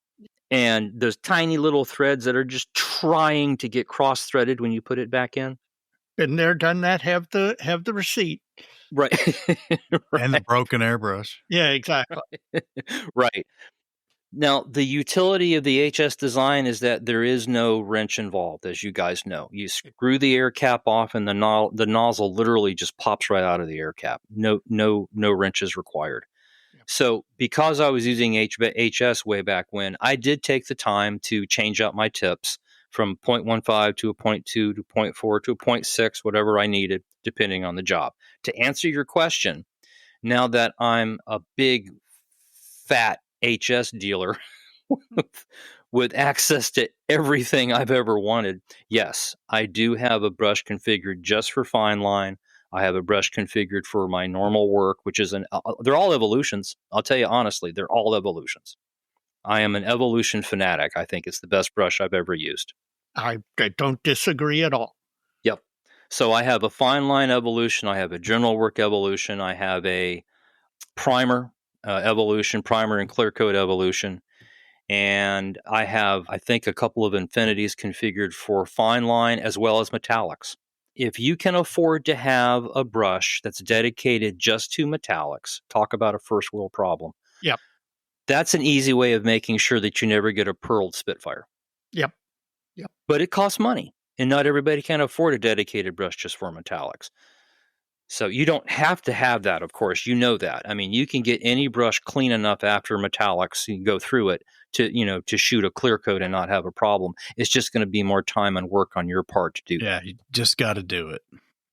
Speaker 4: and those tiny little threads that are just trying to get cross-threaded when you put it back in.
Speaker 3: Been there, done that. Have the receipt.
Speaker 4: Right.
Speaker 2: Right. And the broken airbrush.
Speaker 3: Yeah, exactly.
Speaker 4: Right. Now, the utility of the HS design is that there is no wrench involved, as you guys know. You screw the air cap off, and the nozzle literally just pops right out of the air cap. No wrenches required. Yep. So, because I was using HS way back when, I did take the time to change out my tips from 0.15 to a 0.2 to 0.4 to a 0.6, whatever I needed, depending on the job. To answer your question, now that I'm a big, fat HS dealer with access to everything I've ever wanted, yes, I do have a brush configured just for fine line. I have a brush configured for my normal work, which is they're all evolutions. I'll tell you honestly, they're all evolutions. I am an evolution fanatic. I think it's the best brush I've ever used.
Speaker 3: I don't disagree at all.
Speaker 4: Yep. So I have a fine line evolution. I have a general work evolution. I have a primer evolution, primer and clear coat evolution. And I have, I think, a couple of infinities configured for fine line as well as metallics. If you can afford to have a brush that's dedicated just to metallics, talk about a first world problem.
Speaker 3: Yep.
Speaker 4: That's an easy way of making sure that you never get a pearled Spitfire.
Speaker 3: Yep.
Speaker 4: But it costs money, and not everybody can afford a dedicated brush just for metallics. So you don't have to have that, of course. You know that. I mean, you can get any brush clean enough after metallics, you can go through it to shoot a clear coat and not have a problem. It's just going to be more time and work on your part to do that.
Speaker 2: Yeah, you just got to do it.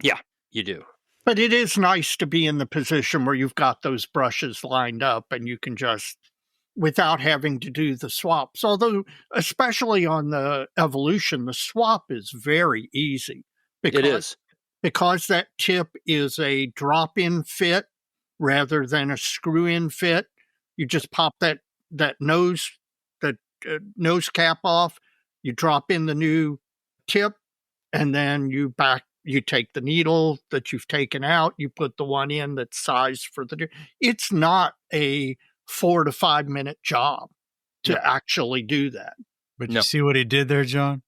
Speaker 4: Yeah, you do.
Speaker 3: But it is nice to be in the position where you've got those brushes lined up and you can just, without having to do the swaps. Although, especially on the Evolution, the swap is very easy.
Speaker 4: It is.
Speaker 3: Because that tip is a drop-in fit rather than a screw-in fit. You just pop that nose cap off, you drop in the new tip, and then you take the needle that you've taken out, you put the one in that's sized for the. It's not a 4 to 5 minute job to actually do that.
Speaker 2: But you see what he did there, John?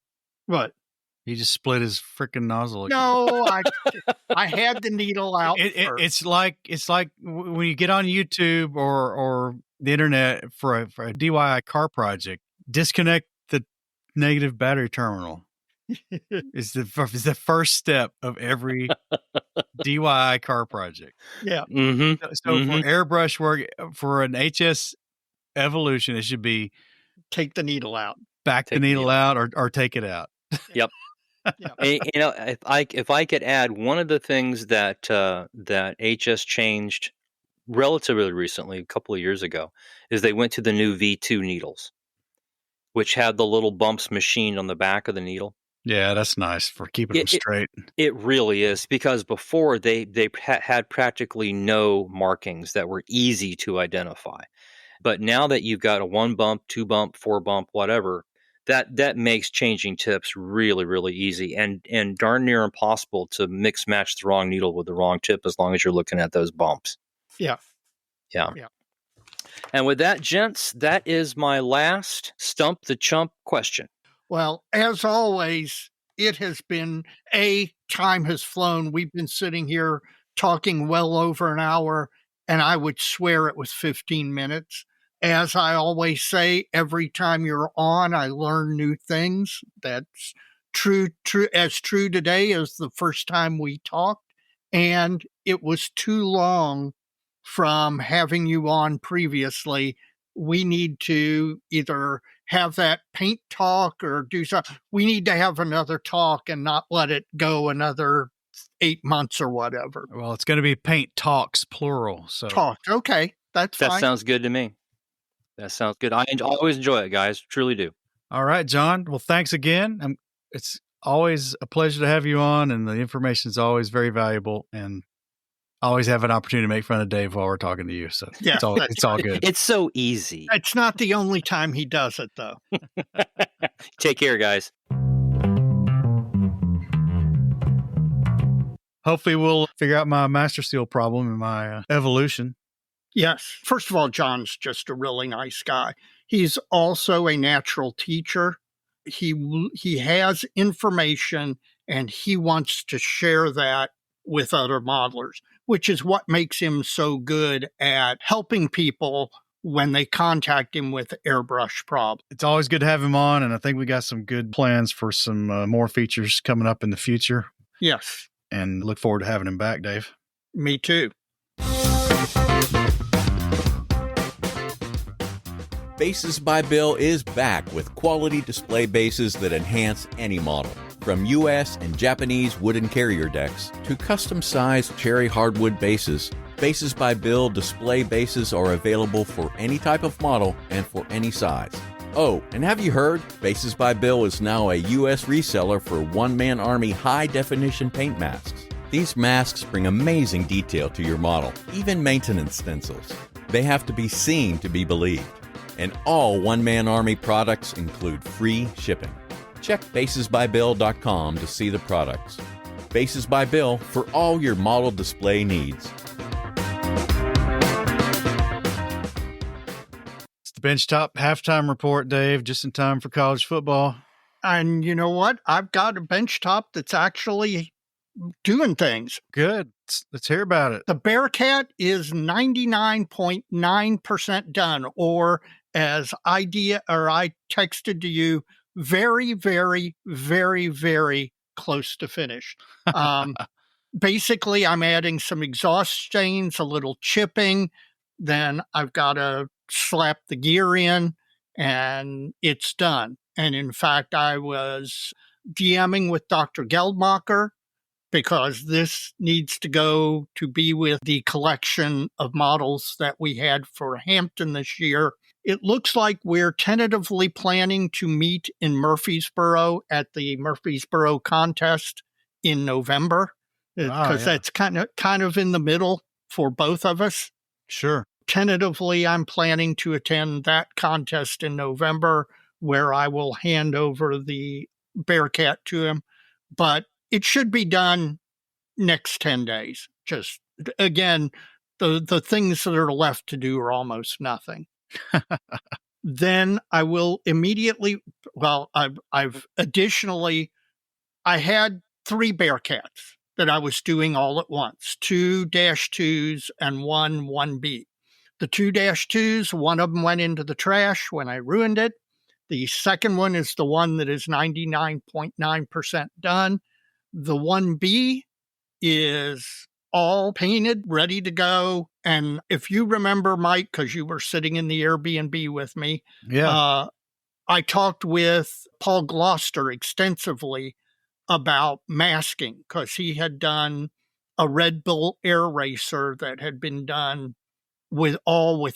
Speaker 3: What?
Speaker 2: He just split his freaking nozzle.
Speaker 3: No, I had the needle out.
Speaker 2: It's like when you get on YouTube or the internet for a DIY car project, disconnect the negative battery terminal. It's the first step of every DIY car project.
Speaker 3: Yeah.
Speaker 4: Mm-hmm.
Speaker 2: So for airbrush work, for an HS Evolution, it should be
Speaker 3: take the needle out,
Speaker 2: back the needle out, or take it out.
Speaker 4: Yep.
Speaker 3: Yeah.
Speaker 4: And, if I could add, one of the things that HS changed relatively recently, a couple of years ago, is they went to the new V2 needles, which had the little bumps machined on the back of the needle.
Speaker 2: Yeah, that's nice for keeping them straight.
Speaker 4: It really is, because before they had practically no markings that were easy to identify. But now that you've got a 1 bump, 2 bump, 4 bump, whatever, that makes changing tips really, really easy and darn near impossible to mix match the wrong needle with the wrong tip, as long as you're looking at those bumps.
Speaker 3: Yeah.
Speaker 4: And with that, gents, that is my last Stump the Chump question.
Speaker 3: Well, as always, it has been time has flown. We've been sitting here talking well over an hour, and I would swear it was 15 minutes. As I always say, every time you're on, I learn new things. That's true today as the first time we talked. And it was too long from having you on previously. We need to either have that paint talk or do something. We need to have another talk and not let it go another 8 months or whatever.
Speaker 2: Well, it's going to be paint talks, plural. So
Speaker 3: talks. Okay. That's fine.
Speaker 4: That sounds good to me. That sounds good. I always enjoy it, guys. Truly do.
Speaker 2: All right, John. Well, thanks again. It's always a pleasure to have you on, and the information is always very valuable, and I always have an opportunity to make fun of Dave while we're talking to you. So
Speaker 3: yeah,
Speaker 2: it's all good.
Speaker 4: It's so easy.
Speaker 3: It's not the only time he does it, though.
Speaker 4: Take care, guys.
Speaker 2: Hopefully we'll figure out my master seal problem in my Evolution.
Speaker 3: Yes. First of all, John's just a really nice guy. He's also a natural teacher. He has information, and he wants to share that with other modelers, which is what makes him so good at helping people when they contact him with airbrush problems.
Speaker 2: It's always good to have him on, and I think we got some good plans for some more features coming up in the future.
Speaker 3: Yes.
Speaker 2: And look forward to having him back, Dave.
Speaker 3: Me too.
Speaker 1: Bases by Bill is back with quality display bases that enhance any model. From US and Japanese wooden carrier decks to custom-sized cherry hardwood bases, Bases by Bill display bases are available for any type of model and for any size. Oh, and have you heard? Bases by Bill is now a US reseller for one-man army high-definition paint masks. These masks bring amazing detail to your model, even maintenance stencils. They have to be seen to be believed. And all one-man army products include free shipping. Check basesbybill.com to see the products. Bases by Bill for all your model display needs.
Speaker 2: Benchtop halftime report, Dave, just in time for college football.
Speaker 3: And you know what? I've got a benchtop that's actually doing things.
Speaker 2: Good. Let's hear about it.
Speaker 3: The Bearcat is 99.9% done, or as I texted to you, very, very, very, very close to finished. Basically, I'm adding some exhaust stains, a little chipping. Then I've got to slap the gear in, and it's done. And in fact, I was DMing with Dr. Geldmacher because this needs to go to be with the collection of models that we had for Hampton this year. It looks like we're tentatively planning to meet in Murfreesboro at the Murfreesboro contest in November, because that's kind of in the middle for both of us.
Speaker 2: Sure.
Speaker 3: Tentatively, I'm planning to attend that contest in November, where I will hand over the Bearcat to him. But it should be done next 10 days. Just, again, the things that are left to do are almost nothing. Then I will immediately, I've additionally, I had 3 Bearcats that I was doing all at once, 2 -2s and 1 1B. The 2 -2s, one of them went into the trash when I ruined it. The second one is the one that is 99.9% done. The 1B is all painted, ready to go. And if you remember, Mike, because you were sitting in the Airbnb with me, I talked with Paul Gloucester extensively about masking, because he had done a Red Bull Air Racer that had been done with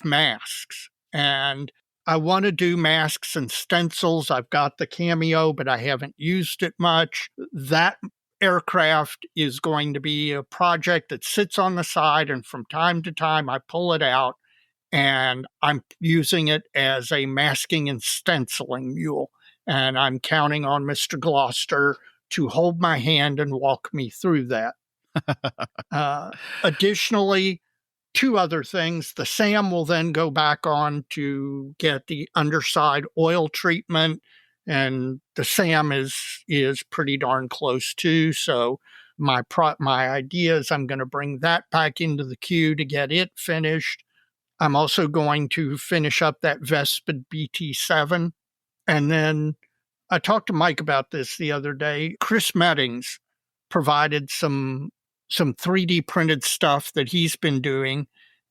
Speaker 3: masks. And I want to do masks and stencils. I've got the Cameo, but I haven't used it much. That aircraft is going to be a project that sits on the side, and from time to time I pull it out, and I'm using it as a masking and stenciling mule. And I'm counting on Mr. Gloucester to hold my hand and walk me through that. Additionally, 2 other things. The SAM will then go back on to get the underside oil treatment, and the SAM is pretty darn close too. So my idea is I'm going to bring that back into the queue to get it finished. I'm also going to finish up that Vespid BT7. And then I talked to Mike about this the other day. Chris Mettings provided some 3D printed stuff that he's been doing,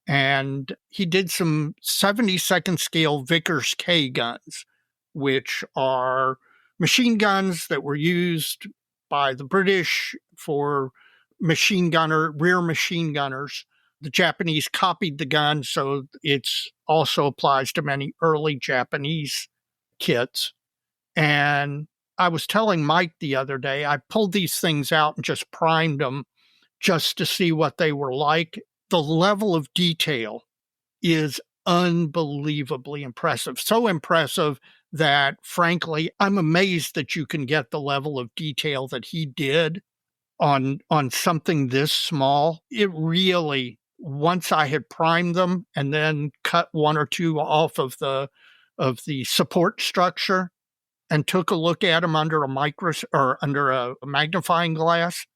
Speaker 3: and he did some 72nd scale Vickers K guns, which are machine guns that were used by the British for rear machine gunners. The Japanese copied the gun, so it also applies to many early Japanese kits. And I was telling Mike the other day, I pulled these things out and just primed them just to see what they were like. The level of detail is unbelievably impressive. So impressive that, frankly, I'm amazed that you can get the level of detail that he did on something this small. It really, once I had primed them and then cut 1 or 2 off of the support structure and took a look at them under a magnifying glass,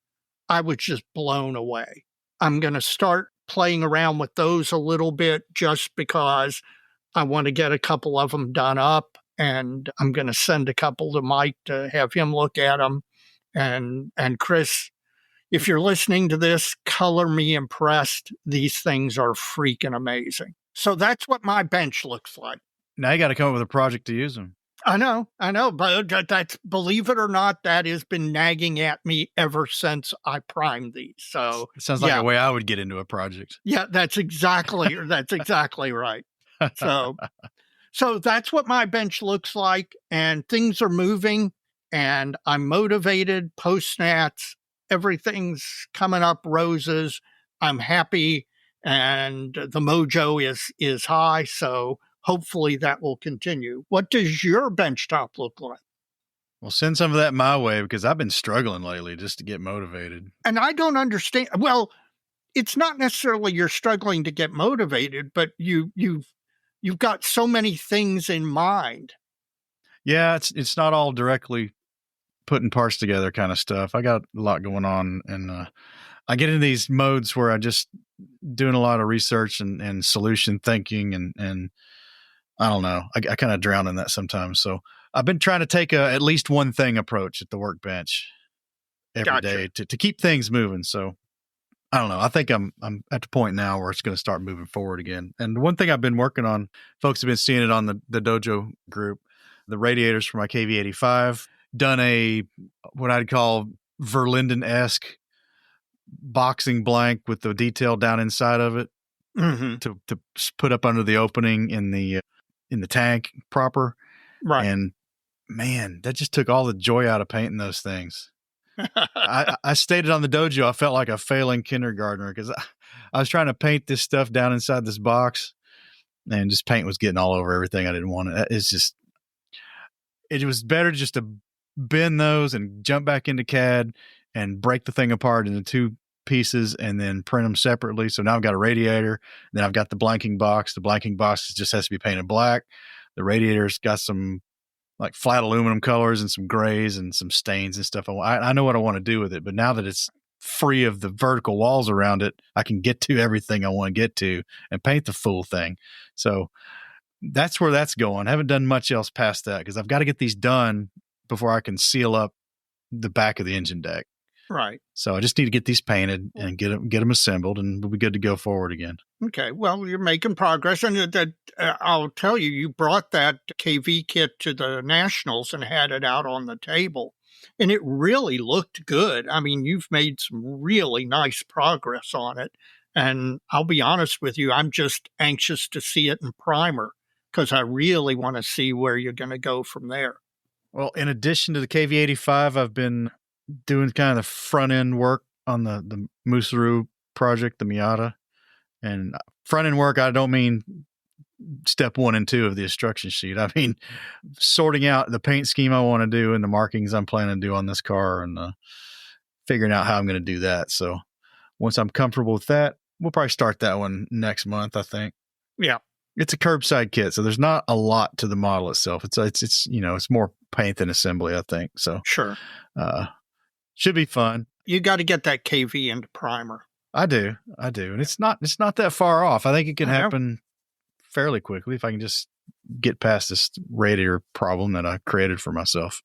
Speaker 3: I was just blown away. I'm going to start playing around with those a little bit, just because I want to get a couple of them done up, and I'm going to send a couple to Mike to have him look at them. And Chris, if you're listening to this, color me impressed. These things are freaking amazing. So that's what my bench looks like.
Speaker 2: Now you got to come up with a project to use them.
Speaker 3: I know, but that's, believe it or not, that has been nagging at me ever since I primed these. So
Speaker 2: it sounds like a way I would get into a project.
Speaker 3: Yeah, that's exactly right. So that's what my bench looks like, and things are moving, and I'm motivated. Post-nats, everything's coming up roses. I'm happy, and the mojo is high. So hopefully that will continue. What does your benchtop look like?
Speaker 2: Well, send some of that my way, because I've been struggling lately just to get motivated.
Speaker 3: And I don't understand. Well, it's not necessarily you're struggling to get motivated, but you've you've got so many things in mind.
Speaker 2: Yeah, it's not all directly putting parts together kind of stuff. I got a lot going on, and I get into these modes where I just doing a lot of research and solution thinking, and I don't know. I kind of drown in that sometimes. So I've been trying to take a at least one thing approach at the workbench every day to keep things moving. So I don't know. I think I'm at the point now where it's going to start moving forward again. And one thing I've been working on, folks have been seeing it on the dojo group, the radiators for my KV85, done a what I'd call Verlinden-esque boxing blank with the detail down inside of it to put up under the opening in the tank proper.
Speaker 3: Right.
Speaker 2: And man, that just took all the joy out of painting those things. I stated on the dojo, I felt like a failing kindergartner because I was trying to paint this stuff down inside this box, and just paint was getting all over everything. I didn't want it. It was better just to bend those and jump back into CAD and break the thing apart into two pieces and then print them separately. So now I've got a radiator, then I've got the blanking box. The blanking box just has to be painted black. The radiator's got some like flat aluminum colors and some grays and some stains and stuff. I know what I want to do with it, but now that it's free of the vertical walls around it, I can get to everything I want to get to and paint the full thing. So that's where that's going. I haven't done much else past that because I've got to get these done before I can seal up the back of the engine deck.
Speaker 3: Right.
Speaker 2: So I just need to get these painted and get them assembled, and we'll be good to go forward again.
Speaker 3: Okay. Well, you're making progress. And that I'll tell you, you brought that KV kit to the Nationals and had it out on the table, and it really looked good. I mean, you've made some really nice progress on it. And I'll be honest with you, I'm just anxious to see it in primer because I really want to see where you're going to go from there.
Speaker 2: Well, in addition to the KV85, I've been doing kind of the front end work on the Musaru project, the Miata. And front end work, I don't mean step 1 and 2 of the instruction sheet. I mean sorting out the paint scheme I want to do and the markings I'm planning to do on this car, and figuring out how I'm going to do that. So once I'm comfortable with that, we'll probably start that one next month, I think.
Speaker 3: Yeah.
Speaker 2: It's a curbside kit, so there's not a lot to the model itself. It's it's more paint than assembly, I think. So
Speaker 3: Sure.
Speaker 2: Should be fun.
Speaker 3: You got to get that KV into primer.
Speaker 2: I do. And it's not that far off. I think it can happen fairly quickly if I can just get past this radiator problem that I created for myself.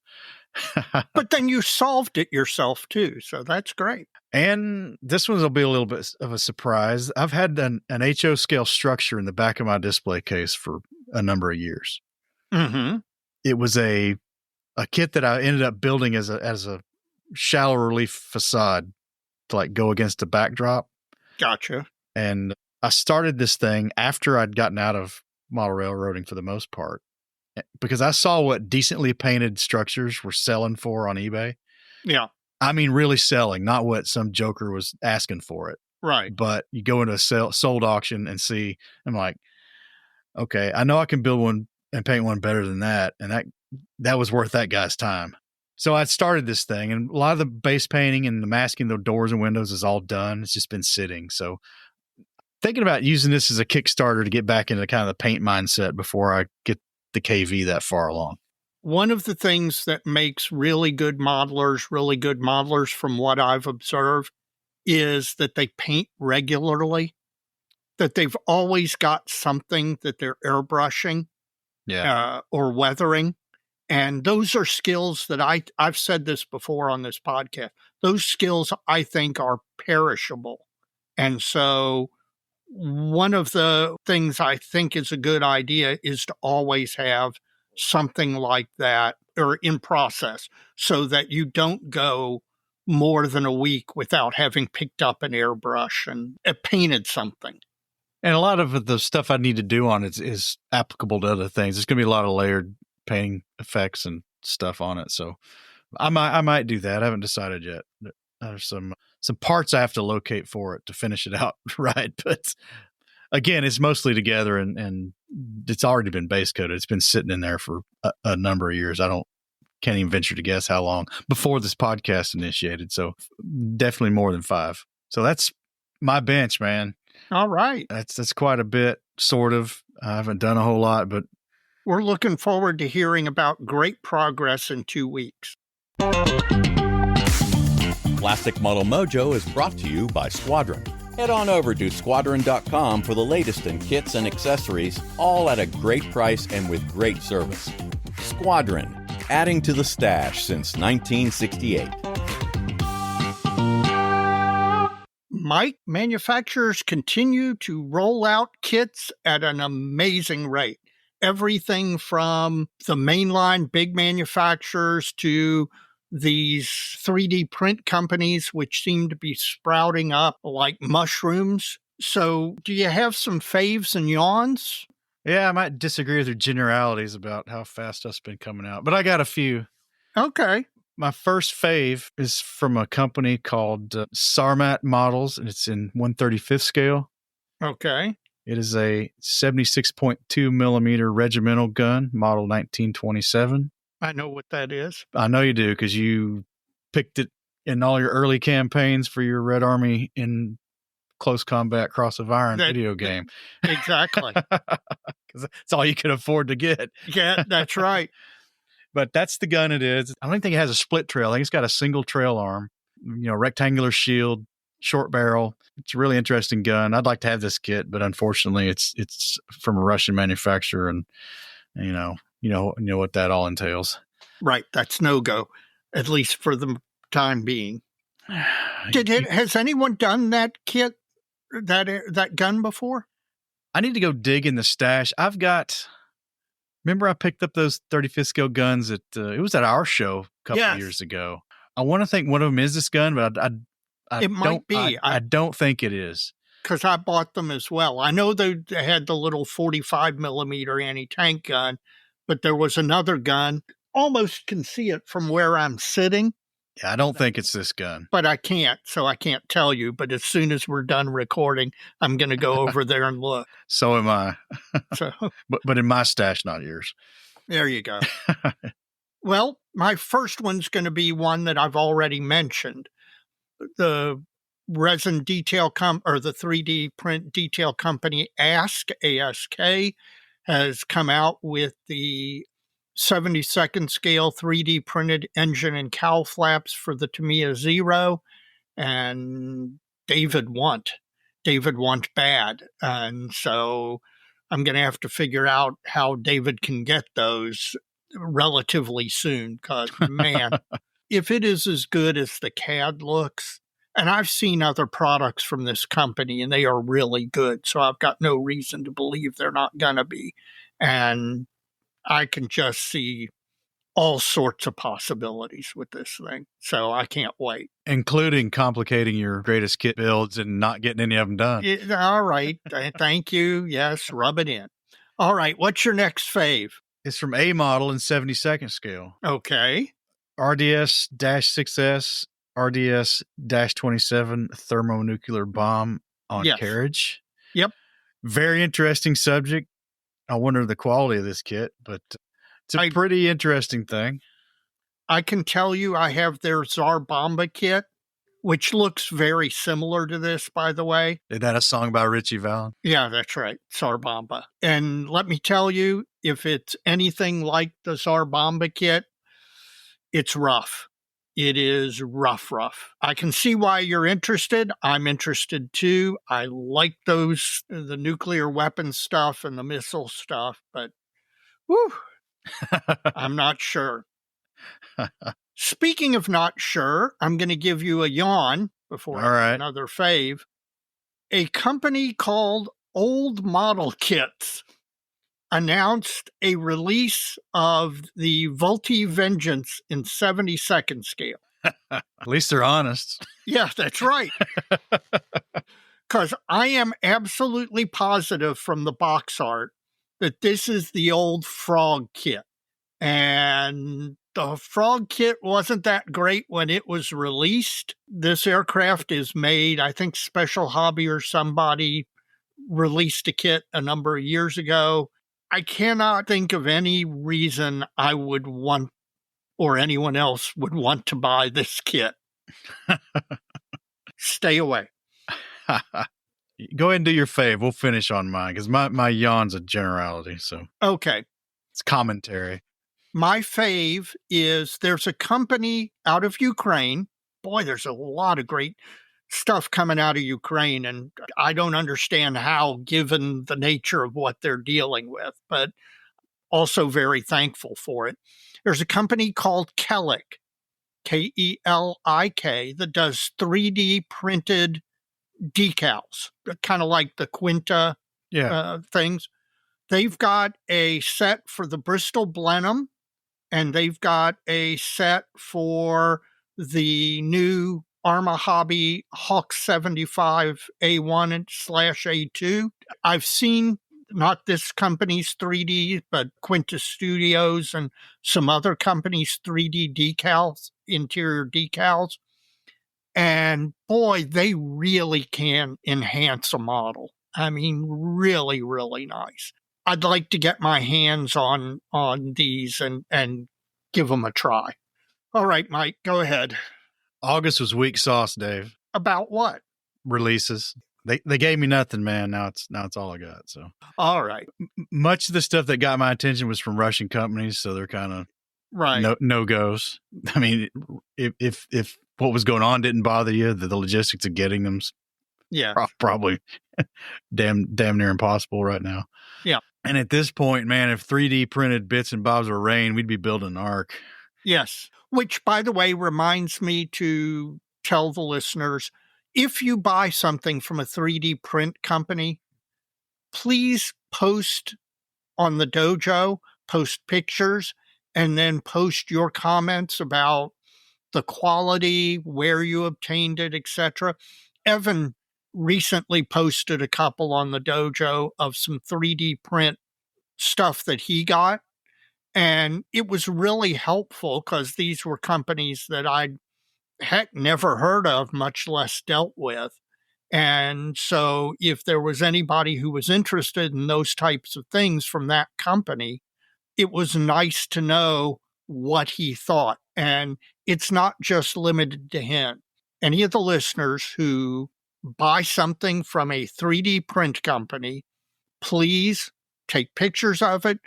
Speaker 3: But then you solved it yourself too, so that's great.
Speaker 2: And this one will be a little bit of a surprise. I've had an HO scale structure in the back of my display case for a number of years.
Speaker 3: Mm-hmm.
Speaker 2: It was a kit that I ended up building as a shallow relief facade to like go against the backdrop.
Speaker 3: Gotcha.
Speaker 2: And I started this thing after I'd gotten out of model railroading for the most part, because I saw what decently painted structures were selling for on eBay.
Speaker 3: Yeah.
Speaker 2: I mean, really selling, not what some joker was asking for it.
Speaker 3: Right.
Speaker 2: But you go into a sold auction and see, I'm like, okay, I know I can build one and paint one better than that. And that was worth that guy's time. So I started this thing, and a lot of the base painting and the masking the doors and windows is all done. It's just been sitting. So thinking about using this as a Kickstarter to get back into kind of the paint mindset before I get the KV that far along.
Speaker 3: One of the things that makes really good modelers from what I've observed, is that they paint regularly, that they've always got something that they're airbrushing or weathering. And those are skills that I've said this before on this podcast. Those skills, I think, are perishable. And so one of the things I think is a good idea is to always have something like that or in process, so that you don't go more than a week without having picked up an airbrush and painted something.
Speaker 2: And a lot of the stuff I need to do on it is applicable to other things. There's going to be a lot of layered painting effects and stuff on it. So I might do that. I haven't decided yet. There's some parts I have to locate for it to finish it out right. But again, it's mostly together and it's already been base coated. It's been sitting in there for a number of years. Can't even venture to guess how long before this podcast initiated. So definitely more than 5. So that's my bench, man.
Speaker 3: All right.
Speaker 2: That's quite a bit, sort of. I haven't done a whole lot, but
Speaker 3: We're looking forward to hearing about great progress in 2 weeks.
Speaker 1: Plastic Model Mojo is brought to you by Squadron. Head on over to squadron.com for the latest in kits and accessories, all at a great price and with great service. Squadron, adding to the stash since 1968.
Speaker 3: Mike, manufacturers continue to roll out kits at an amazing rate. Everything from the mainline big manufacturers to these 3D print companies, which seem to be sprouting up like mushrooms. So do you have some faves and yawns?
Speaker 2: yeah, I might disagree with your generalities about how fast stuff's been coming out, but I got a few.
Speaker 3: Okay.
Speaker 2: My first fave is from a company called Sarmat Models, and it's in 1/35th scale.
Speaker 3: Okay.
Speaker 2: It is a 76.2 millimeter regimental gun, model 1927.
Speaker 3: I know what that is.
Speaker 2: I know you do because you picked it in all your early campaigns for your Red Army in Close Combat Cross of Iron video game.
Speaker 3: Exactly.
Speaker 2: Because that's all you can afford to get.
Speaker 3: Yeah, that's right.
Speaker 2: But that's the gun it is. I don't even think it has a split trail. I think it's got a single trail arm, rectangular shield, short barrel. It's a really interesting gun. I'd like to have this kit, but unfortunately it's from a Russian manufacturer, and you know what that all entails.
Speaker 3: Right. That's no-go, at least for the time being. Has anyone done that kit, that gun before?
Speaker 2: I need to go dig in the stash. Remember I picked up those 35th scale guns it was at our show a couple of years ago. I want to think one of them is this gun, but
Speaker 3: It might be.
Speaker 2: I don't think it is.
Speaker 3: Because I bought them as well. I know they had the little 45 millimeter anti-tank gun, but there was another gun. Almost can see it from where I'm sitting.
Speaker 2: Yeah, I don't think it's this gun.
Speaker 3: But I can't, so I can't tell you. But as soon as we're done recording, I'm going to go over there and look.
Speaker 2: So am I.
Speaker 3: So,
Speaker 2: but in my stash, not yours.
Speaker 3: There you go. Well, my first one's going to be one that I've already mentioned. The resin detail or the 3D print detail company ASK has come out with the 72nd scale 3D printed engine and cowl flaps for the Tamiya Zero, and David want bad. And so I'm going to have to figure out how David can get those relatively soon, because, man, if it is as good as the CAD looks, and I've seen other products from this company, and they are really good, so I've got no reason to believe they're not going to be. And I can just see all sorts of possibilities with this thing, so I can't wait.
Speaker 2: Including complicating your greatest kit builds and not getting any of them done.
Speaker 3: All right. Thank you. Yes, rub it in. All right, what's your next fave?
Speaker 2: It's from A model in 72nd scale.
Speaker 3: Okay.
Speaker 2: RDS-6S, RDS-27 thermonuclear bomb on carriage.
Speaker 3: Yep.
Speaker 2: Very interesting subject. I wonder the quality of this kit, but it's a pretty interesting thing.
Speaker 3: I can tell you I have their Tsar Bomba kit, which looks very similar to this, by the way.
Speaker 2: Is that a song by Richie Valens?
Speaker 3: Yeah, that's right. Tsar Bomba. And let me tell you, if it's anything like the Tsar Bomba kit, it's rough. It is rough. I can see why you're interested. I'm interested too. I like the nuclear weapon stuff and the missile stuff, but whew, I'm not sure. Speaking of not sure, I'm going to give you a yawn before another fave. A company called Old Model Kits announced a release of the Vulti Vengeance in 72nd scale.
Speaker 2: At least they're honest.
Speaker 3: Yeah, that's right. Because I am absolutely positive from the box art that this is the old Frog kit. And the Frog kit wasn't that great when it was released. This aircraft is made, I think Special Hobby or somebody released a kit a number of years ago. I cannot think of any reason I would want, or anyone else would want to buy this kit. Stay away.
Speaker 2: Go ahead and do your fave. We'll finish on mine because my yawn's a generality, so
Speaker 3: Okay.
Speaker 2: it's commentary.
Speaker 3: My fave is there's a company out of Ukraine. Boy, there's a lot of great stuff coming out of Ukraine, and I don't understand how, given the nature of what they're dealing with, but also very thankful for it. There's a company called Kelik, Kelik, that does 3D printed decals, kind of like the Quinta things. They've got a set for the Bristol Blenheim, and they've got a set for the new Arma Hobby Hawk 75 A1/A2. I've seen not this company's 3D, but Quinta Studios and some other companies' 3D decals, interior decals. And boy, they really can enhance a model. I mean, really, really nice. I'd like to get my hands on these and give them a try. All right, Mike, go ahead.
Speaker 2: August was weak sauce, Dave.
Speaker 3: About what?
Speaker 2: Releases. They gave me nothing, man. Now it's all I got. So
Speaker 3: All right.
Speaker 2: much of the stuff that got my attention was from Russian companies, so they're kind of
Speaker 3: Right.
Speaker 2: no goes. I mean, if what was going on didn't bother you, the logistics of getting them's
Speaker 3: Yeah.
Speaker 2: probably damn near impossible right now.
Speaker 3: Yeah.
Speaker 2: And at this point, man, if 3D printed bits and bobs were rain, we'd be building an ark.
Speaker 3: Yes. Which, by the way, reminds me to tell the listeners, if you buy something from a 3D print company, please post on the dojo, post pictures, and then post your comments about the quality, where you obtained it, etc. Evan recently posted a couple on the dojo of some 3D print stuff that he got. And it was really helpful because these were companies that I'd never heard of, much less dealt with. And so if there was anybody who was interested in those types of things from that company, it was nice to know what he thought. And it's not just limited to him. Any of the listeners who buy something from a 3D print company, please take pictures of it,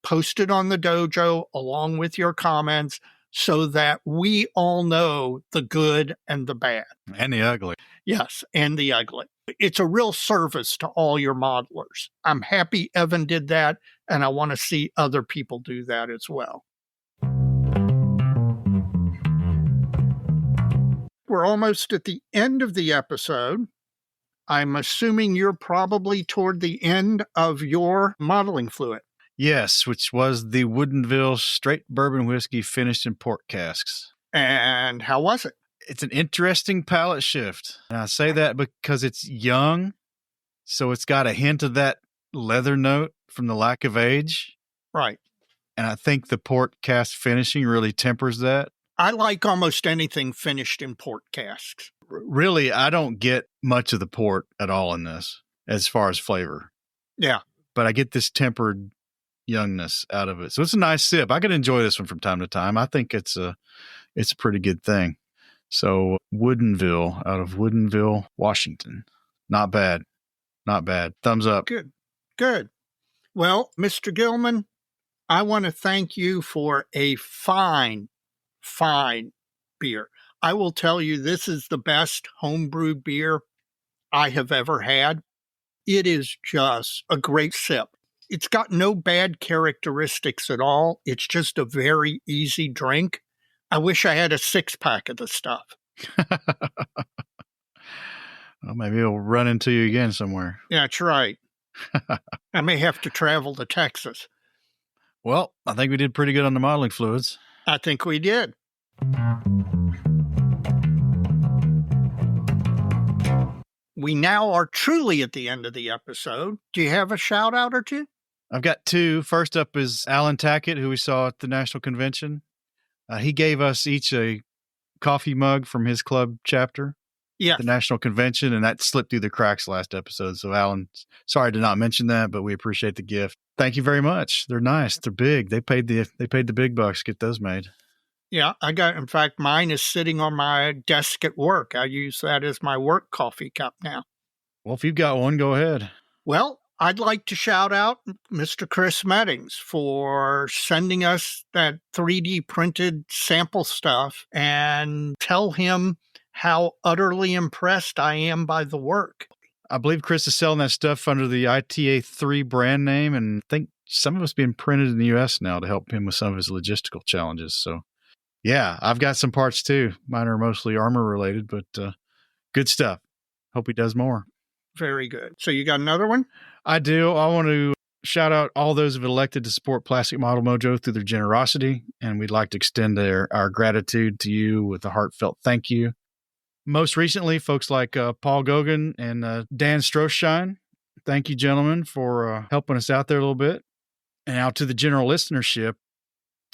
Speaker 3: post it on the dojo along with your comments so that we all know the good and the bad.
Speaker 2: And the ugly.
Speaker 3: Yes, and the ugly. It's a real service to all your modelers. I'm happy Evan did that, and I want to see other people do that as well. We're almost at the end of the episode. I'm assuming you're probably toward the end of your modeling fluid.
Speaker 2: Yes, which was the Woodinville straight bourbon whiskey finished in port casks.
Speaker 3: And how was it?
Speaker 2: It's an interesting palate shift. And I say that because it's young, so it's got a hint of that leather note from the lack of age.
Speaker 3: Right.
Speaker 2: And I think the port cask finishing really tempers that.
Speaker 3: I like almost anything finished in port casks.
Speaker 2: Really, I don't get much of the port at all in this as far as flavor.
Speaker 3: Yeah.
Speaker 2: But I get this tempered youngness out of it. So it's a nice sip. I could enjoy this one from time to time. I think it's a pretty good thing. So Woodinville, out of Woodinville, Washington. Not bad. Not bad. Thumbs up.
Speaker 3: Good. Good. Well, Mr. Gilman, I want to thank you for a fine beer. I will tell you, this is the best homebrewed beer I have ever had. It is just a great sip. It's got no bad characteristics at all. It's just a very easy drink. I wish I had a 6-pack of the stuff.
Speaker 2: Well, maybe it'll run into you again somewhere.
Speaker 3: Yeah, that's right. I may have to travel to Texas.
Speaker 2: Well, I think we did pretty good on the modeling fluids.
Speaker 3: I think we did. We now are truly at the end of the episode. Do you have a shout out or two?
Speaker 2: I've got two. First up is Alan Tackett, who we saw at the National Convention. He gave us each a coffee mug from his club chapter.
Speaker 3: Yes.
Speaker 2: The National Convention, and that slipped through the cracks last episode. So, Alan, sorry to not mention that, but we appreciate the gift. Thank you very much. They're nice. They're big. They paid the big bucks to get those made.
Speaker 3: Yeah, in fact, mine is sitting on my desk at work. I use that as my work coffee cup now.
Speaker 2: Well, if you've got one, go ahead.
Speaker 3: Well, I'd like to shout out Mr. Chris Meddings for sending us that 3D printed sample stuff, and tell him how utterly impressed I am by the work.
Speaker 2: I believe Chris is selling that stuff under the ITA3 brand name, and I think some of it's being printed in the U.S. now to help him with some of his logistical challenges. So, yeah, I've got some parts too. Mine are mostly armor related, but good stuff. Hope he does more.
Speaker 3: Very good. So you got another one?
Speaker 2: I do. I want to shout out all those who have elected to support Plastic Model Mojo through their generosity, and we'd like to extend our gratitude to you with a heartfelt thank you. Most recently, folks like Paul Gogan and Dan Stroshine. Thank you, gentlemen, for helping us out there a little bit. And out to the general listenership,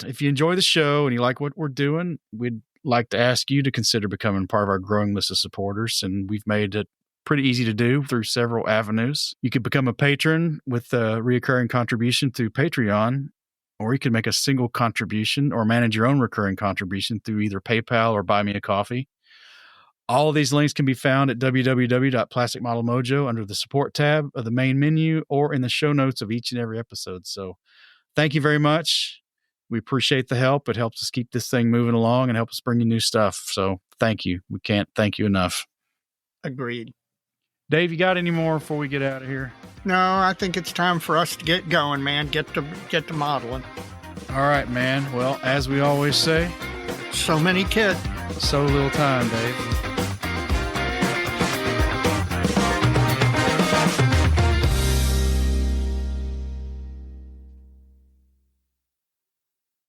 Speaker 2: if you enjoy the show and you like what we're doing, we'd like to ask you to consider becoming part of our growing list of supporters. And we've made it pretty easy to do through several avenues. You could become a patron with a recurring contribution through Patreon, or you could make a single contribution or manage your own recurring contribution through either PayPal or Buy Me a Coffee. All of these links can be found at www.plasticmodelmojo under the support tab of the main menu or in the show notes of each and every episode. So thank you very much. We appreciate the help. It helps us keep this thing moving along and help us bring you new stuff. So thank you. We can't thank you enough.
Speaker 3: Agreed.
Speaker 2: Dave, you got any more before we get out of here?
Speaker 3: No, I think it's time for us to get going, man. Get to modeling.
Speaker 2: All right, man. Well, as we always say,
Speaker 3: so many kids.
Speaker 2: So little time, Dave.